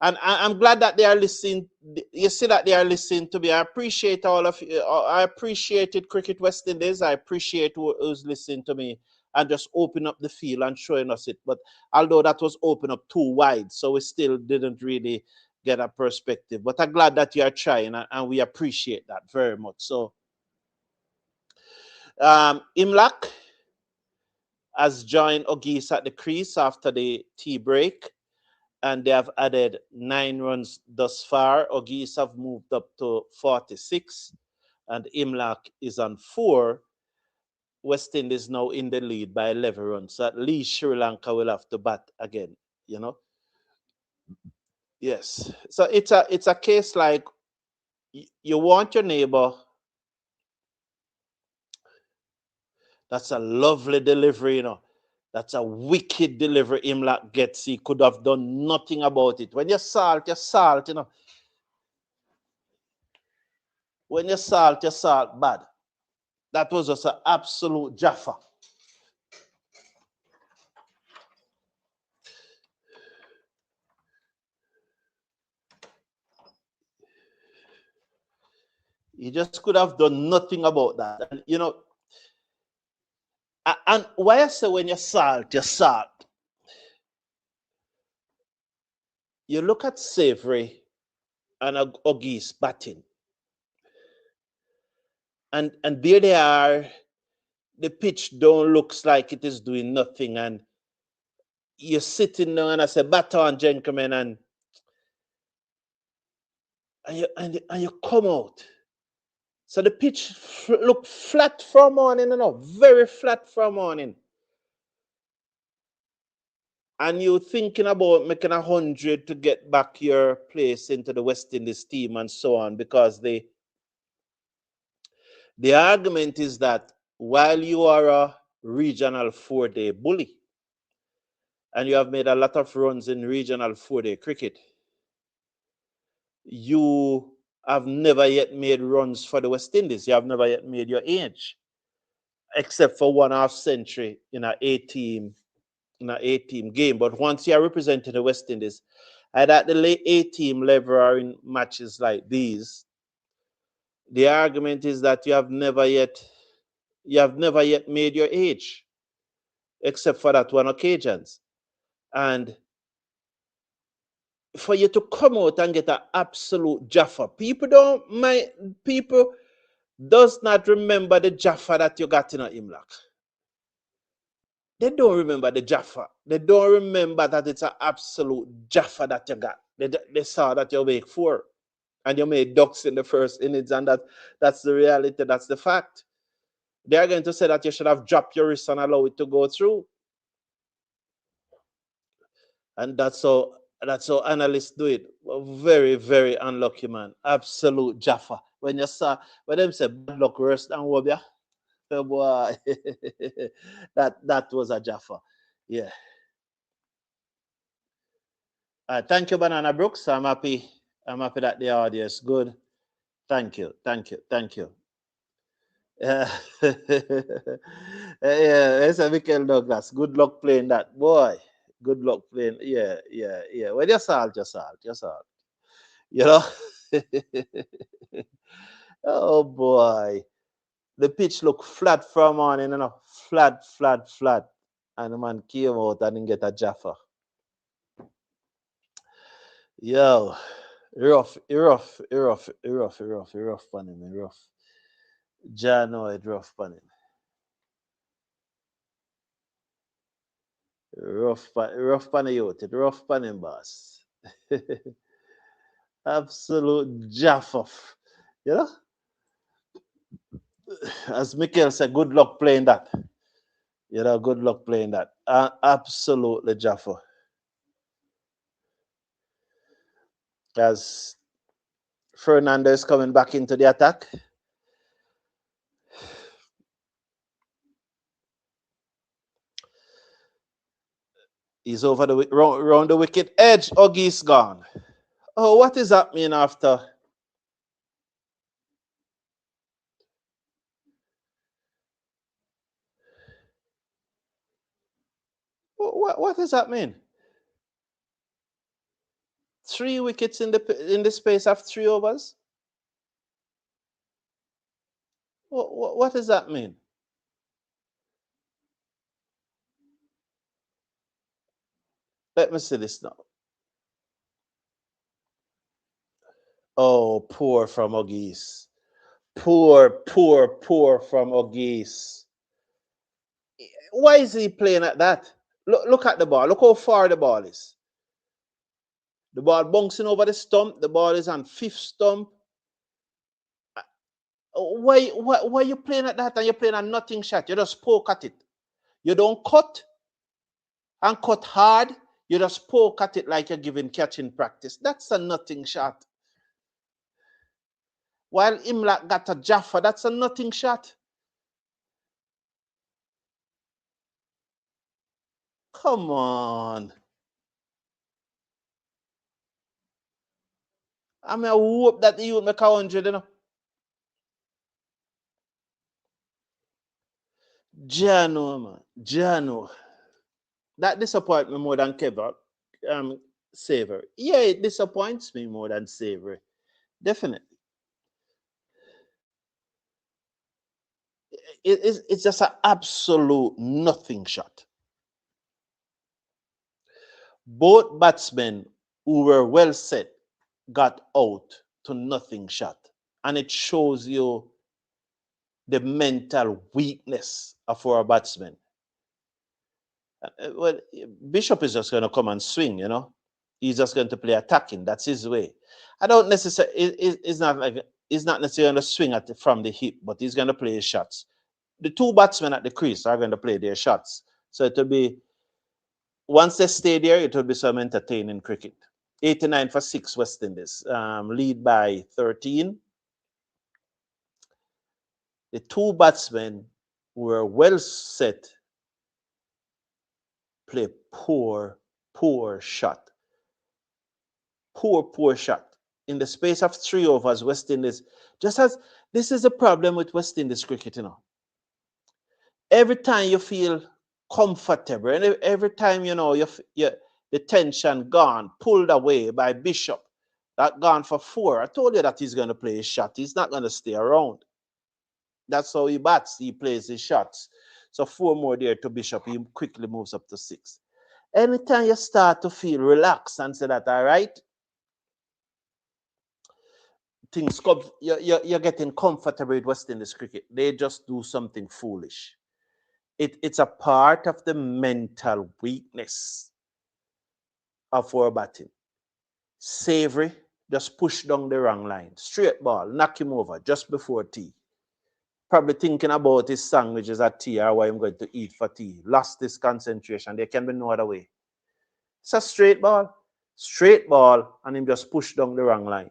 And I'm glad that they are listening. You see that they are listening to me. I appreciate all of you. I appreciated Cricket West Indies. I appreciate who's listening to me and just open up the field and showing us it. But although that was open up too wide, so we still didn't really get a perspective. But I'm glad that you are trying, and we appreciate that very much. So, Imlak has joined O'Geese at the crease after the tea break, and they have added 9 runs thus far. O'Geese have moved up to 46, and Imlak is on 4. West Indies now in the lead by 11 runs. So at least Sri Lanka will have to bat again, Yes. So it's a case like you want your neighbor. That's a lovely delivery, That's a wicked delivery Imlak gets. He could have done nothing about it. When you salt, When you salt bad. That was just an absolute Jaffa. You just could have done nothing about that. And, and why I say when you salt, you look at Savory and O'Geese batting. And there they are. The pitch don't looks like it is doing nothing. And you're sitting there and I say, batter on, gentlemen, and you come out. So the pitch looked flat from morning, very flat from morning. And you're thinking about making 100 to get back your place into the West Indies team and so on, because the argument is that while you are a regional 4-day bully and you have made a lot of runs in regional 4-day cricket, you have never yet made runs for the West Indies. You have never yet made your age, except for 1/2 century in an A-team game. But once you are representing the West Indies, and at the late A-team level or in matches like these, the argument is that you have never yet made your age, except for that one occasions. And for you to come out and get an absolute Jaffa, people does not remember the Jaffa that you got in a Imlach. They don't remember the Jaffa. They don't remember that it's an absolute Jaffa that you got. They saw that you make 4 and you made ducks in the first innings, and that's the reality, that's the fact. They are going to say that you should have dropped your wrist and allow it to go through. And that's how analysts do it. Very, very unlucky, man. Absolute Jaffa. When them say bad luck worse than Wobia, oh boy, that was a Jaffa. Yeah. Thank you, Banana Brooks. I'm happy that the audience good. Thank you. Yeah, it's a Michael Douglas. Good luck playing that, boy. Good luck playing. Yeah. Well, just all. You know? Oh boy. The pitch looked flat from morning, flat. And the man came out and didn't get a Jaffa. Yo, rough on him, rough. Jano, it rough on him. Rough on the youth, it rough on him, boss. Absolute Jaffa. You know? As Michael said, good luck playing that. You know, good luck playing that. Absolutely Jaffa. As Fernando is coming back into the attack. He's over the round the wicket edge. Oggy's gone. Oh, what does that mean after? What does that mean? 3 wickets in the space of 3 overs? What does that mean? Let me see this now. Oh, poor from Oggy's. Poor from Oggy's. Why is he playing at that? Look at the ball. Look how far the ball is. The ball bouncing over the stump. The ball is on 5th stump. Why are you playing at that and you're playing a nothing shot? You just poke at it. You don't cut and cut hard. You just poke at it like you're giving catching practice. That's a nothing shot. While Imlak got a Jaffa, that's a nothing shot. Come on. I mean, I hope that the youth make 100, you know. Jano. That disappoints me more than Kemar. Savory. Yeah, it disappoints me more than Savory. Definitely. It's just an absolute nothing shot. Both batsmen who were well set got out to nothing shot. And it shows you the mental weakness of our batsmen. Well, Bishop is just going to come and swing, you know. He's just going to play attacking. That's his way. I don't necessarily. It's not necessarily going to swing from the hip, but he's going to play his shots. The 2 batsmen at the crease are going to play their shots. So it will be, once they stay there, it will be some entertaining cricket. 89 for 6 West Indies, lead by 13. The 2 batsmen who were well set play poor shot. Poor shot. in the space of 3 overs, West Indies, just as this is a problem with West Indies cricket, you know. Every time you feel comfortable, and every time, you know, the tension gone, pulled away by Bishop, that gone for 4. I told you that he's going to play his shot. He's not going to stay around. That's how he bats. He plays his shots. So 4 more there to Bishop. He quickly moves up to 6. Anytime you start to feel relaxed and say that, all right, things come, you're getting comfortable with West Indies cricket. They just do something foolish. It's a part of the mental weakness of our batting. Savory, just push down the wrong line. Straight ball, knock him over just before tea. Probably thinking about his sandwiches at tea or what I'm going to eat for tea. Lost this concentration. There can be no other way. It's a straight ball, and him just push down the wrong line.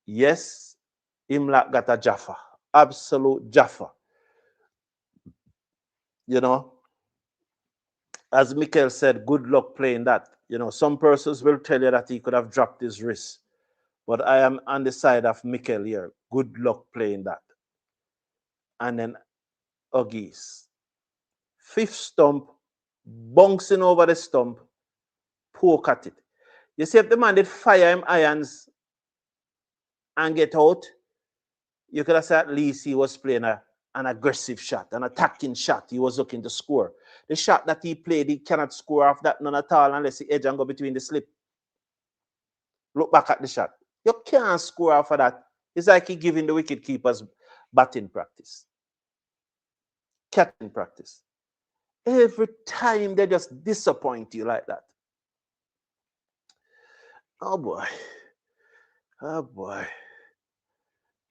Yes, Imlak got a Jaffa, absolute Jaffa. You know, as Mikel said, good luck playing that. You know, some persons will tell you that he could have dropped his wrist. But I am on the side of Mikel here. Good luck playing that. And then Huggies. 5th stump, bouncing over the stump, poke at it. You see, if the man did fire him irons and get out, you could have said at least he was playing an aggressive shot, an attacking shot. He was looking to score. The shot that he played, he cannot score off that none at all unless he edge and go between the slip. Look back at the shot. You can't score off of that. It's like he giving the wicket keepers batting practice, catching practice. Every time they just disappoint you like that. Oh boy. Oh boy.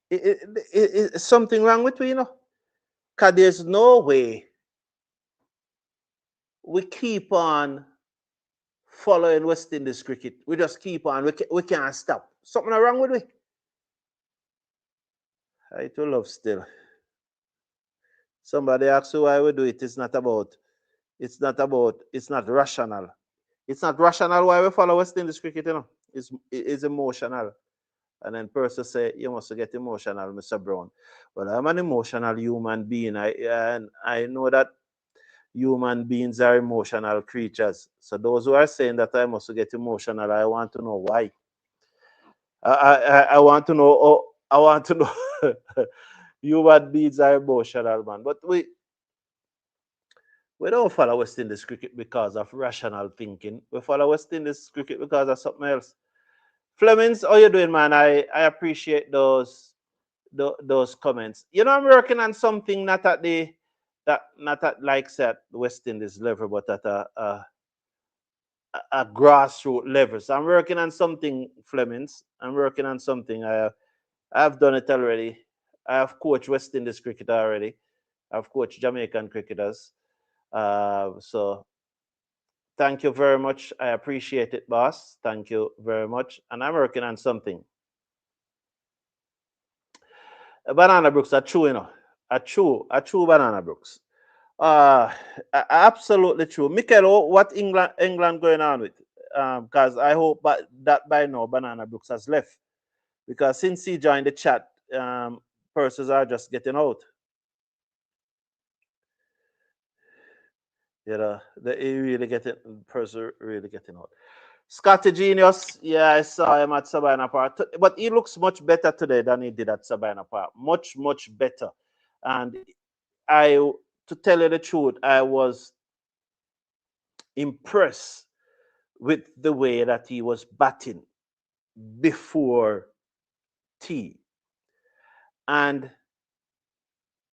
It's something wrong with we, you know? Because there's no way we keep on following West Indies cricket. We just keep on. We can't stop. Something wrong with we. I to love still. Somebody asks why we do it. It's not rational. It's not rational why we follow West Indies cricket, you know. It's emotional. And then person say, you must get emotional, Mr. Brown. Well, I'm an emotional human being. I know that human beings are emotional creatures. So those who are saying that I must get emotional, I want to know why. I want to know. Oh, I want to know. Human beings are emotional, man. But we don't follow West Indies cricket because of rational thinking. We follow West Indies cricket because of something else. Flemings, how you doing, man? I appreciate those comments. You know, I'm working on something not at like said West Indies level, but at a grassroots level. So I'm working on something, Flemings. I'm working on something. I've done it already. I have coached West Indies cricket already. I've coached Jamaican cricketers. So thank you very much. I appreciate it, boss. Thank you very much. And I'm working on something. Banana Brooks are true, you know. A true Banana Brooks. Absolutely true. Mikel, what England going on with? Because I hope that by now Banana Brooks has left. Because since he joined the chat, persons are just getting out. You know, person really getting out. Scotty Genius, yeah, I saw him at Sabina Park, but he looks much better today than he did at Sabina Park. Much, much better. And to tell you the truth, I was impressed with the way that he was batting before tea. And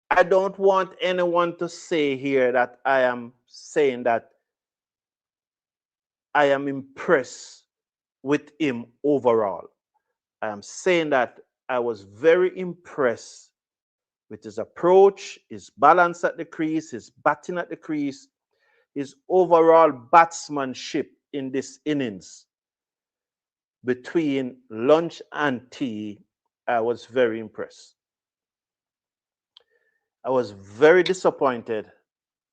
I don't want anyone to say here that I am saying that I am impressed with him overall. I am saying that I was very impressed with his approach, his balance at the crease, his batting at the crease, his overall batsmanship in this innings. Between lunch and tea, I was very impressed. I was very disappointed,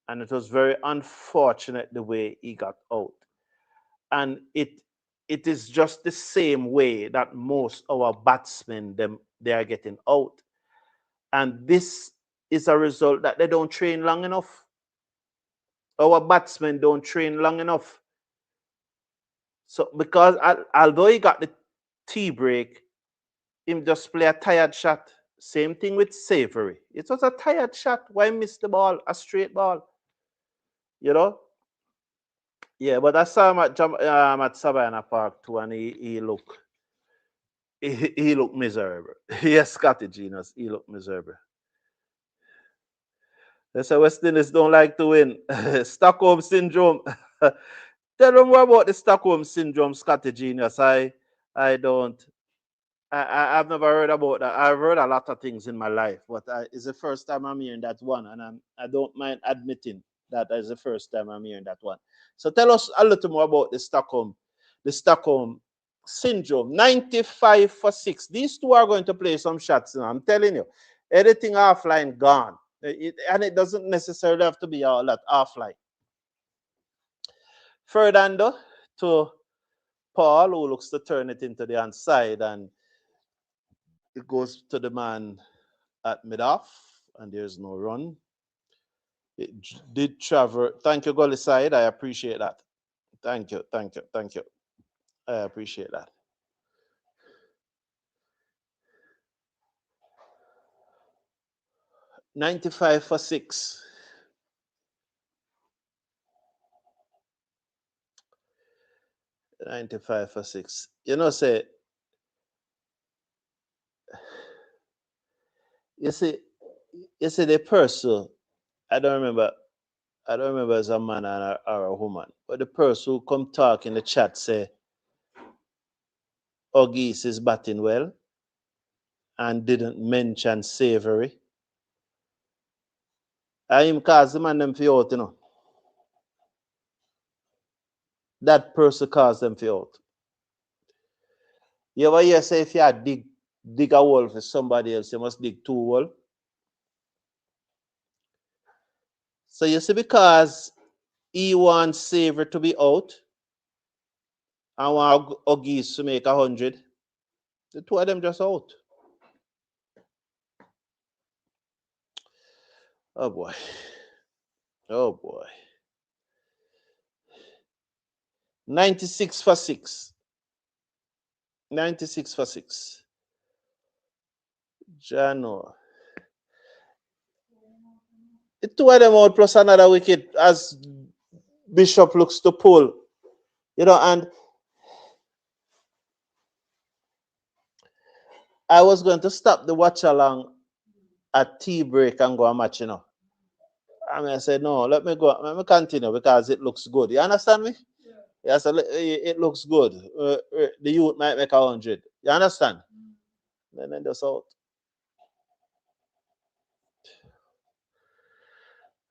and it was very unfortunate the way he got out. And it is just the same way that most our batsmen they are getting out. And this is a result that they don't train long enough. Our batsmen don't train long enough. So because although he got the tea break, him just play a tired shot. Same thing with Savory. It was a tired shot. Why miss the ball? A straight ball. You know? Yeah, but I saw him at Savannah Park too, and he looked he looked miserable. Yes, Scotty Genius, he looked miserable. They say West Indies don't like to win. Stockholm syndrome. Tell them more about the Stockholm syndrome, Scotty Genius. I don't. I've never heard about that. I've heard a lot of things in my life, but it's the first time I'm hearing that one, and I don't mind admitting that is the first time I'm hearing that one. So tell us a little more about the Stockholm syndrome. 95 for 6. These two are going to play some shots now. I'm telling you, anything offline gone, and it doesn't necessarily have to be all that offline. Fernando to Paul, who looks to turn it into the onside, and it goes to the man at mid-off, and there's no run. It did travel. Thank you, Gully Side. I appreciate that. Thank you. I appreciate that. $95 for 6. $95 for 6. Say, you see the person, I don't remember as a man or a woman, but the person who come talk in the chat say, Ogis is batting well and didn't mention Savory. I him cause the man them for out, That person caused them for out. You ever hear say if you dig a hole for somebody else, you must dig 2 holes? So you see, because he wants Savory to be out and want Ogis to make 100, the 2 of them just out. Oh boy. 96 for 6. 96 for 6. Jano. The 2 of them out plus another wicket as Bishop looks to pull. And I was going to stop the watch along at tea break and go and match, I said, no, let me continue because it looks good. You understand me? Yeah, so it looks good. The youth might make 100. You understand? Then they just out.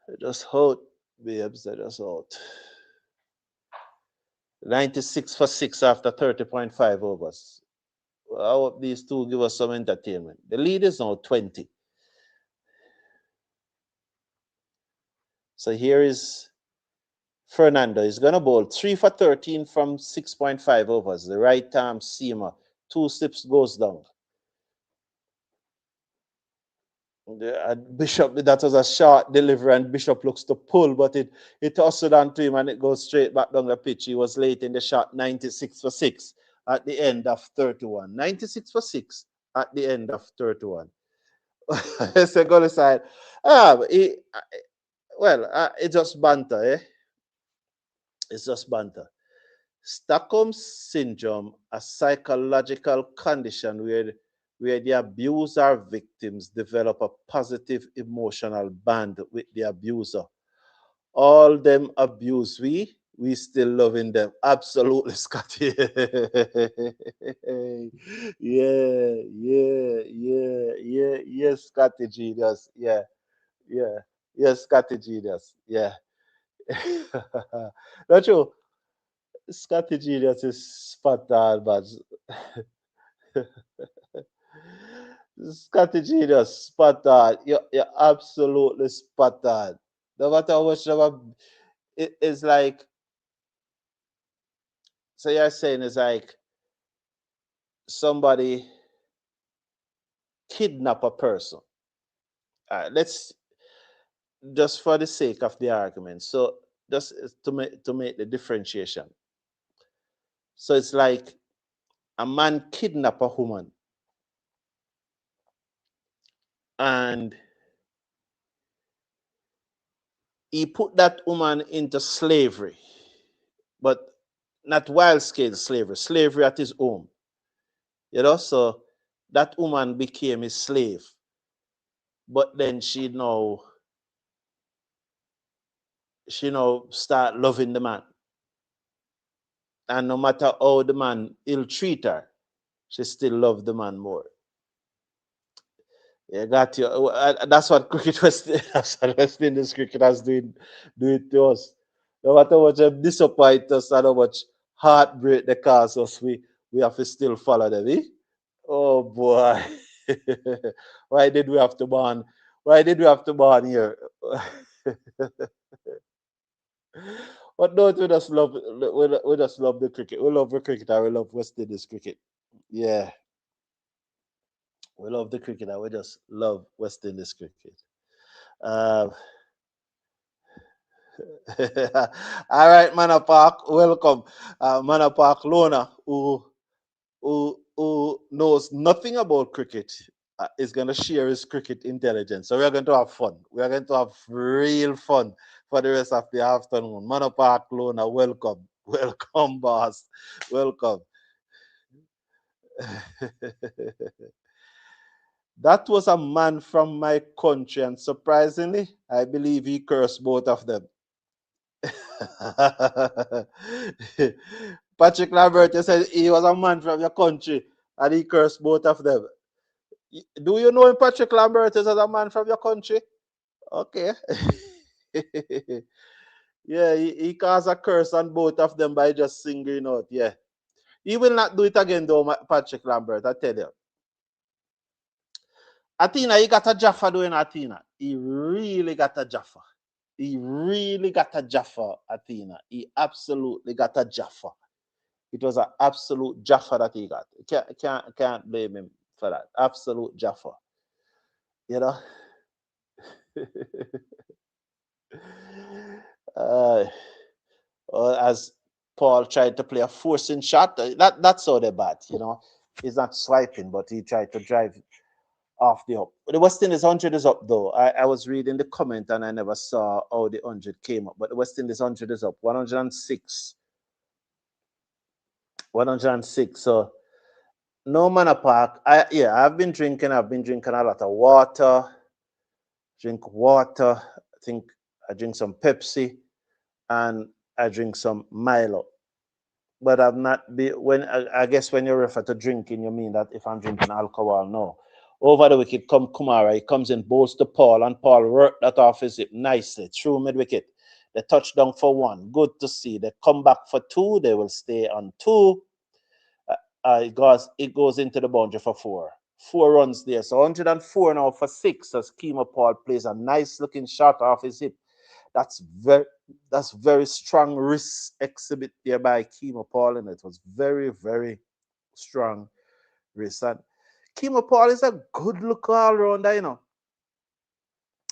They just out, babes. They just out. 96 for 6 after 30.5 overs. Well, I hope these two give us some entertainment. The lead is now 20. So here is Fernando. He's going to bowl 3 for 13 from 6.5 overs. The right arm seamer. 2 slips goes down. Bishop, that was a short delivery, and Bishop looks to pull, but it hustled onto him and it goes straight back down the pitch. He was late in the shot, 96 for 6 at the end of 31. 96 for 6 at the end of 31. It's a goal side. It's just banter, eh? It's just banter. Stockholm syndrome, a psychological condition where the abuser victims develop a positive emotional bond with the abuser. All them abuse we still loving them. Absolutely, Scotty. Yes, Scotty Genius. Yes, Scotty Genius. Yeah. Not true. Scotty Genius is spot on, but Scotty Genius, spot on. You're absolutely spot on. No matter how much it's like So you're saying it's like somebody kidnap a person. Let's just for the sake of the argument. So just to make the differentiation. So it's like a man kidnap a woman and he put that woman into slavery, but not wild scale slavery, slavery at his home. So that woman became his slave. But then she now start loving the man. And no matter how the man ill treat her, she still love the man more. You got you. That's what cricket was. That's what West Indies cricketers do it to us. No matter how much they disappoint us and how much heartbreak they cause us, we have to still follow them. Eh? Oh boy. Why did we have to born? Why did we have to born here? But no, we just love the cricket. We love the cricket and we love West Indies cricket. Yeah. We love the cricket and we just love West Indies cricket. Um, all right, Manor Park, welcome. Manor Park Lona, who knows nothing about cricket, is going to share his cricket intelligence. So we are going to have fun. We are going to have real fun for the rest of the afternoon. Manor Park Lona, welcome. Welcome, boss. Welcome. That was a man from my country, and surprisingly, I believe he cursed both of them. Patrick Lambert said he was a man from your country, and he cursed both of them. Do you know him, Patrick Lambert, as a man from your country? Okay. Yeah, he caused a curse on both of them by just singling out. Yeah. He will not do it again, though, Patrick Lambert, I tell you. Athena, he got a Jaffa doing Athena. He really got a Jaffa. He really got a Jaffa, Athena. He absolutely got a Jaffa. It was an absolute Jaffa that he got. Can't blame him for that. Absolute Jaffa. You know? As Paul tried to play a forcing shot, that's how they bat, He's not swiping, but he tried to drive off the up. The West Indies 100 is up, though. I was reading the comment and I never saw how the 100 came up, but the West Indies 100 is up. 106. 106. So, no Manor Park. I've been drinking a lot of water. Drink water. I think I drink some Pepsi and I drink some Milo. But I've not I guess when you refer to drinking, you mean that if I'm drinking alcohol, no. Over the wicket come Kumara. He comes in, bowls to Paul, and Paul worked that off his hip nicely through mid wicket. They touchdown for 1. Good to see. They come back for 2. They will stay on 2. It goes into the boundary for 4. 4 runs there. So 104 now for 6 as Kemar Paul plays a nice looking shot off his hip. That's very strong wrist exhibit there by Kemar Paul, and it was very, very strong wrist. And Kemar Paul is a good looker all-rounder,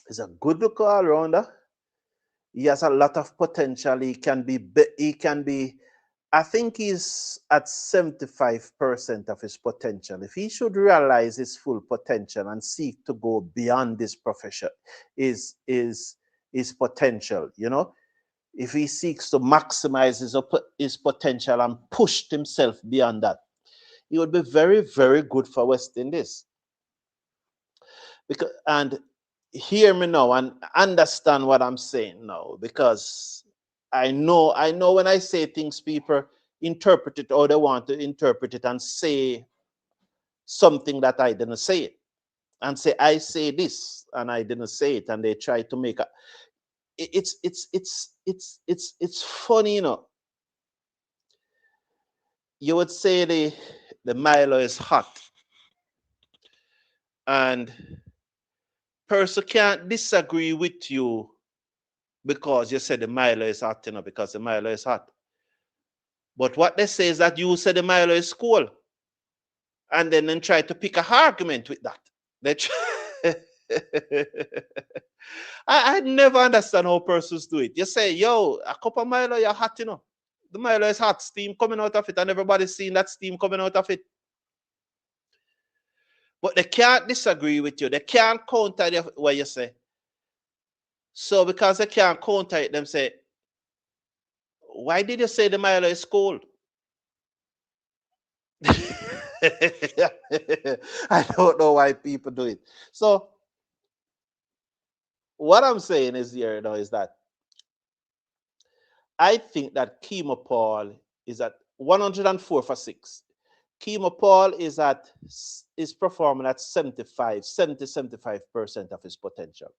He's a good looker all-rounder. He has a lot of potential. He can be, I think he's at 75% of his potential. If he should realize his full potential and seek to go beyond this profession, his potential, if he seeks to maximize his potential and push himself beyond that, he would be very, very good for West Indies. And hear me now and understand what I'm saying now, because I know when I say things, people interpret it or they want to interpret it and say something that I didn't say it, and say I say this and I didn't say it, and they try to make it's funny, You would say the Milo is hot, and person can't disagree with you because you said the Milo is hot, because the Milo is hot. But what they say is that you said the Milo is cool. And then try to pick a argument with that. They I never understand how persons do it. You say, yo, a cup of Milo, you're hot, you know. The Milo is hot, steam coming out of it, and everybody's seeing that steam coming out of it. But they can't disagree with you. They can't counter what you say. So because they can't counter it, them say, why did you say the Milo is cold? I don't know why people do it. So what I'm saying is here, you know, is that I think that Kemar is at 104 for 6. Kemar is performing at 75% of his potential.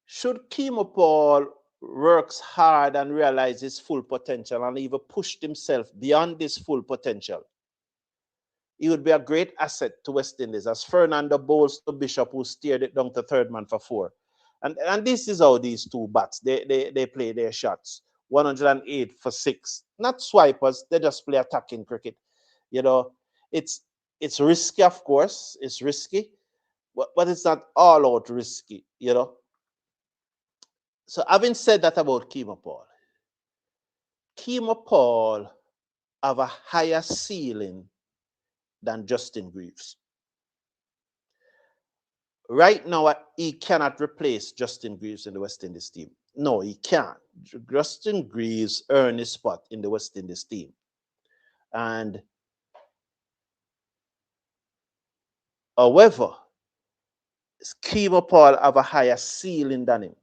Should Kemar works hard and realize his full potential and even pushed himself beyond this full potential, he would be a great asset to West Indies as Fernando bowls to Bishop, who steered it down to third man for 4. And this is how these two bats, they play their shots. 108 for 6. Not swipers, they just play attacking cricket. You know, it's risky, of course. It's risky, but it's not all out risky, you know. So having said that about Kemar have a higher ceiling than Justin Greaves. Right now, he cannot replace Justin Greaves in the West Indies team. No, he can't. Justin Greaves earned his spot in the West Indies team. And however, Kemar have a higher ceiling than him.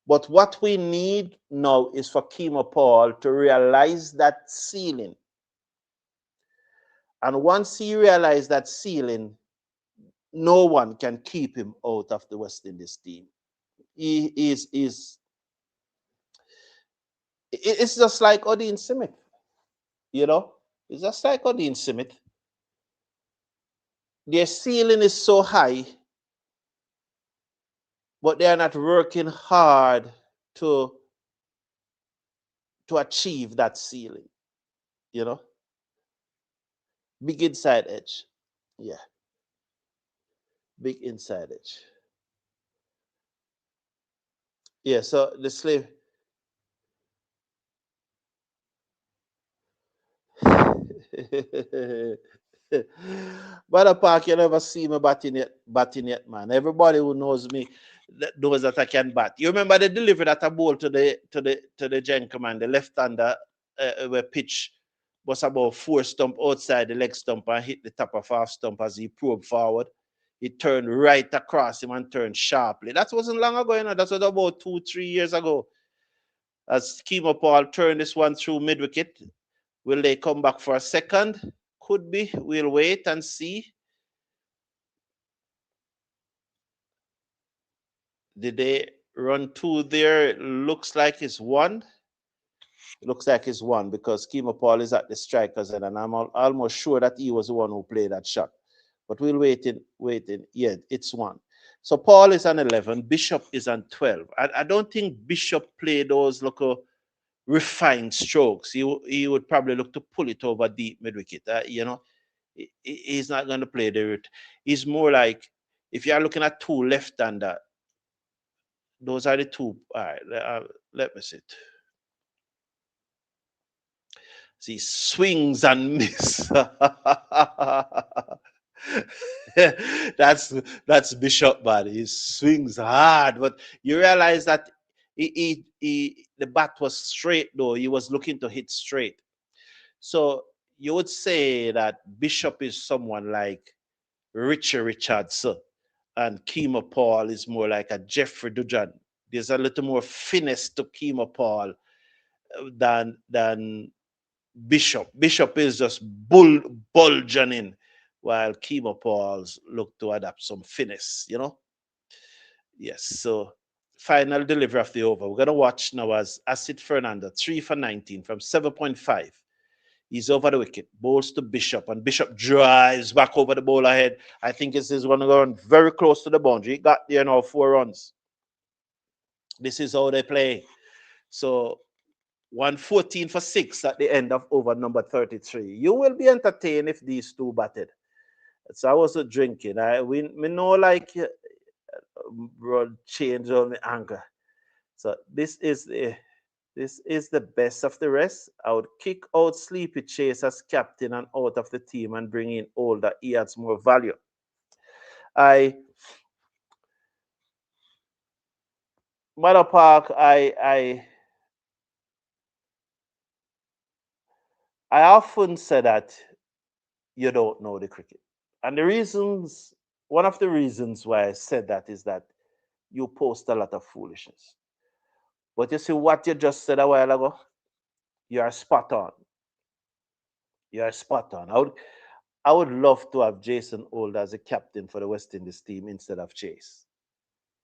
But what we need now is for Kemar to realize that ceiling. And once he realizes that ceiling, no one can keep him out of the West Indies team. It's just like Odin Simit, you know? It's just like Odin Simit. Their ceiling is so high, but they are not working hard to achieve that ceiling, you know? Big inside edge. Yeah. Big inside edge. Yeah, so the slave. Brother Park, you never see me batting yet, man. Everybody who knows me knows that I can bat. You remember the delivery that I bowled to the Jangoo, man, the left-hander where pitch was about 4 stump outside the leg stump and hit the top of half stump as he probed forward. He turned right across him and turned sharply. That wasn't long ago, you know. That was about 2-3 years ago. As Kemar turned this one through mid-wicket. Will they come back for a second? Could be. We'll wait and see. Did they run 2 there? Looks like it's 1. Looks like it's 1 because Kemar is at the strikers end, and I'm almost sure that he was the one who played that shot. But we'll wait in. Yeah, it's 1. So Paul is on 11. Bishop is on 12. I don't think Bishop played those local refined strokes. He would probably look to pull it over deep mid-wicket. You know, he's not going to play the route. He's more like, if you're looking at 2 left-hander, those are the 2. All right, let me see it. See, swings and miss. that's Bishop, man. He swings hard, but you realize that the bat was straight though. He was looking to hit straight. So you would say that Bishop is someone like Richie Richardson, and Kemar is more like a Jeffrey Dujan. There's a little more finesse to Kemar than Bishop. Bishop is just bulging in, while Kemar look to adapt some finesse, you know? Yes, so final delivery of the over. We're going to watch now as Acid Fernando, 3 for 19 from 7.5. He's over the wicket, bowls to Bishop, and Bishop drives back over the bowler head. I think this is going to go very close to the boundary. He got there now, 4 runs. This is how they play. So 114 for 6 at the end of over number 33. You will be entertained if these two batted. So I wasn't drinking. We know like change on the anger. So this is the best of the rest. I would kick out Sleepy Chase as captain and out of the team and bring in Older. He adds more value. Mother Park, I often say that you don't know the cricket. And one of the reasons why I said that is that you post a lot of foolishness. But you see what you just said a while ago? You are spot on. You are spot on. I would love to have Jason Old as a captain for the West Indies team instead of Chase.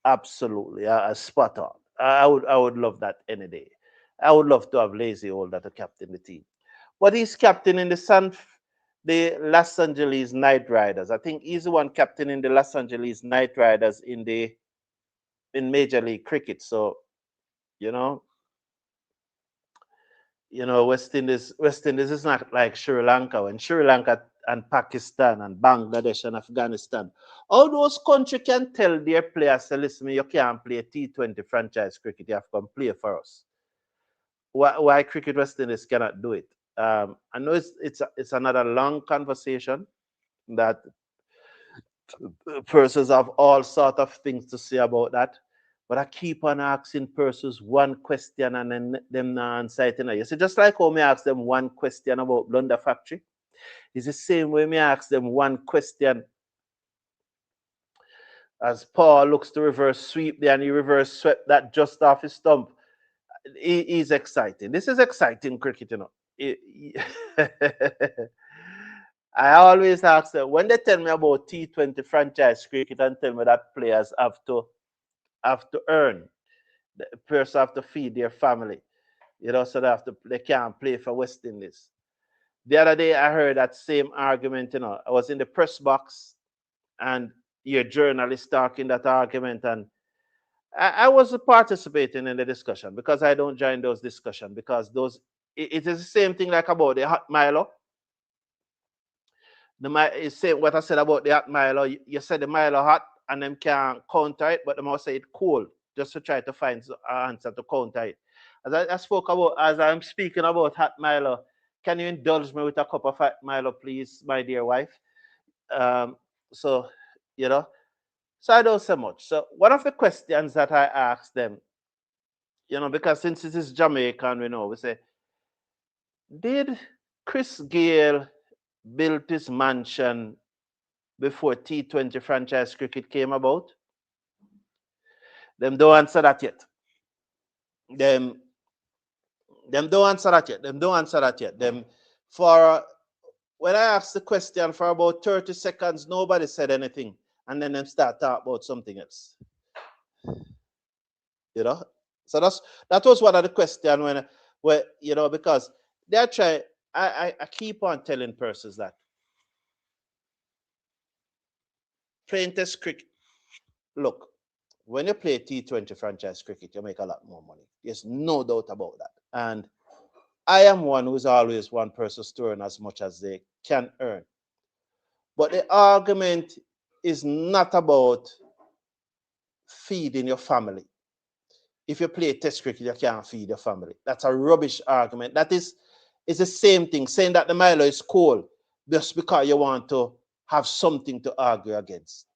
Absolutely, spot on. I would love that any day. I would love to have Lazy Old as a captain the team. But he's captain in the Los Angeles Knight Riders. I think he's the one captain in the Los Angeles Knight Riders in Major League Cricket. So, West Indies is not like Sri Lanka. When Sri Lanka and Pakistan and Bangladesh and Afghanistan, all those countries can tell their players, say, listen, you can't play T20 franchise cricket. You have to come play for us. Why Cricket West Indies cannot do it? I know it's another long conversation that persons have all sort of things to say about that. But I keep on asking persons one question and then them not answer it. You see, just like how me ask them one question about Blunder Factory, it's the same way me ask them one question as Paul looks to reverse sweep there and he reverse swept that just off his stump. He's exciting. This is exciting cricket, I always ask them, when they tell me about T20 franchise cricket and tell me that players have to earn, the players have to feed their family, so they can't play for West Indies. The other day I heard that same argument, I was in the press box and your journalist talking that argument, and I was participating in the discussion because I don't join those discussions because it is the same thing like about the hot Milo. It's same what I said about the hot Milo. You said the Milo hot and them can't counter it, but they must say it cold just to try to find an answer to counter it. As I'm speaking about hot Milo, can you indulge me with a cup of hot Milo, please, my dear wife? So I don't say much. So one of the questions that I asked them, because since it is Jamaican, we say, did Chris Gayle build his mansion before T20 franchise cricket came about? Them don't answer that yet. Them don't answer that yet. When I asked the question for about 30 seconds, nobody said anything. And then them start talking about something else. So that was one of the questions because they're trying. I keep on telling persons that playing test cricket, look, when you play T20 franchise cricket, you make a lot more money. There's no doubt about that. And I am one who's always one person to earn as much as they can earn. But the argument is not about feeding your family. If you play test cricket, you can't feed your family. That's a rubbish argument. It's the same thing, saying that the Milo is cold just because you want to have something to argue against.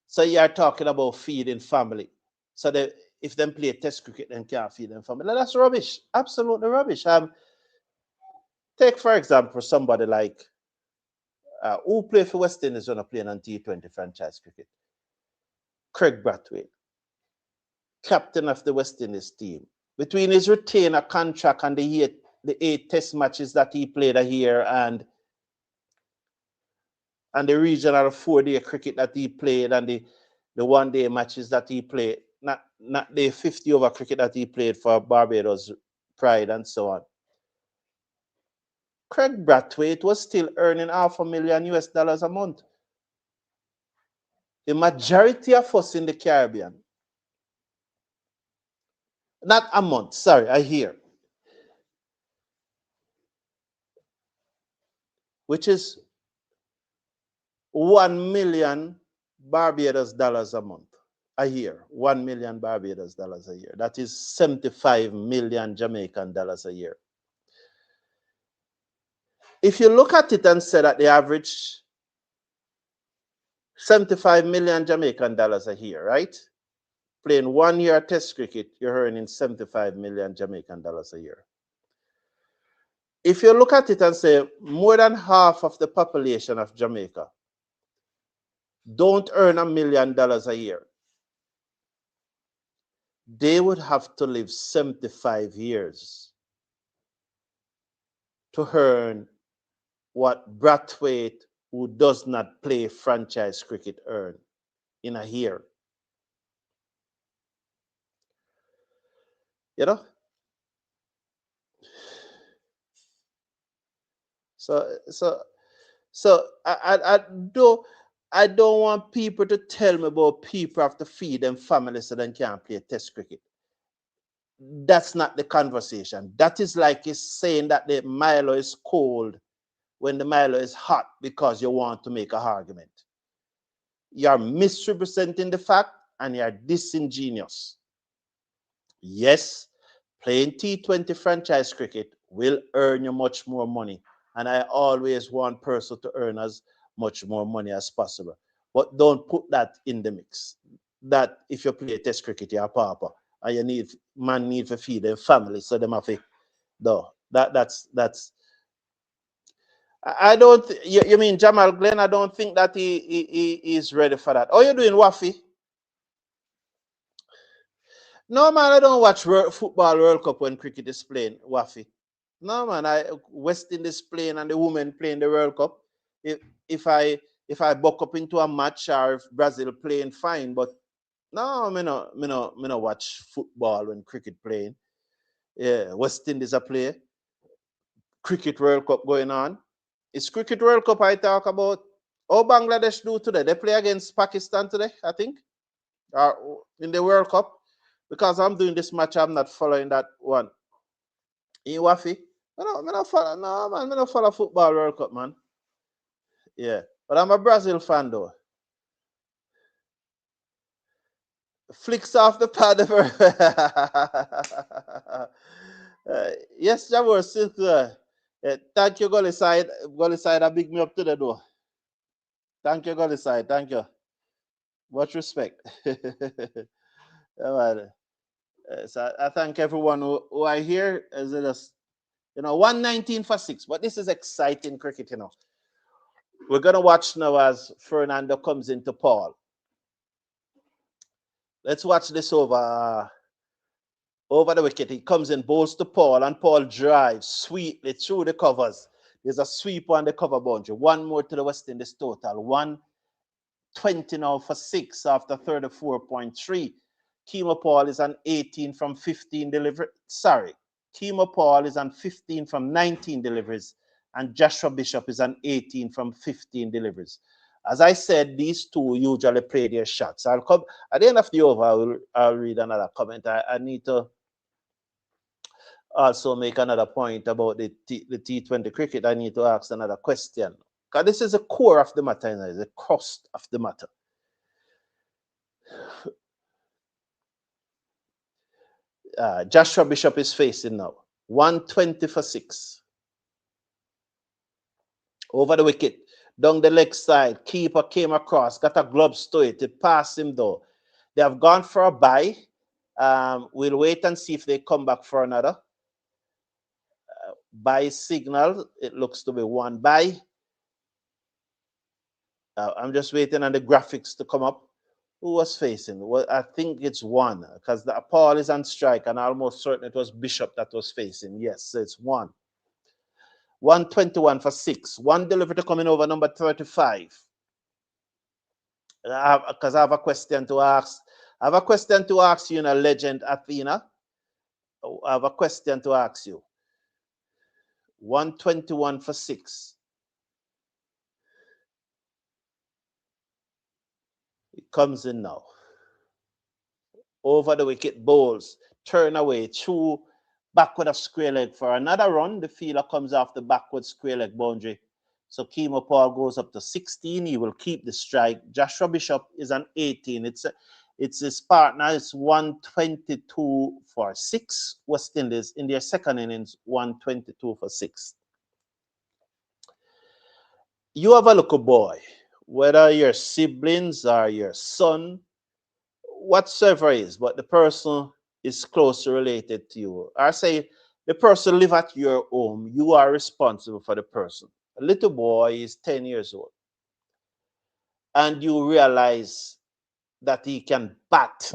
So you are talking about feeding family. So that if them play test cricket, then can't feed them family. That's rubbish. Absolutely rubbish. Take, for example, somebody like who play for West Indies when playing on T20 franchise cricket. Craig Brathwaite, captain of the West Indies team. Between his retainer contract and the 8 test matches that he played here and the regional 4-day cricket that he played and the 1-day matches that he played, not the 50 over cricket that he played for Barbados Pride and so on. Craig Brathwaite was still earning $500,000 a month. The majority of us in the Caribbean Not a month, sorry, a year. Which is 1 million Barbados dollars a month, a year. 1 million Barbados dollars a year. That is 75 million Jamaican dollars a year. If you look at it and say that the average 75 million Jamaican dollars a year, right? Playing 1 year test cricket, you're earning 75 million Jamaican dollars a year. If you look at it and say more than half of the population of Jamaica don't earn $1 million a year, they would have to live 75 years to earn what Brathwaite, who does not play franchise cricket, earn in a year. You know? So I don't want people to tell me about people have to feed them families so they can't play test cricket. That's not the conversation. That is like it's saying that the Milo is cold when the Milo is hot because you want to make an argument. You're misrepresenting the fact and you're disingenuous. Yes, playing T20 franchise cricket will earn you much more money. And I always want person to earn as much more money as possible. But don't put that in the mix. That if you play test cricket, you're a papa. And you need to feed their family. So them have to, no, that's I don't you mean Jamal Glenn? I don't think that he is ready for that. Oh, you're doing Waffy? No man, I don't watch football World Cup when cricket is playing, Waffy. No man, West Indies playing and the women playing the World Cup. If I buck up into a match or if Brazil playing, fine. But no, me no watch football when cricket playing. Yeah, West Indies are play. Cricket World Cup going on. It's Cricket World Cup I talk about. How Bangladesh do today? They play against Pakistan today, I think, in the World Cup. Because I'm doing this match, I'm not following that one. In Wafi, I don't follow. No man, I don't follow football World Cup, man. Yeah, but I'm a Brazil fan though. Flicks off the pad. Yes, Jamor, still thank you, Gully Side. Gully Side, I big me up to the door. Thank you, Gully Side. Thank you. Much respect. So I thank everyone who are here. As it is, 119 for 6. But this is exciting cricket, We're gonna watch now as Fernando comes into Paul. Let's watch this over the wicket. He comes in, bowls to Paul, and Paul drives sweetly through the covers. There's a sweep on the cover boundary. One more to the West Indies total. 120 now for 6 after 34.3. Kemar Paul is on 18 from 15 deliveries. Sorry, Kemar Paul is on 15 from 19 deliveries, and Joshua Bishop is on 18 from 15 deliveries. As I said, these two usually play their shots. I'll come at the end of the over. I'll read another comment. I need to also make another point about the T20 cricket. I need to ask another question, because this is the core of the matter, the crust of the matter. Joshua Bishop is facing now 120 for 6 over the wicket, down the leg side. Keeper came across, got a gloves to it. It passed him though. They have gone for a bye. We'll wait and see if they come back for another bye signal. It looks to be one bye. I'm just waiting on the graphics to come up. Who was facing? Well, I think it's one, because the Paul is on strike, and almost certain it was Bishop that was facing. Yes, so it's one. 121 for 6. One delivery to coming over number 35. Because I have a question to ask. I have a question to ask you, Legend Athena. I have a question to ask you. 121 for 6. It comes in now. Over the wicket, bowls. turn away through backward of square leg for another run. The fielder comes off the backward square leg boundary. So Paul goes up to 16. He will keep the strike. Joshua Bishop is an 18. It's his partner. It's 122 for 6. West Indies in their second innings, 122 for 6. You have a little boy, whether your siblings or your son, whatsoever is, but the person is closely related to you. I say the person live at your home. You are responsible for the person. A little boy is 10 years old, and you realize that he can bat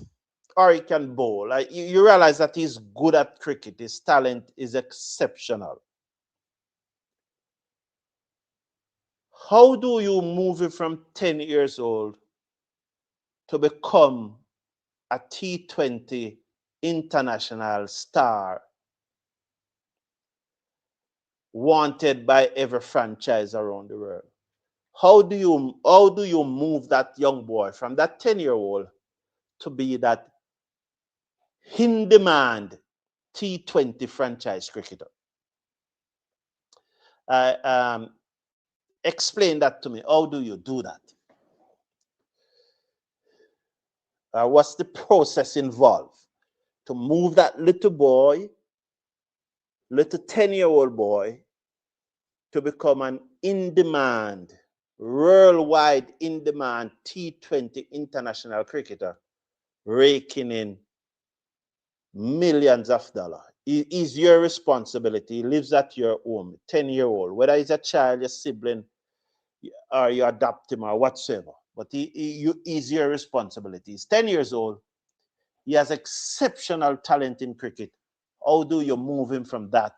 or he can bowl. Like you realize that he's good at cricket. His talent is exceptional. How do you move it from 10 years old to become a T20 international star wanted by every franchise around the world? How do you move that young boy from that 10-year-old to be that in-demand T20 franchise cricketer? Explain that to me. How do you do that? What's the process involved to move that little boy, little 10-year-old boy, to become an in-demand, worldwide in-demand T20 international cricketer, raking in millions of dollars? It is your responsibility. He lives at your home, 10-year-old, whether he's a child, your sibling, or you adopt him or whatsoever. But he is your responsibility. He's 10 years old. He has exceptional talent in cricket. How do you move him from that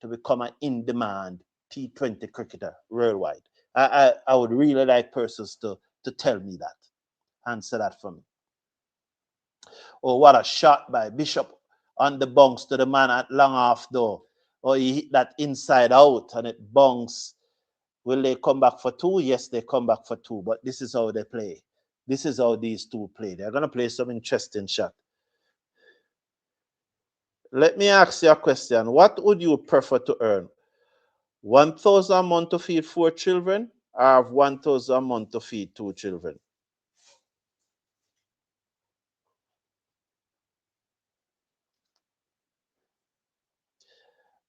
to become an in-demand T20 cricketer worldwide? I would really like persons to tell me that. Answer that for me. Oh, what a shot by Bishop on the bounce to the man at long off door. Or he hit that inside out and it bounced. Will they come back for 2? Yes, they come back for 2. But this is how they play. This is how these two play. They're going to play some interesting shot. Let me ask you a question. What would you prefer to earn? 1,000 a month to feed 4 children, or 1,000 a month to feed 2 children?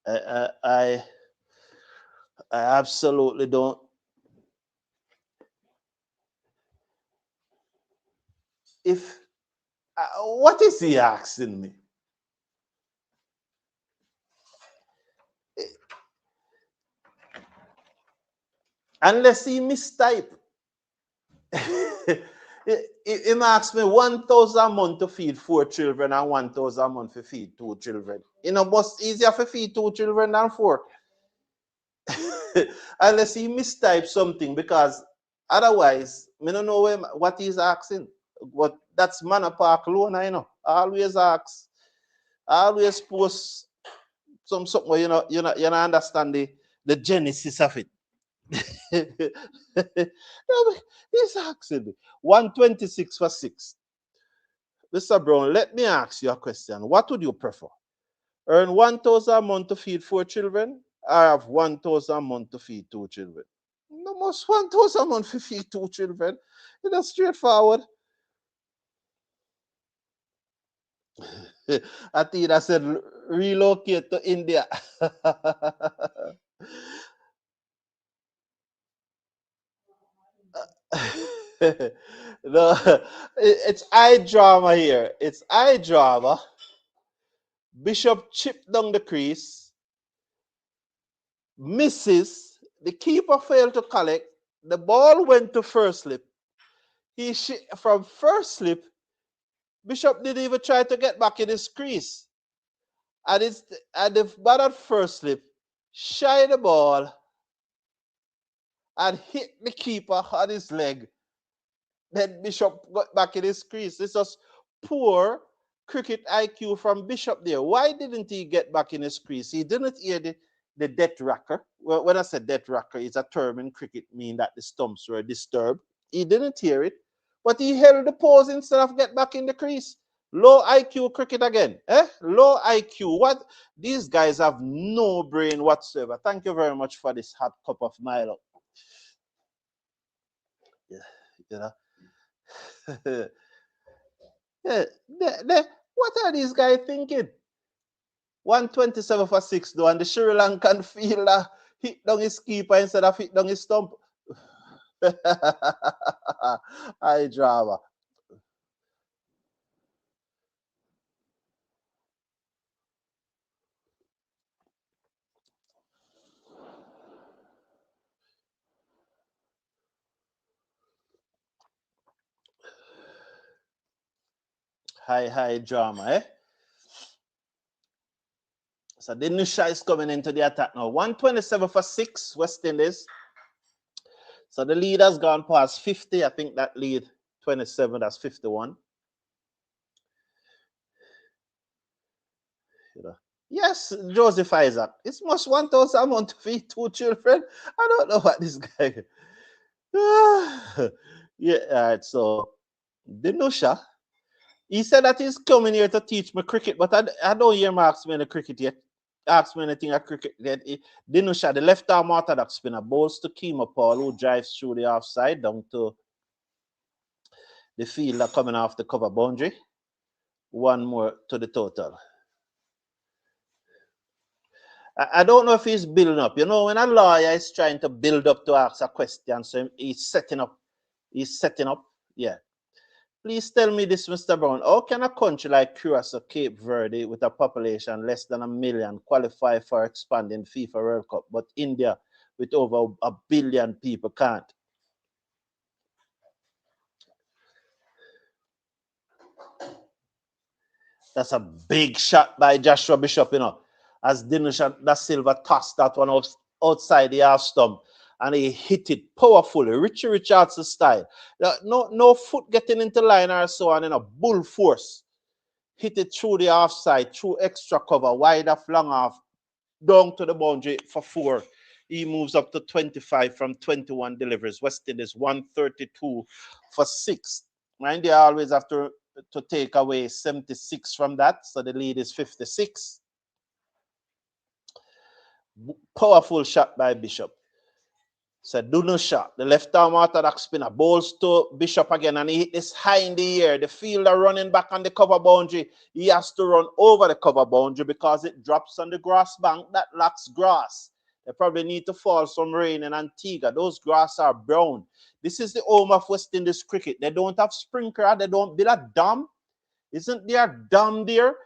I absolutely don't. What is he asking me? Unless he mistype. He asks me 1,000 a month to feed 4 children and 1,000 a month to feed 2 children. You know, but easier to feed 2 children than 4. Unless he mistype something, because otherwise, I don't know what he's asking. But that's Manor Park loan, I know. Always ask. Always post something where you know understand the genesis of it. He's asking me 126 for 6. Mr. Brown, let me ask you a question. What would you prefer? Earn 1,000 a month to feed 4 children, or have 1,000 a month to feed 2 children? No, most 1,000 a month to feed 2 children. It's straightforward. Atina said relocate to India. No, it's eye drama here. It's eye drama. Bishop chipped down the crease, misses. The keeper failed to collect. The ball went to first slip. From first slip, Bishop didn't even try to get back in his crease. And the batted first slip, shy the ball and hit the keeper on his leg. Then Bishop got back in his crease. This was poor cricket IQ from Bishop there. Why didn't he get back in his crease? He didn't hear the death rocker. Well, when I said death rocker, it's a term in cricket meaning that the stumps were disturbed. He didn't hear it, but he held the pose instead of get back in the crease. Low IQ cricket again. Eh? Low IQ. What? These guys have no brain whatsoever. Thank you very much for this hot cup of Milo. Yeah, you know. Yeah, what are these guys thinking? 127 for 6 though, and the Sri Lankan fielder hit down his keeper instead of hit down his stump. High drama. High drama, eh? So the new Shai is coming into the attack now. 127 for 6, West Indies. So the lead has gone past 50. I think that lead 27, that's 51. You know. Yes, Joseph Isaac. It's must 1,000 amount to feed 2 children. I don't know what this guy. Yeah, all right. So the Nusha, he said that he's coming here to teach me cricket, but I don't hear him ask me any cricket yet. Ask me anything at cricket yet. The left arm orthodox spinner, bowls to Kemar, who drives through the offside down to the fielder coming off the cover boundary. One more to the total. I don't know if he's building up. You know, when a lawyer is trying to build up to ask a question, so he's setting up. He's setting up. Yeah. Please tell me this, Mr. Brown. How can a country like Curacao, Cape Verde, with a population less than 1 million, qualify for expanding FIFA World Cup, but India, with over 1 billion people, can't? That's a big shot by Joshua Bishop, you know. As Dinesh Da Silva tossed that one outside the half stump, and he hit it powerfully, Richie Richardson style. No foot getting into line or so on, in a bull force. Hit it through the offside, through extra cover, wide off, long off, down to the boundary for 4. He moves up to 25 from 21 deliveries. West Indies 132 for 6. Mind they always have to take away 76 from that, so the lead is 56. Powerful shot by Bishop. So Duno shot. The left arm orthodox spinner bowls to Bishop again, and he hit this high in the air. The fielder running back on the cover boundary. He has to run over the cover boundary because it drops on the grass bank that lacks grass. They probably need to fall some rain in Antigua. Those grass are brown. This is the home of West Indies cricket. They don't have sprinkler. They don't build a dam. Isn't there a dam there?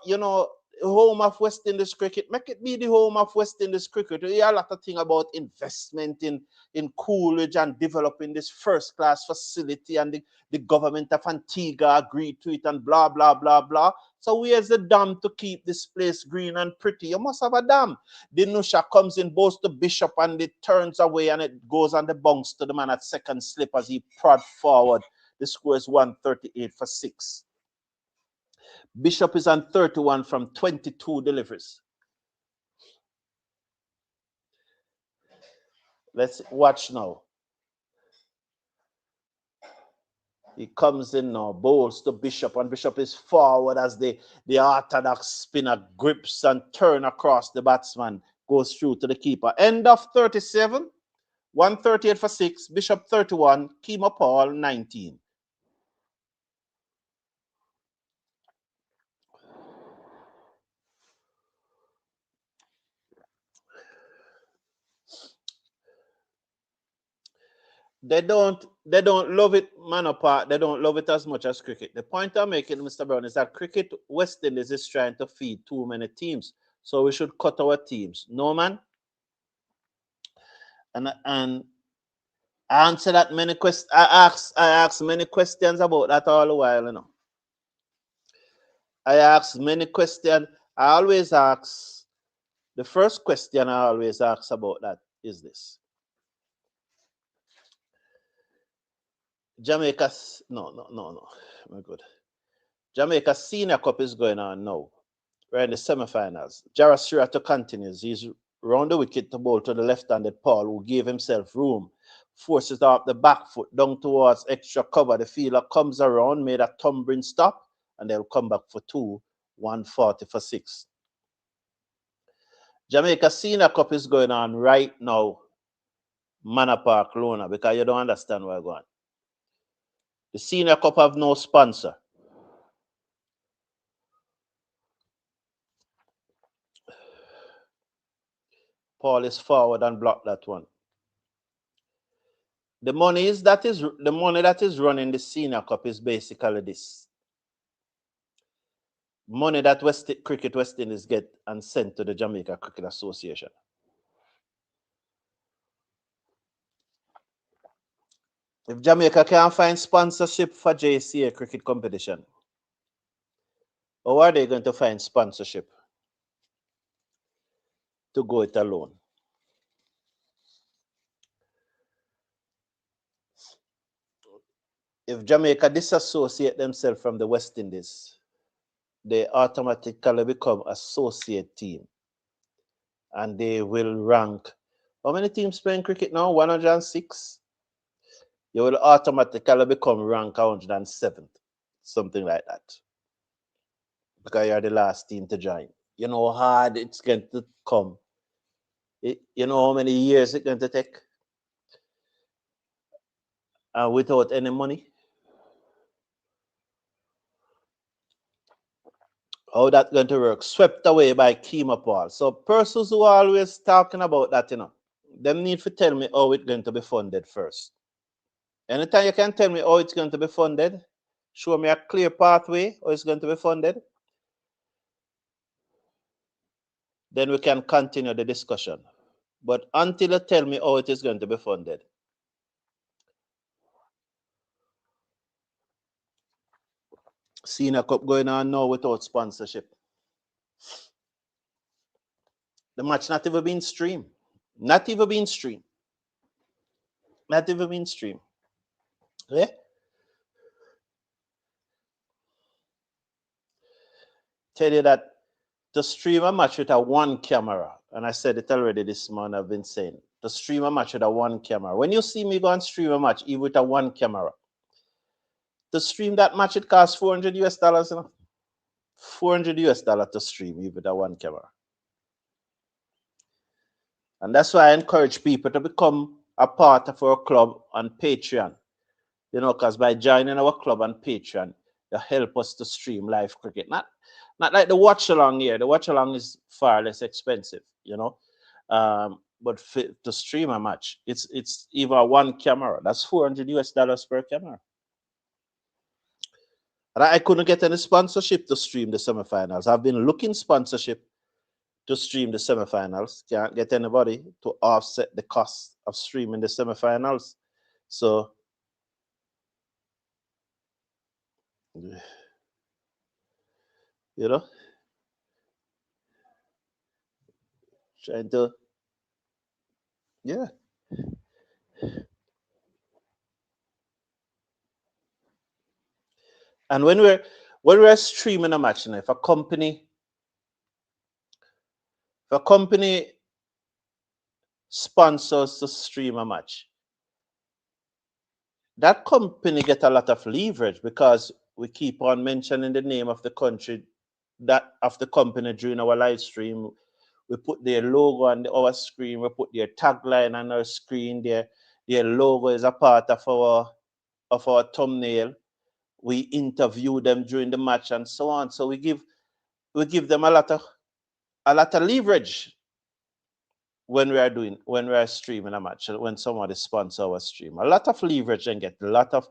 You know, home of West Indies cricket. Make it be the home of West Indies cricket. You hear a lot of things about investment in Coolidge and developing this first-class facility, and the government of Antigua agreed to it and blah, blah, blah, blah. So where's the dam to keep this place green and pretty? You must have a dam. The Nusha comes in, bows to Bishop, and it turns away, and it goes on the bounce to the man at second slip as he prod forward. The score is 138 for 6. Bishop is on 31 from 22 deliveries. Let's watch now. He comes in now, bowls to Bishop, and Bishop is forward as the orthodox spinner grips and turn across the batsman, goes through to the keeper. End of 37, 138 for 6, Bishop 31, Kemar 19. They don't love it, man apart. They don't love it as much as cricket. The point I'm making, Mr. Brown, is that cricket, West Indies is trying to feed too many teams. So we should cut our teams. No, man. And I answer that many questions. I ask many questions about that all the while, you know. I ask many questions. I always ask, the first question I always ask about that is this. Jamaica's, no. My good. Jamaica Senior Cup is going on now. We're in the semifinals. Jara Sirato continues. He's round the wicket to bowl to the left-handed Paul, who gave himself room. Forces up the back foot down towards extra cover. The fielder comes around, made a tumbling stop, and they'll come back for 2, 140 for 6. Jamaica Senior Cup is going on right now, Manor Park, Lona, because you don't understand where I'm going. The Senior Cup have no sponsor. Paul is forward and block that one. The money that is running the Senior Cup is basically this. Money that Cricket West Indies get and sent to the Jamaica Cricket Association. If Jamaica can't find sponsorship for JCA cricket competition, how are they going to find sponsorship to go it alone? If Jamaica disassociate themselves from the West Indies, they automatically become associate team. And they will rank. How many teams playing cricket now? 106? You will automatically become rank 107th. Something like that. Because you're the last team to join. You know how hard it's going to come. You know how many years it's going to take? And without any money? How that going to work? Swept away by Kemar. So persons who are always talking about that, them need to tell me how it's going to be funded first. Anytime you can tell me how it's going to be funded, show me a clear pathway how it's going to be funded, then we can continue the discussion. But until you tell me how it is going to be funded, Senior Cup going on now without sponsorship. The match not even being streamed. Not even being streamed. Not even being streamed. Yeah? Tell you that to stream a match with a one camera, and I said it already this morning, I've been saying, to stream a match with a one camera. When you see me go and stream a match, even with a one camera, to stream that match, it costs $400 US, $400 US to stream, even with a one camera. And that's why I encourage people to become a part of our club on Patreon. Because by joining our club on Patreon, you help us to stream live cricket. Not like the watch along here. The watch along is far less expensive, but to stream a match, it's even one camera. That's $400 US per camera. And I couldn't get any sponsorship to stream the semifinals. I've been looking sponsorship to stream the semifinals. Can't get anybody to offset the cost of streaming the semifinals. So trying to, yeah. And when we're streaming a match, if a company sponsors to stream a match, that company get a lot of leverage because we keep on mentioning the name of the country, that of the company during our live stream. We put their logo on our screen. We put their tagline on our screen. Their logo is a part of our thumbnail. We interview them during the match and so on. So we give them a lot of leverage when we are streaming a match, when somebody sponsors our stream. A lot of leverage and get a lot of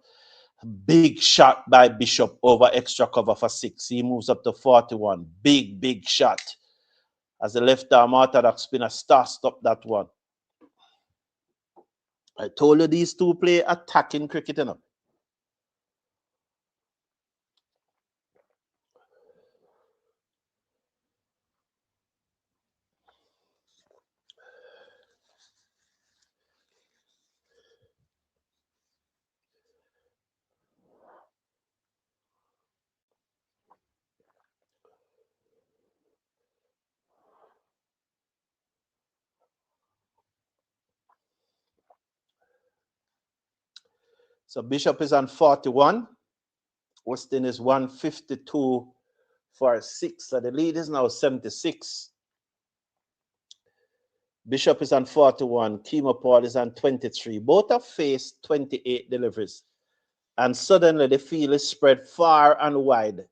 big shot by Bishop over extra cover for 6. He moves up to 41. Big shot. As the left arm orthodox spinner stop that one. I told you these two play attacking cricket enough. So Bishop is on 41. West Indies 152 for 6. So the lead is now 76. Bishop is on 41. Kemar is on 23. Both have faced 28 deliveries. And suddenly the field is spread far and wide.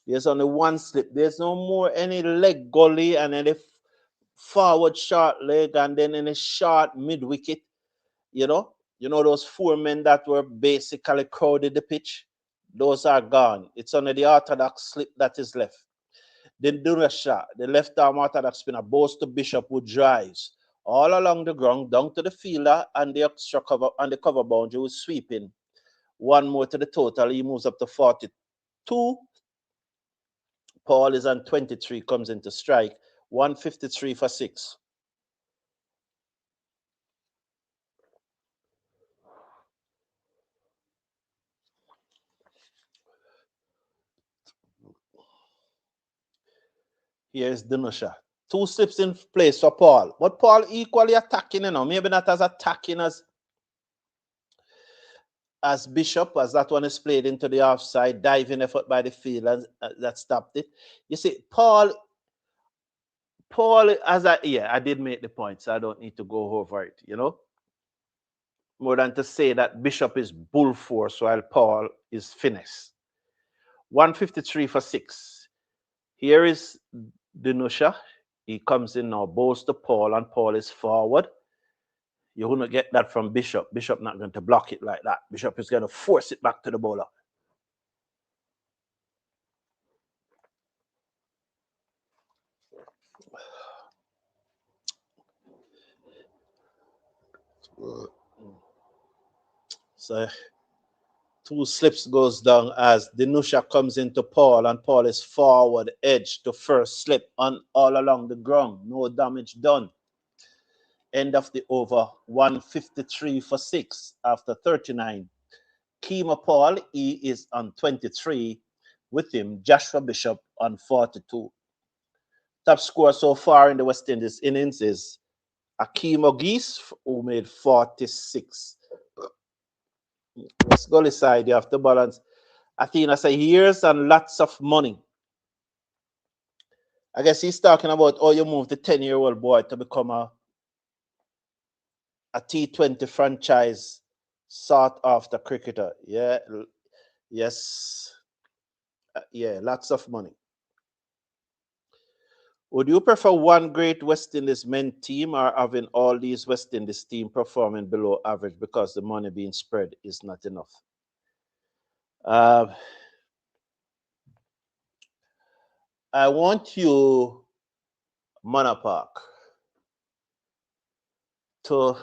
There's only one slip. There's no more any leg gully and any forward short leg and then any short mid wicket. You know those 4 men that were basically crowded the pitch. Those are gone. It's only the orthodox slip that is left. Then Dunasha, the left arm orthodox spinner, bows to Bishop, who drives all along the ground down to the fielder and the extra cover and the cover boundary, who's sweeping. One more to the total. He moves up to 42. Paul is on 23, comes into strike. 153 for 6. Here's Dunasha. 2 slips in place for Paul. But Paul equally attacking, maybe not as attacking as Bishop, as that one is played into the offside, diving effort by the field that stopped it. You see, Paul, I did make the point, so I don't need to go over it, more than to say that Bishop is bull force while Paul is finesse. 153 for 6. Here is Dinusha. He comes in now, bows to Paul, and Paul is forward. You're going to get that from Bishop. Bishop not going to block it like that. Bishop is going to force it back to the bowler. So 2 slips goes down as Dinusha comes into Paul, and Paul is forward edge to first slip on all along the ground. No damage done. End of the over. 153 for 6 after 39. Kemar Paul, he is on 23. With him, Joshua Bishop on 42. Top scorer so far in the West Indies innings is Akeem Ogis, who made 46. West Gully side, you have to balance. Athena say years and lots of money. I guess he's talking about how you move the 10-year-old boy to become a T20 franchise sought after cricketer. Yeah, yes. Yeah, lots of money. Would you prefer one great West Indies men team or having all these West Indies team performing below average because the money being spread is not enough? I want you, Manor Park, to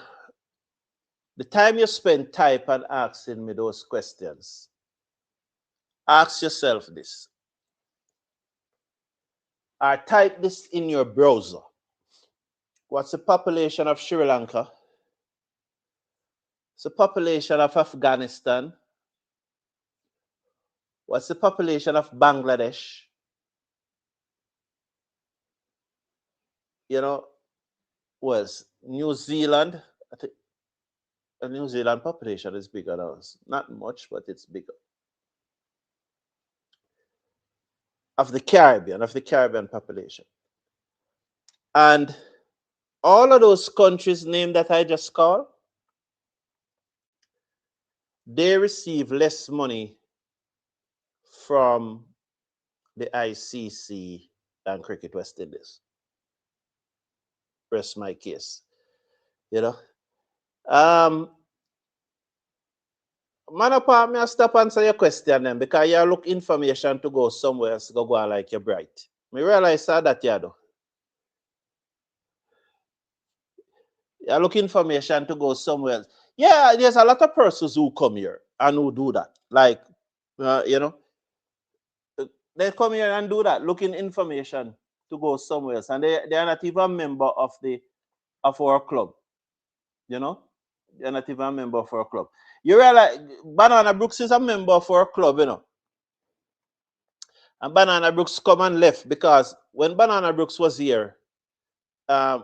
the time you spend type and asking me those questions, ask yourself this. Or type this in your browser. What's the population of Sri Lanka? What's the population of Afghanistan? What's the population of Bangladesh? Was New Zealand? I think the New Zealand population is bigger than us. Not much, but it's bigger. Of the Caribbean population. And all of those countries named that I just called, they receive less money from the ICC than Cricket West Indies. Rest my case. Manapa, may I stop answer your question then, because you look information to go somewhere else, go on like you're bright. Me realize that you do. You look information to go somewhere else. Yeah, there's a lot of persons who come here and who do that. Like, they come here and do that, looking information to go somewhere else. And they are not even a member of our club. They're not even a member of our club. You realize Banana Brooks is a member of our club, And Banana Brooks come and left because when Banana Brooks was here,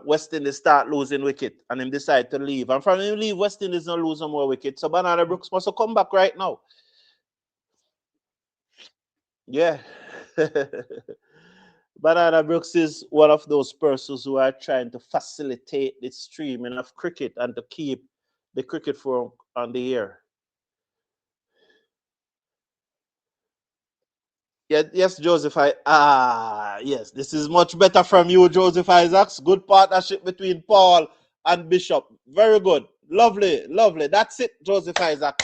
West Indies start losing wicket and him decide to leave. And from him leave, West Indies not lose no more wicket. So Banana Brooks must have come back right now. Yeah. Banana Brooks is one of those persons who are trying to facilitate the streaming of cricket and to keep the cricket forum on the air. Yeah, yes, Joseph. Yes, this is much better from you, Joseph Isaacs. Good partnership between Paul and Bishop. Very good. Lovely, lovely. That's it, Joseph Isaac.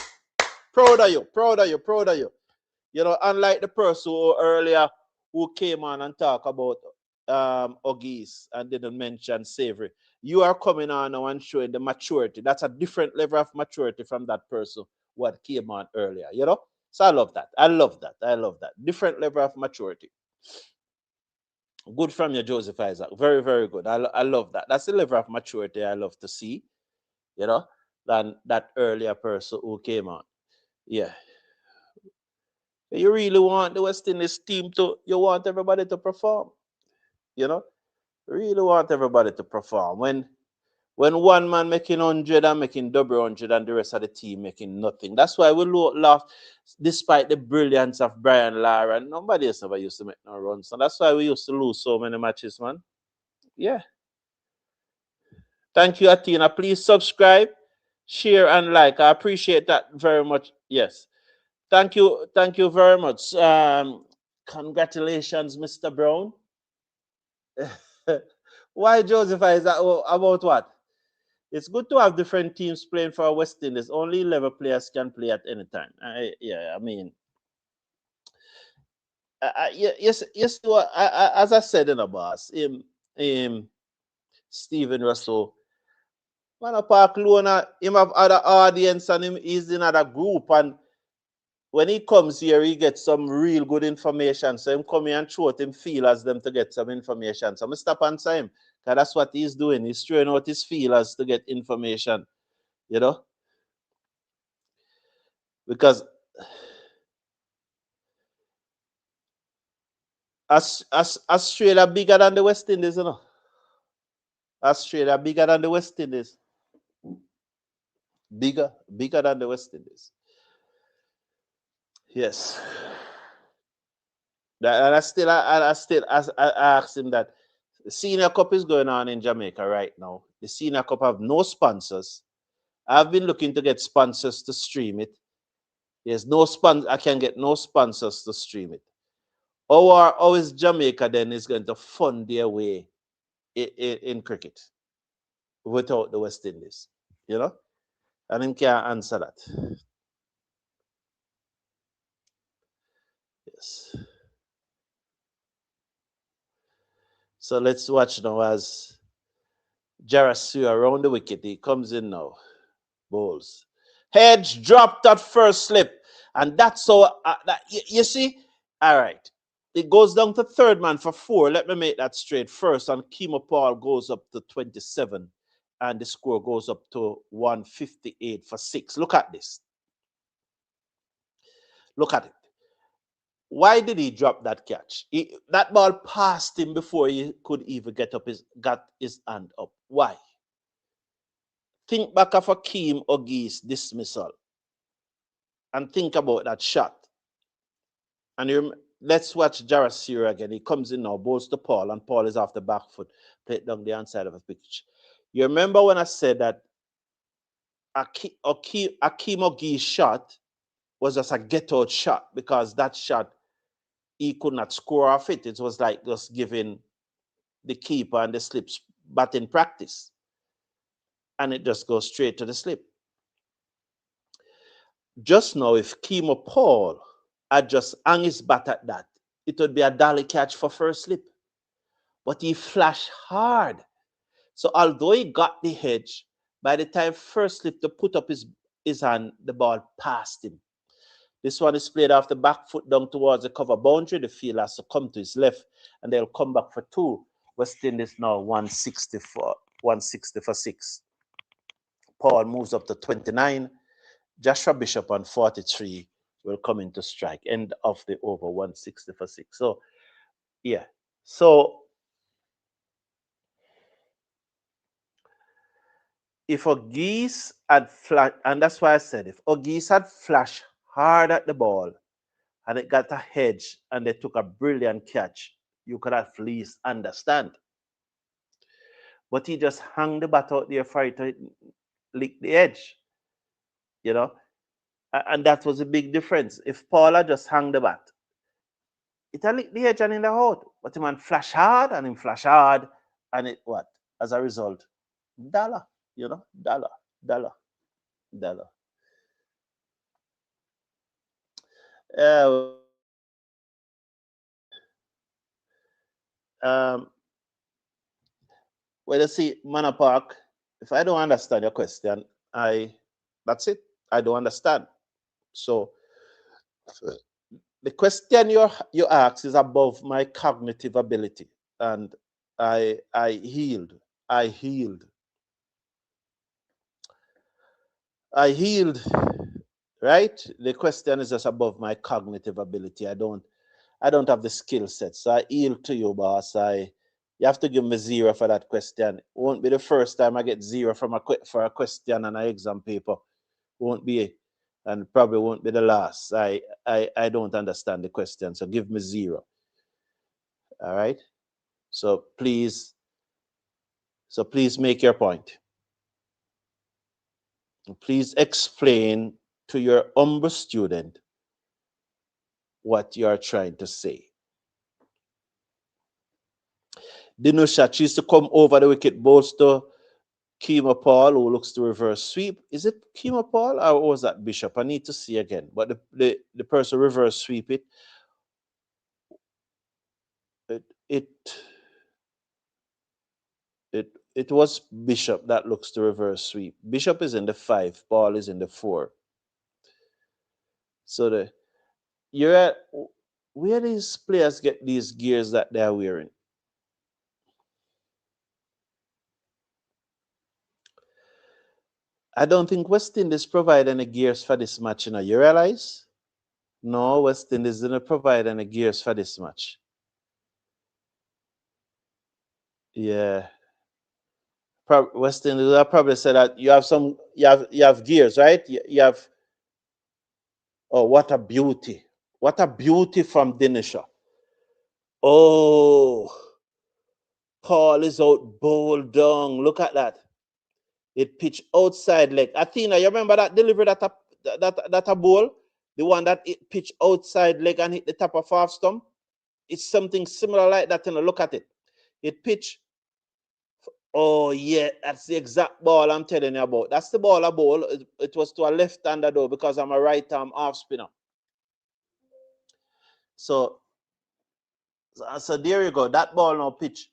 Proud of you, proud of you, proud of you. You know, unlike the person who earlier who came on and talked about Ogis and didn't mention Savory, you are coming on now and showing the maturity. That's a different level of maturity from that person what came on earlier, you know? So I love that. I love that. I love that. Different level of maturity. Good from you, Joseph Isaac. Very, very good. I love that. That's the level of maturity I love to see, you know, than that earlier person who came on. Yeah. You really want the West Indies team you want everybody to perform, you know? You really want everybody to perform. When one man making 100 and making double 100 and the rest of the team making nothing. That's why we laugh despite the brilliance of Brian Lara. Nobody else ever used to make no runs. And that's why we used to lose so many matches, man. Yeah. Thank you, Atina. Please subscribe, share, and like. I appreciate that very much. Yes. Thank you very much. Congratulations, Mr. Brown. Why, Joseph? Is that about what? It's good to have different teams playing for West Indies. Only 11 players can play at any time. I mean, yes, yes. As I said in the boss, Stephen Russell, man, a park loner, him have other audience and him is in other group. And when he comes here, he gets some real good information. So him come here and show him feelers them to get some information. So I stop and say him, because that's what he's doing. He's throwing out his feelers to get information, you know? Because Australia bigger than the West Indies, you know? Australia bigger than the West Indies. Bigger than the West Indies. Yes. And I asked him that the Senior Cup is going on in Jamaica right now. The Senior Cup have no sponsors. I've been looking to get sponsors to stream it. There's no sponsor. I can get no sponsors to stream it. How is Jamaica then is going to fund their way in cricket without the West Indies? You know? And him can't answer that. Yes. So let's watch now as Jarasu around the wicket. He comes in now. Bowls. Hedge dropped that first slip. And that's so you see? All right. It goes down to third man for 4. Let me make that straight first. And Chanderpaul goes up to 27. And the score goes up to 158 for 6. Look at this. Look at it. Why did he drop that catch? That ball passed him before he could even got his hand up. Why? Think back of Akeem Ogie's dismissal and think about that shot. And let's watch Jarasir again. He comes in now, bowls to Paul, and Paul is off the back foot, played down the inside of the pitch. You remember when I said that Akeem Ogie's shot was just a get-out shot because that shot, he could not score off it. It was like just giving the keeper and the slips batting practice. And it just goes straight to the slip. Just now, if Chanderpaul had just hung his bat at that, it would be a dolly catch for first slip. But he flashed hard. So although he got the hedge, by the time first slip to put up his hand, the ball passed him. This one is played off the back foot down towards the cover boundary. The field has to come to his left, and they'll come back for 2. West Indies now 160 for 6. Paul moves up to 29. Joshua Bishop on 43 will come into strike. End of the over, 160 for 6. So, yeah. So, if Ogis had flashed, and that's why I said if Ogis had flashed hard at the ball and it got a hedge and they took a brilliant catch, you could at least understand. But he just hung the bat out there for it to lick the edge, you know. And that was a big difference. If Paula just hung the bat, it a lick the edge and in the out. But the man flash hard and him flash hard, and it what? As a result, dollar, dollar, dollar, dollar. Uh, um, well, you see, Manor Park, if I don't understand your question, that's it. I don't understand. So the question you ask is above my cognitive ability, and I healed. I healed. Right? The question is just above my cognitive ability. I don't have the skill set. So I yield to you, boss. You have to give me 0 for that question. It won't be the first time I get 0 for a question on an exam paper. Won't be, and probably won't be the last. I don't understand the question, so give me 0. All right. So please make your point. Please explain to your humble student what you are trying to say. Dinusha choose to come over the wicket, bowls to Kemar Paul, who looks to reverse sweep. Is it Kemar Paul or was that Bishop? I need to see again. But the person reverse sweep it. It was Bishop that looks to reverse sweep. Bishop is in the 5, Paul is in the 4. So where these players get these gears that they're wearing? I don't think West Indies provide any gears for this match, you realize? No, West Indies didn't provide any gears for this match. Yeah. West Indies, I probably said that you have gears, right? You have. Oh, what a beauty! What a beauty from Dinisha. Oh, Paul is out bowled down. Look at that. It pitched outside leg. Athena, you remember that delivery that a ball? The one that it pitched outside leg and hit the top of half stump? It's something similar like that. Look at it. It pitched. Oh, yeah, that's the exact ball I'm telling you about. That's the ball I bowl. It was to a left-hander, though, because I'm a right-arm off-spinner. So there you go. That ball now pitch.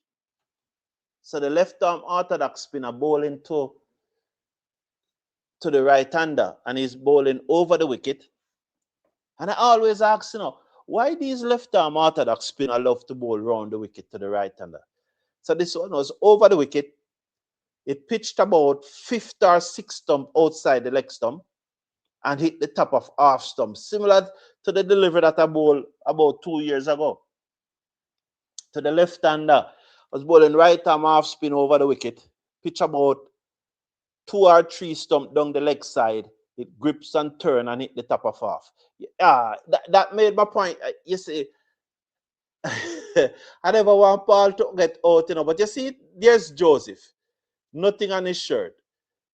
So the left-arm orthodox spinner bowling to the right-hander, and he's bowling over the wicket. And I always ask, why these left-arm orthodox spinner love to bowl round the wicket to the right-hander? So this one was over the wicket. It pitched about 5th or 6th stump outside the leg stump and hit the top of half stump, similar to the delivery that I bowled about 2 years ago. To the left-hander, I was bowling right-arm half spin over the wicket, pitch about 2 or 3 stump down the leg side. It grips and turn and hit the top of half. Yeah, that made my point. You see, I never want Paul to get out, but you see, there's Joseph. Nothing on his shirt.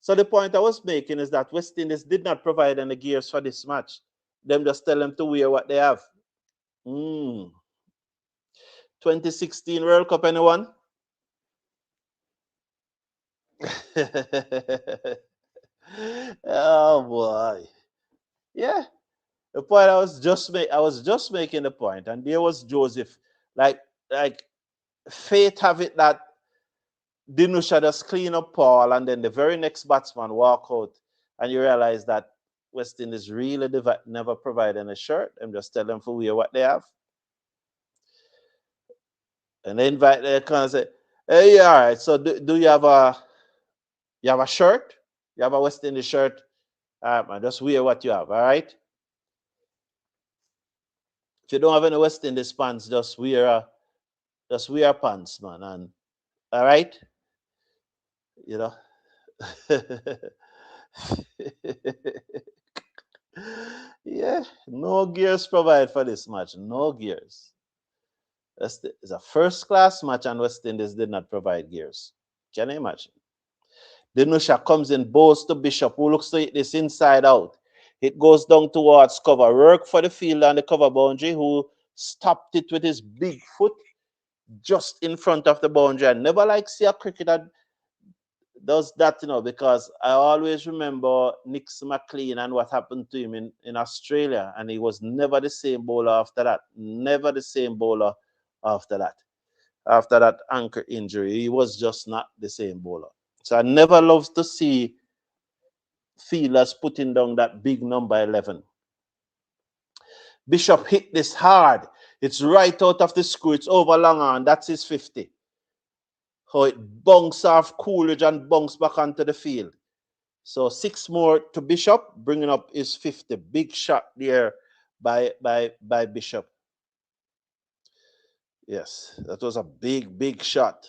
So the point I was making is that West Indies did not provide any gears for this match. Them just tell them to wear what they have. 2016 World Cup, anyone? Oh boy. Yeah. The point I was just making the point, and there was Joseph. Like fate have it that Dinusha just clean up Paul, and then the very next batsman walk out, and you realize that West Indies really never provide any shirt. I'm just tell them for wear what they have. And they invite they come and say, hey, all right, so do you have a shirt? You have a West Indies shirt? All right, man, just wear what you have, all right? If you don't have any West Indies pants, just wear pants, man. And all right, Yeah, no gears provide for this match. No gears. It's a first class match, and West Indies did not provide gears. Can you imagine? Denusha comes in, bows to Bishop, who looks to hit this inside out. It goes down towards cover. Work for the field and the cover boundary, who stopped it with his big foot just in front of the boundary. I never like see a cricketer does that, because I always remember Nix McLean and what happened to him in Australia, and he was never the same bowler after that. Never the same bowler after that. After that ankle injury, he was just not the same bowler. So I never love to see fielders putting down that big number 11. Bishop hit this hard. It's right out of the screw. It's over long on. That's his 50. How it bunks off Coolidge and bunks back onto the field. So 6 more to Bishop, bringing up his 50. Big shot there by Bishop. Yes, that was a big, big shot.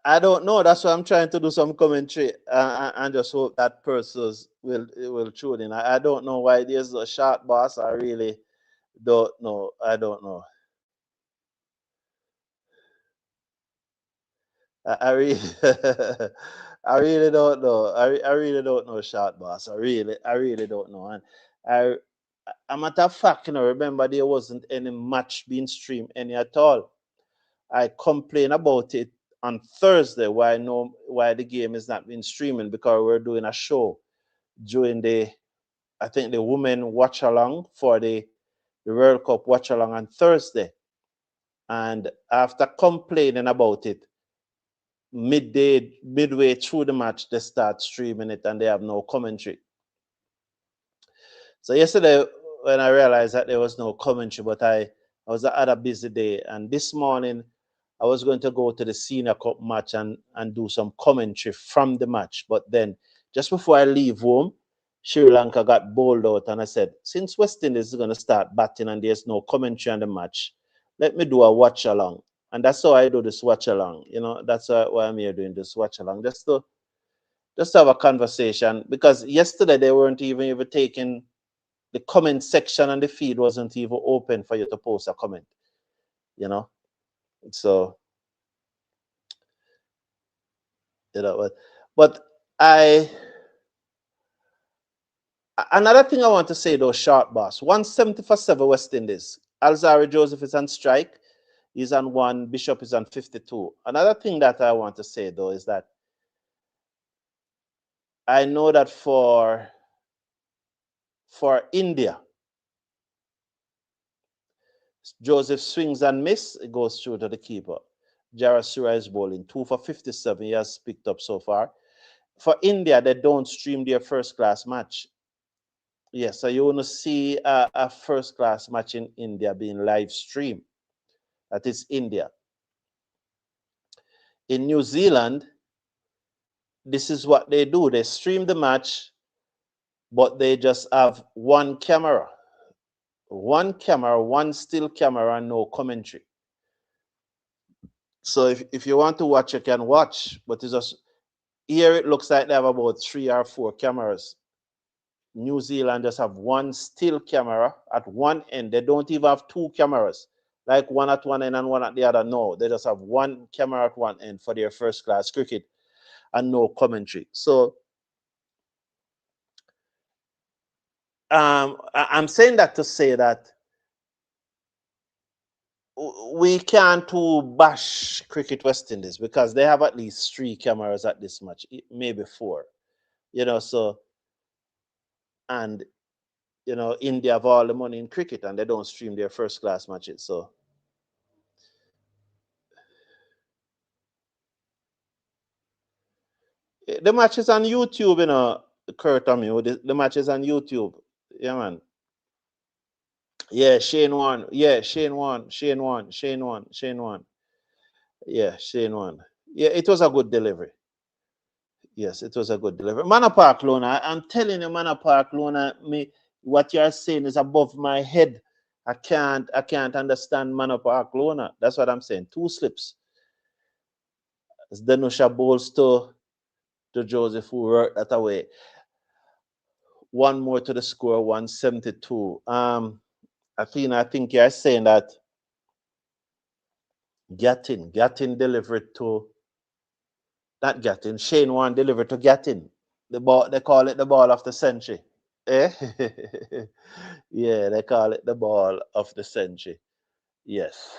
I don't know. That's why I'm trying to do some commentary and just hope that persons will tune in. I don't know why there's a shot, boss. I really don't know. I don't know. I really, I really don't know. I really don't know, shot, boss. I really don't know. And a matter of fact, remember there wasn't any match being streamed any at all. I complained about it on Thursday why the game is not being streaming, because we're doing a show during I think the women watch along for the World Cup watch along on Thursday. And after complaining about it, midway through the match, they start streaming it and they have no commentary. So yesterday, when I realized that there was no commentary, but I was at a busy day, and this morning I was going to go to the Senior Cup match and do some commentary from the match. But then, just before I leave home, Sri Lanka got bowled out, and I said, since West Indies is going to start batting and there's no commentary on the match, let me do a watch along. And that's how I do this watch along. That's why I'm here doing this watch along, just to have a conversation. Because yesterday they weren't even taking the comment section, and the feed wasn't even open for you to post a comment. So but another thing I want to say though, short boss, 170 for 7 West Indies. Alzarri Joseph is on strike. He's on 1. Bishop is on 52. Another thing that I want to say though is that I know that for India, Joseph swings and miss, it goes through to the keeper. Jarasura is bowling 2 for 57. He has picked up so far. For India, they don't stream their first class match. Yes, so you want to see a first class match in India being live streamed. That is India. In New Zealand, this is what they do. They stream the match, but they just have one camera. One camera, one still camera, and no commentary. So if you want to watch, you can watch, but it's just here it looks like they have about 3 or 4 cameras. New Zealand just have one still camera at one end. They don't even have 2 cameras, like one at one end and one at the other. No, they just have one camera at one end for their first class cricket and no commentary. So I'm saying that to say that we can't bash Cricket West Indies, because they have at least 3 cameras at this match, maybe 4. So, and India have all the money in cricket and they don't stream their first class matches. So the match is on YouTube, Kurt Amir. The match is on YouTube. Yeah, man. Yeah, Shane won. Yeah, Shane won. Shane won. Shane won. Shane won. Yeah, Shane won. Yeah, it was a good delivery. Yes, it was a good delivery. Manor Park Lona, I'm telling you, Manor Park Lona, what you're saying is above my head. I can't understand Manor Park Lona. That's what I'm saying. 2 slips. As Danusha bowls to to Joseph, who worked that away. One more to the score, 172. I think you're saying that Gattin delivered to not Gattin. Shane Warne delivered to Gattin. The ball, they call it the ball of the century. Eh? Yeah, they call it the ball of the century. Yes.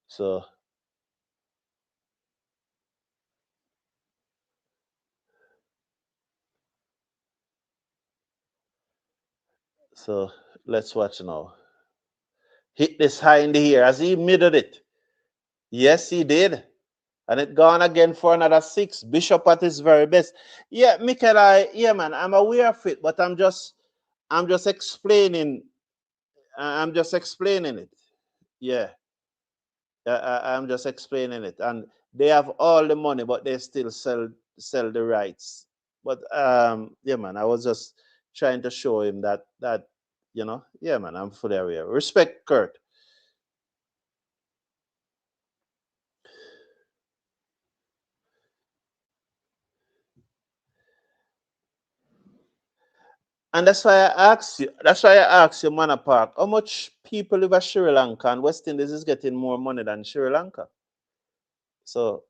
So so let's watch now. Hit this high in the air as he middled it. Yes, he did. And it gone again for another 6. Bishop at his very best. Yeah, Michael, yeah, man, I'm aware of it, but I'm just explaining. I'm just explaining it. Yeah, I'm just explaining it. And they have all the money, but they still sell the rights. But yeah, man, I was just trying to show him that yeah, man, I'm fully aware. Respect, Kurt. And that's why I asked you. That's why I asked you, Manor Park, how much people live at Sri Lanka, and West Indies is getting more money than Sri Lanka. So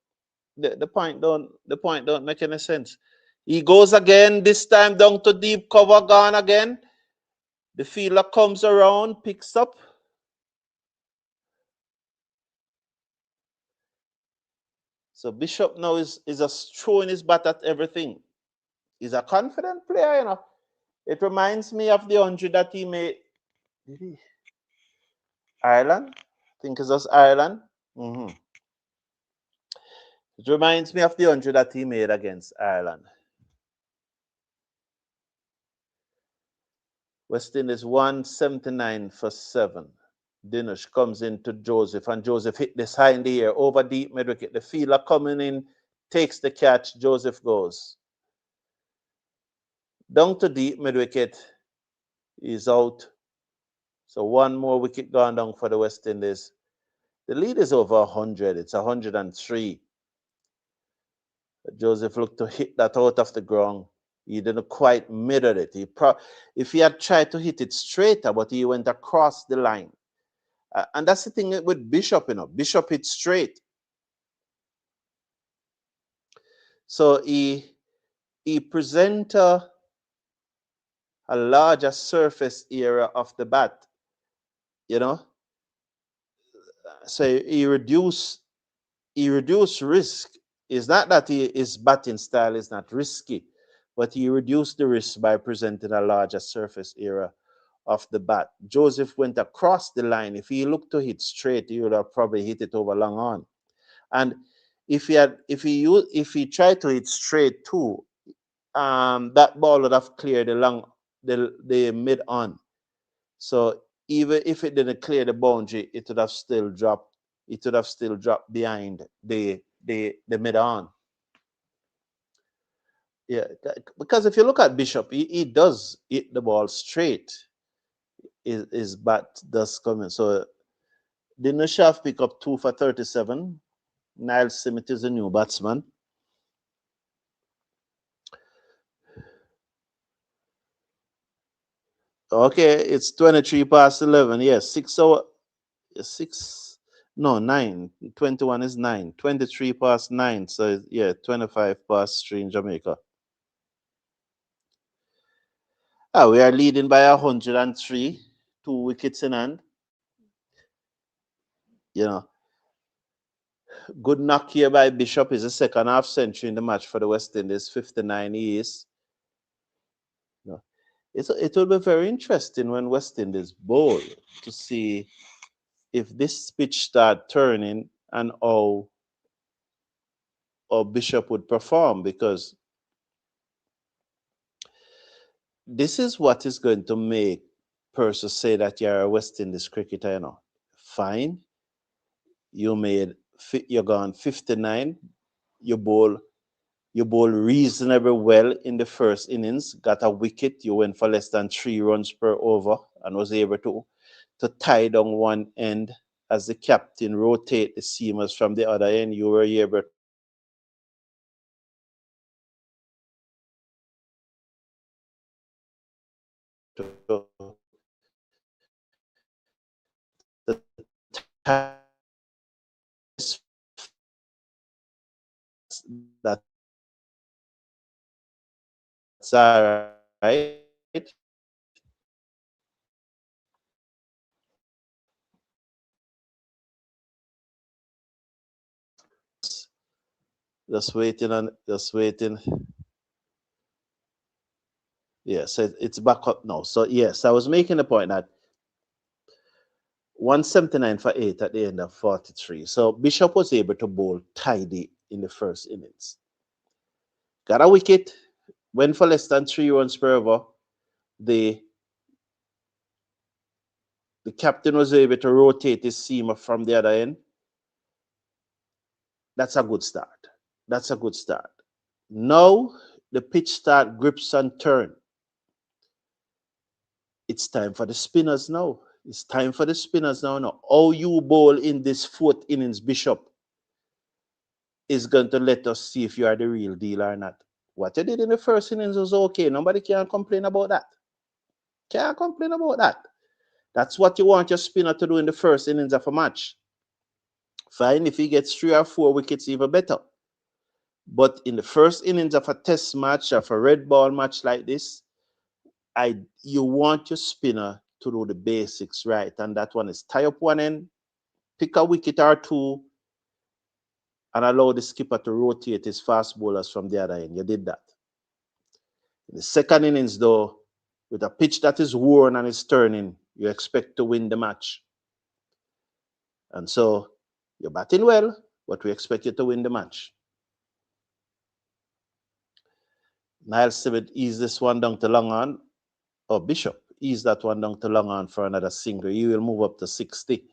the point don't make any sense. He goes again. This time down to deep cover, gone again. The fielder comes around, picks up. So Bishop now is just throwing his bat at everything. He's a confident player, you know. It reminds me of the 100 that he made. Did he? Ireland? I think it's just Ireland. It reminds me of the 100 that he made against Ireland. West Indies 179 for 7. Dinesh comes into Joseph, and Joseph hit this high in the air, over deep mid wicket. The fielder coming in, takes the catch. Joseph goes down to deep mid wicket. He's out. So one more wicket gone down for the West Indies. The lead is over 100. It's 103. Joseph looked to hit that out of the ground. He didn't quite mirror it. If he had tried to hit it straighter, but he went across the line. And that's the thing with Bishop, you know. Bishop hit straight. So he present a larger surface area of the bat, you know. So he reduce risk. It's not that his batting style is not risky, but he reduced the risk by presenting a larger surface area of the bat. Joseph went across the line. If he looked to hit straight, he would have probably hit it over long on. And if he tried to hit straight too, that ball would have cleared the mid on. So even if it didn't clear the boundary, it would have still dropped. It would have still dropped behind the mid on. Yeah, because if you look at Bishop, he does hit the ball straight. His bat does come in. So Dinesh pick up 2 for 37. Niall Smith is a new batsman. Okay, it's 23 past 11. Yes, 6 hour, 6, no, 9. 21 is 9. 23 past 9. So, yeah, 25 past 3 in Jamaica. We are leading by 103. 2 wickets in hand. You know, good knock here by Bishop is a second half century in the match for the West Indies. 59 years. You know, it will be very interesting when West Indies bowl to see if this pitch start turning and how Bishop would perform, because this is what is going to make persons say that you're a West Indies cricketer. You know, fine, you're gone 59, you bowl reasonably well in the first innings, got a wicket, you went for less than 3 runs per over and was able to tie down one end as the captain rotate the seamers from the other end. You were able to That's all right. Just waiting. Yeah, so it's back up now. So yes, I was making the point that 179 for 8 at the end of 43. So Bishop was able to bowl tidy in the first innings. Got a wicket, went for less than 3 runs per over. The captain was able to rotate his seamer from the other end. That's a good start. That's a good start. Now the pitch start grips and turn. It's time for the spinners now. It's time for the spinners now. Now, how you bowl in this fourth innings, Bishop, is going to let us see if you are the real deal or not. What you did in the first innings was okay. Nobody can complain about that. Can't complain about that. That's what you want your spinner to do in the first innings of a match. Fine, if he gets 3 or 4 wickets, even better. But in the first innings of a test match, of a red ball match like this, you want your spinner to do the basics right. And that one is tie up one end, pick a wicket or 2, and allow the skipper to rotate his fast bowlers from the other end. You did that. In the second innings, though, with a pitch that is worn and is turning, you expect to win the match. And so you're batting well, but we expect you to win the match. Niles Smith ease this one down to long on. Or Bishop ease that one down to long on for another single. He will move up to 60.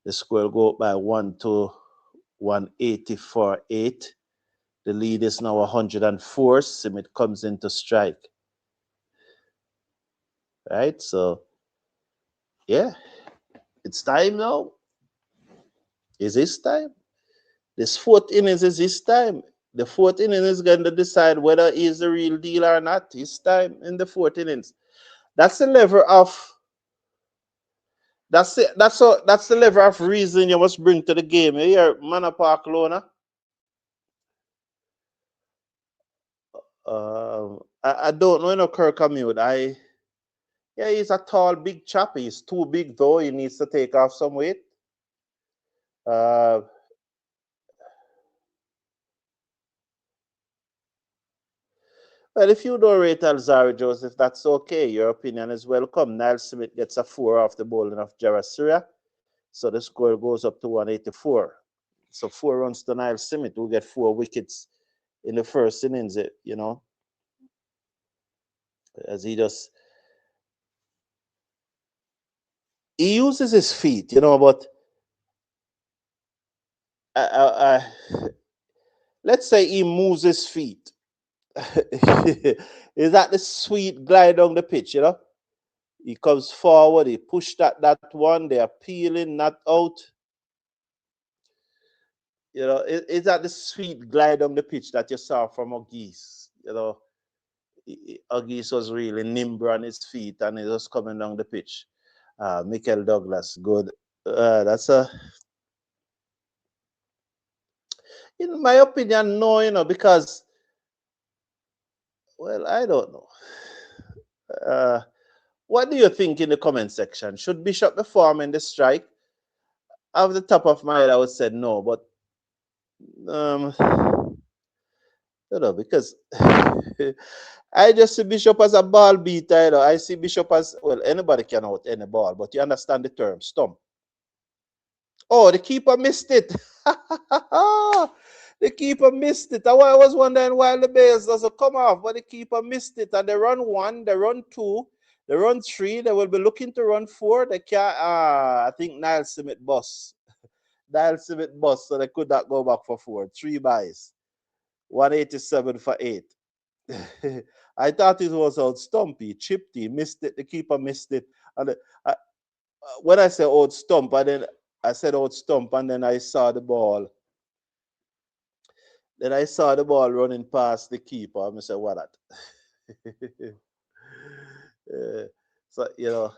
The score will go up by 1 to 180 for 8. The lead is now 104. Smith comes in to strike. Right? So, yeah. It's time now. Is this time? This fourth innings is his time. The fourth inning is going to decide whether he's the real deal or not. His time in the fourth innings. That's the level of that's the level of reason you must bring to the game. You hear Manor Park Lona? I don't know, Kirk Commute. Yeah, he's a tall, big chap. He's too big though. He needs to take off some weight. Well, if you don't rate Alzarri, Joseph, that's okay. Your opinion is welcome. Niles Smith gets a 4 off the bowling of Jarrah. So the score goes up to 184. So 4 runs to Niles Smith, who get 4 wickets in the first innings, you know. As he uses his feet, you know, but let's say he moves his feet. Is that the sweet glide down the pitch, you know? He comes forward, he pushed that one, they are peeling, not out. You know, is that the sweet glide on the pitch that you saw from O'Geese? You know, O'Geese was really nimble on his feet and he was coming down the pitch. Michael Douglas, good. That's in my opinion, no, you know, because, well, I don't know. What do you think in the comment section? Should Bishop be forming the strike? Off the top of my head, I would say no, but you know, because I just see Bishop as a ball beater. You know, I see Bishop as, well, anybody can out any ball, but you understand the term, stump. Oh, the keeper missed it. The keeper missed it. I was wondering why the base doesn't come off, but the keeper missed it. And they run 1, they run 2, they run 3, they will be looking to run 4. They can't, I think Niles Smith bus. Niles Smith bus, so they could not go back for 4. 3 buys. 187 for 8. I thought it was out stumpy, chipped, he missed it, the keeper missed it. And when I say old stump, I said old stump, and then I saw the ball. Then I saw the ball running past the keeper. I said, what that? So, you know,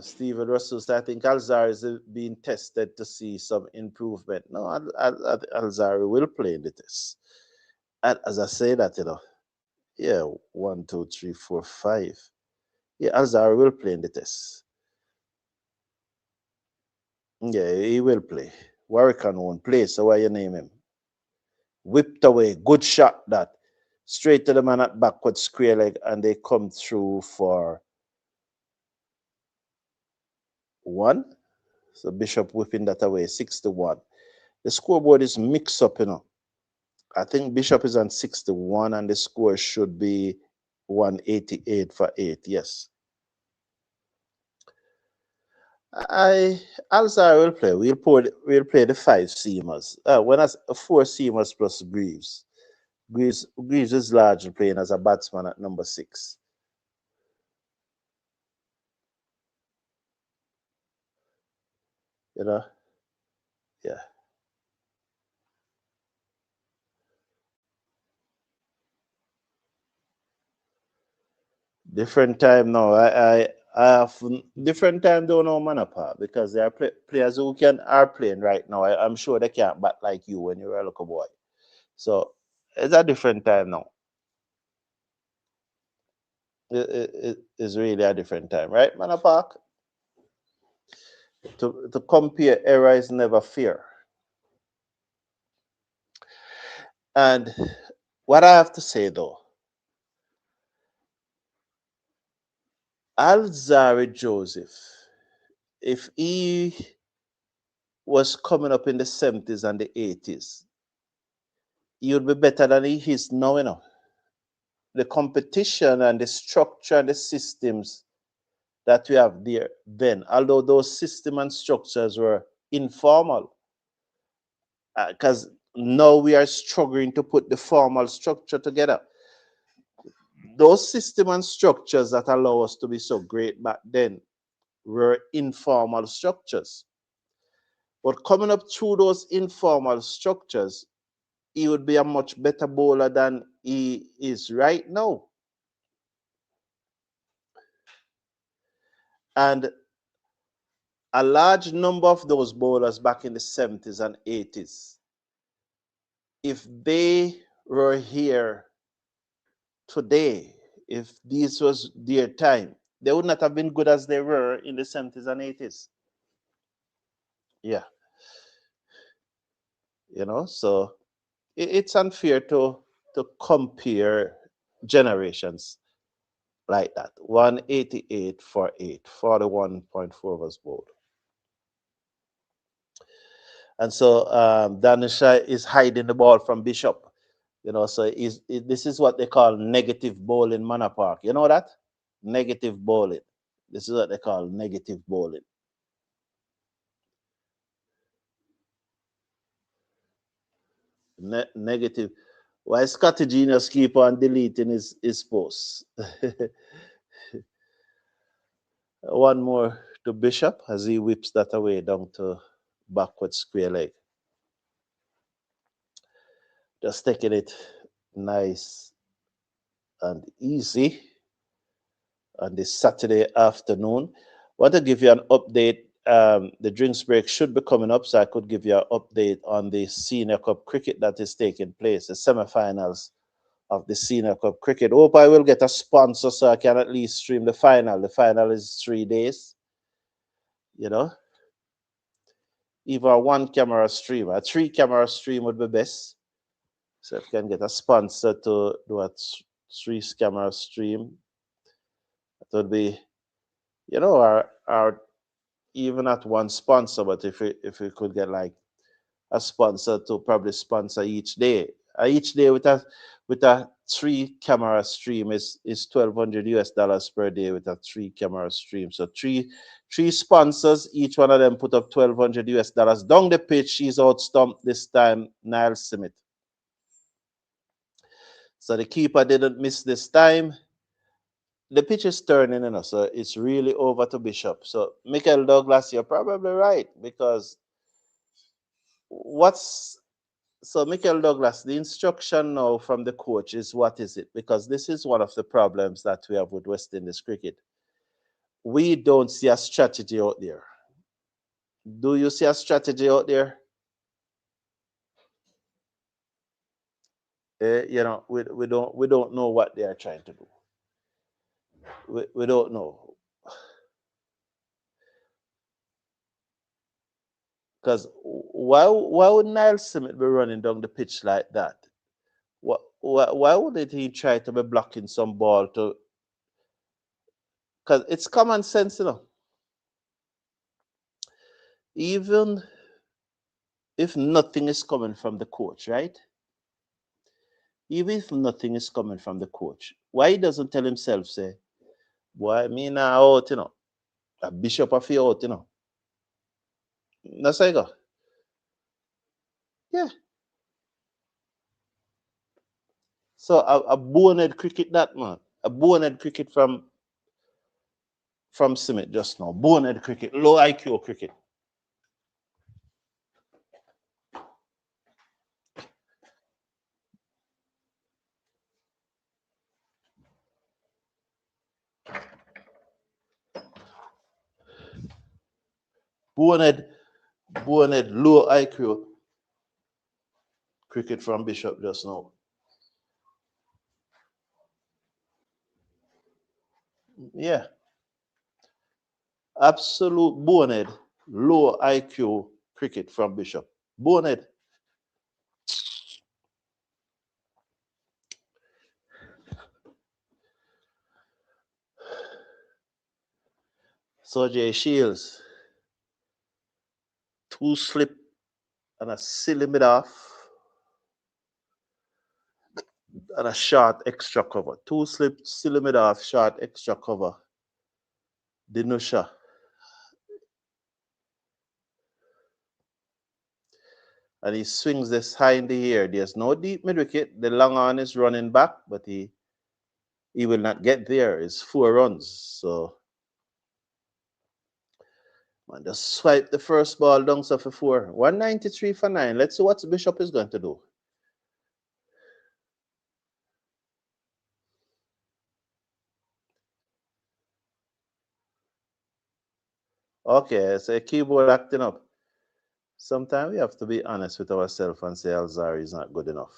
Stephen Russell said, I think Alzarri is being tested to see some improvement. No, Alzarri will play in the test. And as I say that, yeah, 1, 2, 3, 4, 5. Yeah, Alzarri will play in the test. Yeah, he will play. Warrican won't play, so why you name him? Whipped away, good shot that. Straight to the man at backward square leg, and they come through for 1. So Bishop whipping that away, 6-1. The scoreboard is mixed up, I think Bishop is on 61, and the score should be 188 for 8. Yes. Alzarri will play. We'll play the 5 seamers. When that's 4 seamers plus Greaves. Greaves is largely playing as a batsman at number 6. Yeah. Different time now. I have different time don't know Manapa because there are players who are playing right now. I'm sure they can't bat like you when you were a little boy. So it's a different time now. It's really a different time, right, Manapark? To compare era is never fair. And what I have to say though, Alzarri Joseph, if he was coming up in the 70s and the 80s, he would be better than he is now, The competition and the structure and the systems that we have there then, although those systems and structures were informal, because now we are struggling to put the formal structure together. Those systems and structures that allow us to be so great back then were informal structures. But coming up through those informal structures, he would be a much better bowler than he is right now. And a large number of those bowlers back in the 70s and 80s, if they were here today, if this was their time, they would not have been good as they were in the 70s and 80s. Yeah. So it's unfair to compare generations like that. 188 for 8, 41.4 was bowled. And so Danisha is hiding the ball from Bishop. So this is what they call negative bowling, Manor Park. You know that? Negative bowling. This is what they call negative bowling. Negative. Why Scotty Genius keep on deleting his posts? One more to Bishop as he whips that away down to backward square leg. Just taking it nice and easy on this Saturday afternoon. Want to give you an update. The drinks break should be coming up, so I could give you an update on the Senior Cup cricket that is taking place, the semi-finals of the Senior Cup cricket. Hope I will get a sponsor so I can at least stream the final. The final is 3 days. Either a 1-camera stream, a 3-camera stream would be best. So if you can get a sponsor to do a 3-camera stream, it would be, our even at one sponsor, but if we could get like a sponsor to probably sponsor each day. Each day with a 3-camera stream is $1,200 per day with a 3-camera stream. So three sponsors, each one of them put up $1,200 down the pitch. He's outstumped this time Niall Smith. So the keeper didn't miss this time. The pitch is turning, so it's really over to Bishop. So Michael Douglas, you're probably right, because Michael Douglas, the instruction now from the coach is what is it? Because this is one of the problems that we have with West Indies cricket. we don't see a strategy out there. Do you see a strategy out there? You know, we don't know what they are trying to do. We don't know. Because why would Niall Smith be running down the pitch like that? Why wouldn't he try to be blocking some ball to? Because it's common sense, you know. Even if nothing is coming from the coach, right? Even if nothing is coming from the coach, why he doesn't tell himself, say, boy, me now out, you know, a bishop of you out, you know. That's how you go. Yeah. So a bonehead cricket that, man. A bonehead cricket from Smith just now. Bonehead cricket, low IQ cricket. Bonehead, low IQ cricket from Bishop just now. Yeah. Absolute bonehead, low IQ cricket from Bishop. Bonehead. So Jay Shields, 2 slip and a silly mid off and a short extra cover. 2 slip, silly mid off, short extra cover. Dinusha. And he swings this high in the air. There's no deep mid wicket. The long on is running back, but he will not get there. It's 4 runs. So man, just swipe the first ball down for 4. 193 for 9. Let's see what Bishop is going to do. Okay, so keyboard acting up. Sometimes we have to be honest with ourselves and say Alzarri is not good enough.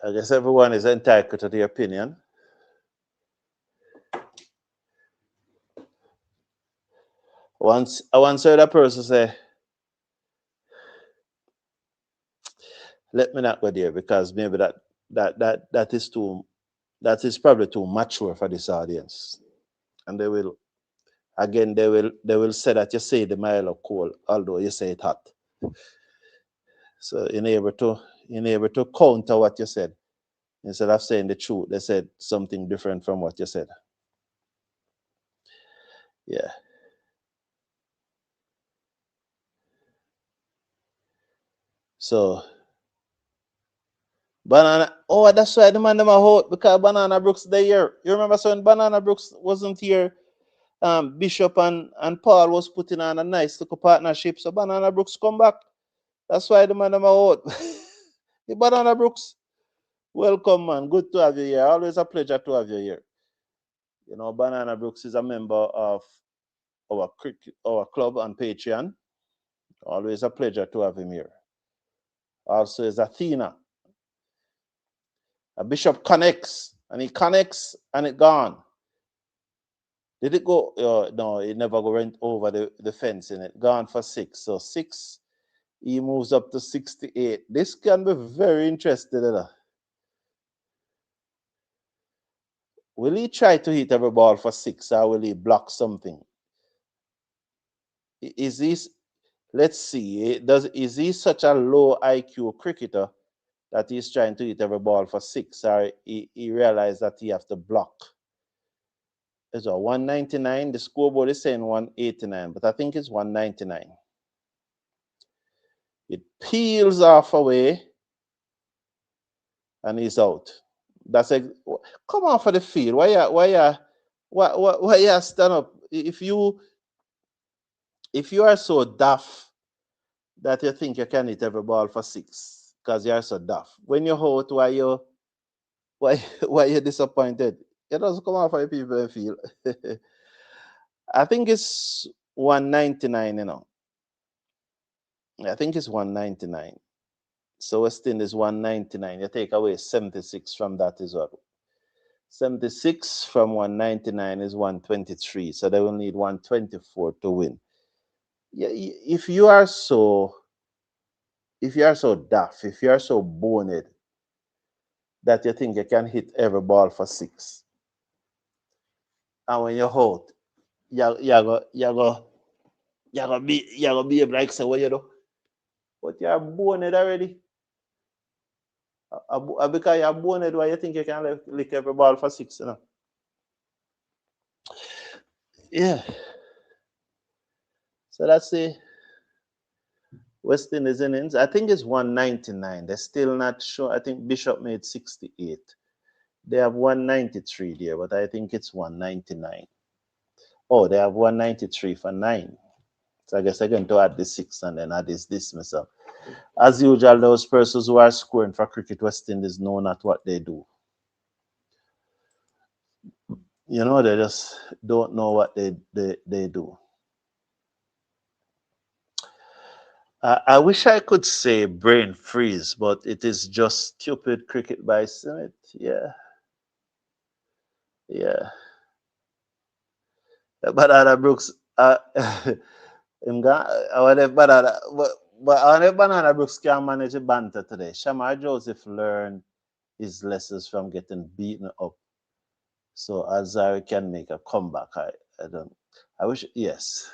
I guess everyone is entitled to their opinion. I once heard a person say, let me not go there because maybe that is probably too mature for this audience. And they will say that you say the mile of coal, although you say it hot. So in able to counter what you said, instead of saying the truth, they said something different from what you said. Yeah. So Banana, oh, that's why the man them a hold because Banana Brooks they here. You remember so when Banana Brooks wasn't here, Bishop and Paul was putting on a nice little partnership. So Banana Brooks come back. That's why the man them a hold. The Banana Brooks, welcome man. Good to have you here. Always a pleasure to have you here. You know, Banana Brooks is a member of our club on Patreon. Always a pleasure to have him here. Also is Athena. A Bishop connects and he connects and it gone. Did it go? No, it never went over the fence in it. Gone for 6. So 6, he moves up to 68. This can be very interesting. Will he try to hit every ball for 6 or will he block something? Is this, let's see, is he such a low IQ cricketer that he's trying to hit every ball for 6 or he realized that he has to block? It's a 199. The scoreboard is saying 189, but I think it's 199. It peels off away and he's out. That's a come on for the field. Why you stand up? If you are so daft that you think you can hit every ball for 6 because you're so daft. When you're hot, why why you disappointed? It doesn't come out for the people and feel. I think it's 199, you know. I think it's 199. So West Indies 199. You take away 76 from that is what? 76 from 199 is 123. So they will need 124 to win. Yeah, if you are so daft, if you are so boned that you think you can hit every ball for 6, and when you're out, you're gonna be able to say what you do. But you're boned already. Because you're boned, why you think you can lick every ball for 6, you know? Yeah. So that's the West Indies innings. I think it's 199. They're still not sure. I think Bishop made 68. They have 193 there, but I think it's 199. Oh, they have 193 for 9. So I guess they're going to add the 6 and then add this dismissal. As usual, those persons who are scoring for Cricket West Indies know not what they do. You know, they just don't know what they do. I wish I could say brain freeze, but it is just stupid cricket by Smith. Yeah. Yeah. Banana Brooks, but Banana Brooks can manage a banter today. Shamar Joseph learned his lessons from getting beaten up. So Alzarri can make a comeback. I don't. I wish. Yes.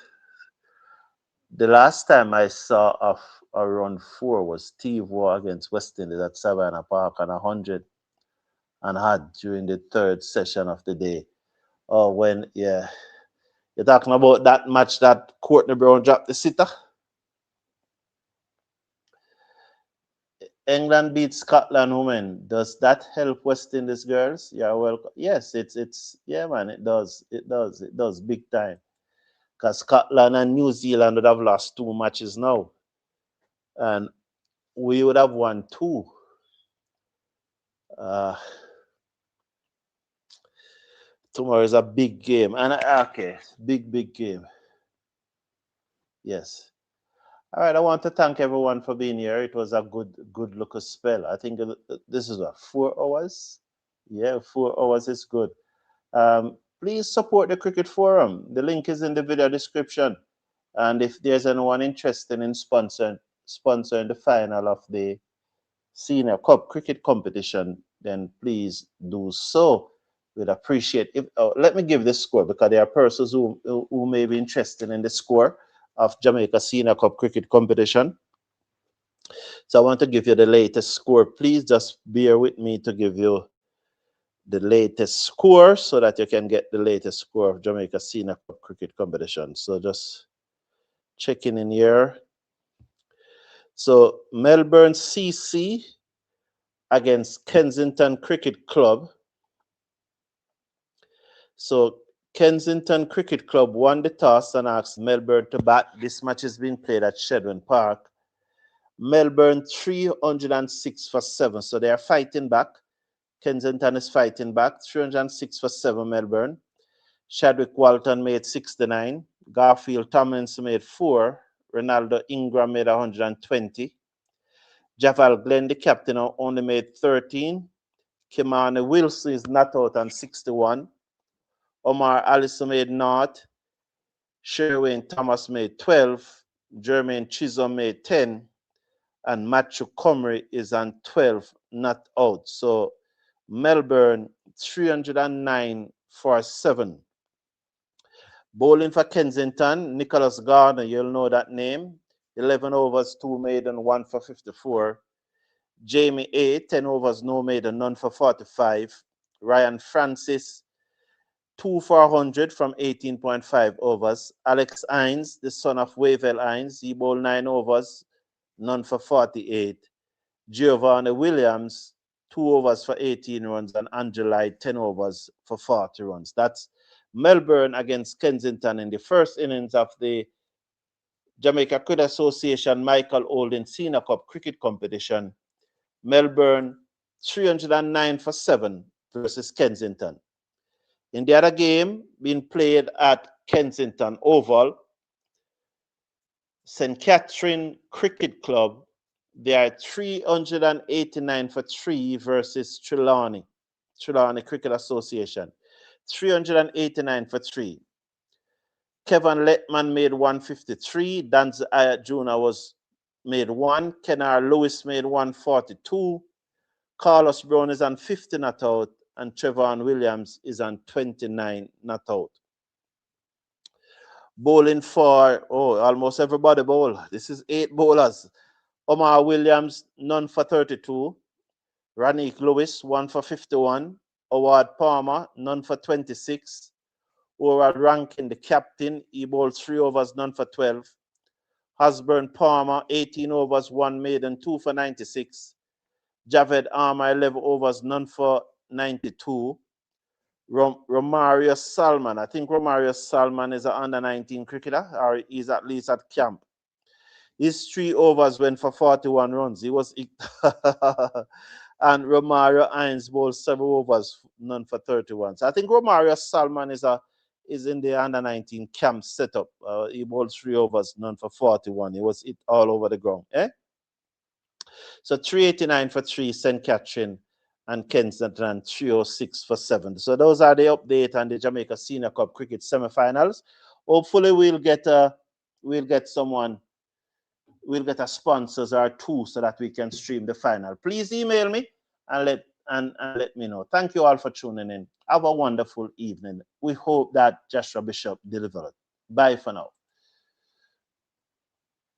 The last time I saw a run 4 was Steve Waugh against West Indies at Savannah Park on 100 and had during the 3rd session of the day. Oh, when yeah, you're talking about that match that Courtney Brown dropped the sitter. England beat Scotland women. Does that help West Indies girls? Yeah, well, yes, it's yeah, man, it does. It does big time. Because Scotland and New Zealand would have lost 2 matches now. And we would have won 2. Tomorrow is a big game. And okay, big game. Yes. All right, I want to thank everyone for being here. It was a good look spell. I think this is what, 4 hours? Yeah, 4 hours is good. Please support the Cricket Forum. The link is in the video description. And if there's anyone interested in sponsoring the final of the Senior Cup cricket competition, then please do so. We'd appreciate it. Let me give the score because there are persons who may be interested in the score of Jamaica Senior Cup cricket competition. So I want to give you the latest score. Please just bear with me to give you the latest score so that you can get the latest score of Jamaica Senior Cup cricket competition. So just checking in here. So Melbourne CC against Kensington Cricket Club. So Kensington Cricket Club won the toss and asked Melbourne to bat. This match is being played at Shedwin Park. Melbourne 306 for 7. So they are fighting back. Kensington is fighting back. 306 for 7 Melbourne. Chadwick Walton made 69. Garfield Tomlinson made 4. Ronaldo Ingram made 120. Javal Glenn, the captain, only made 13. Kemar Wilson is not out on 61. Omar Allison made 0. Sherwin Thomas made 12. Jermaine Chisholm made 10. And Matthew Comrie is on 12, not out. So Melbourne 309 for 7. Bowling for Kensington, Nicholas Gardner, you'll know that name. 11 overs, 2 maiden, 1 for 54. Jamie A, 10 overs, no maiden, none for 45. Ryan Francis, 2 for 100 from 18.5 overs. Alex Hines, the son of Wavell Hines, he bowled 9 overs, none for 48. Giovanni Williams, 2 overs for 18 runs, and Angeli, 10 overs for 40 runs. That's Melbourne against Kensington in the first innings of the Jamaica Cricket Association Michael Oldham Senior Cup Cricket Competition. Melbourne 309 for 7 versus Kensington. In the other game being played at Kensington Oval, St. Catherine Cricket Club, they are 389 for 3 versus Trelawney Cricket Association. 389 for 3. Kevin Letman made 153. Danz Jr. was made 1. Kenar Lewis made 142. Carlos Brown is on 50 not out. And Trevon Williams is on 29 not out. Bowling for, almost everybody bowl. This is 8 bowlers. Omar Williams, none for 32. Ranique Lewis, 1 for 51. Howard Palmer, none for 26. Oral Rankin, the captain, he bowled 3 overs, none for 12. Hosburn Palmer, 18 overs, 1 maiden, 2 for 96. Javed Armour, 11 overs, none for 92. Romario Salman, I think Romario Salman is an under-19 cricketer, or he's at least at camp. His 3 overs went for 41 runs. He was and Romario Hines bowled 7 overs, none for 31. So I think Romario Salman is in the under-19 camp setup. He bowled 3 overs, none for 41. He was hit all over the ground. So 389 for 3, St. Catherine and Kensington 306 for 7. So those are the update on the Jamaica Senior Cup Cricket semifinals. Hopefully we'll get someone. We'll get a sponsors or 2 so that we can stream the final. Please email me and let me know. Thank you all for tuning in. Have a wonderful evening. We hope that Joshua Bishop delivered. Bye for now.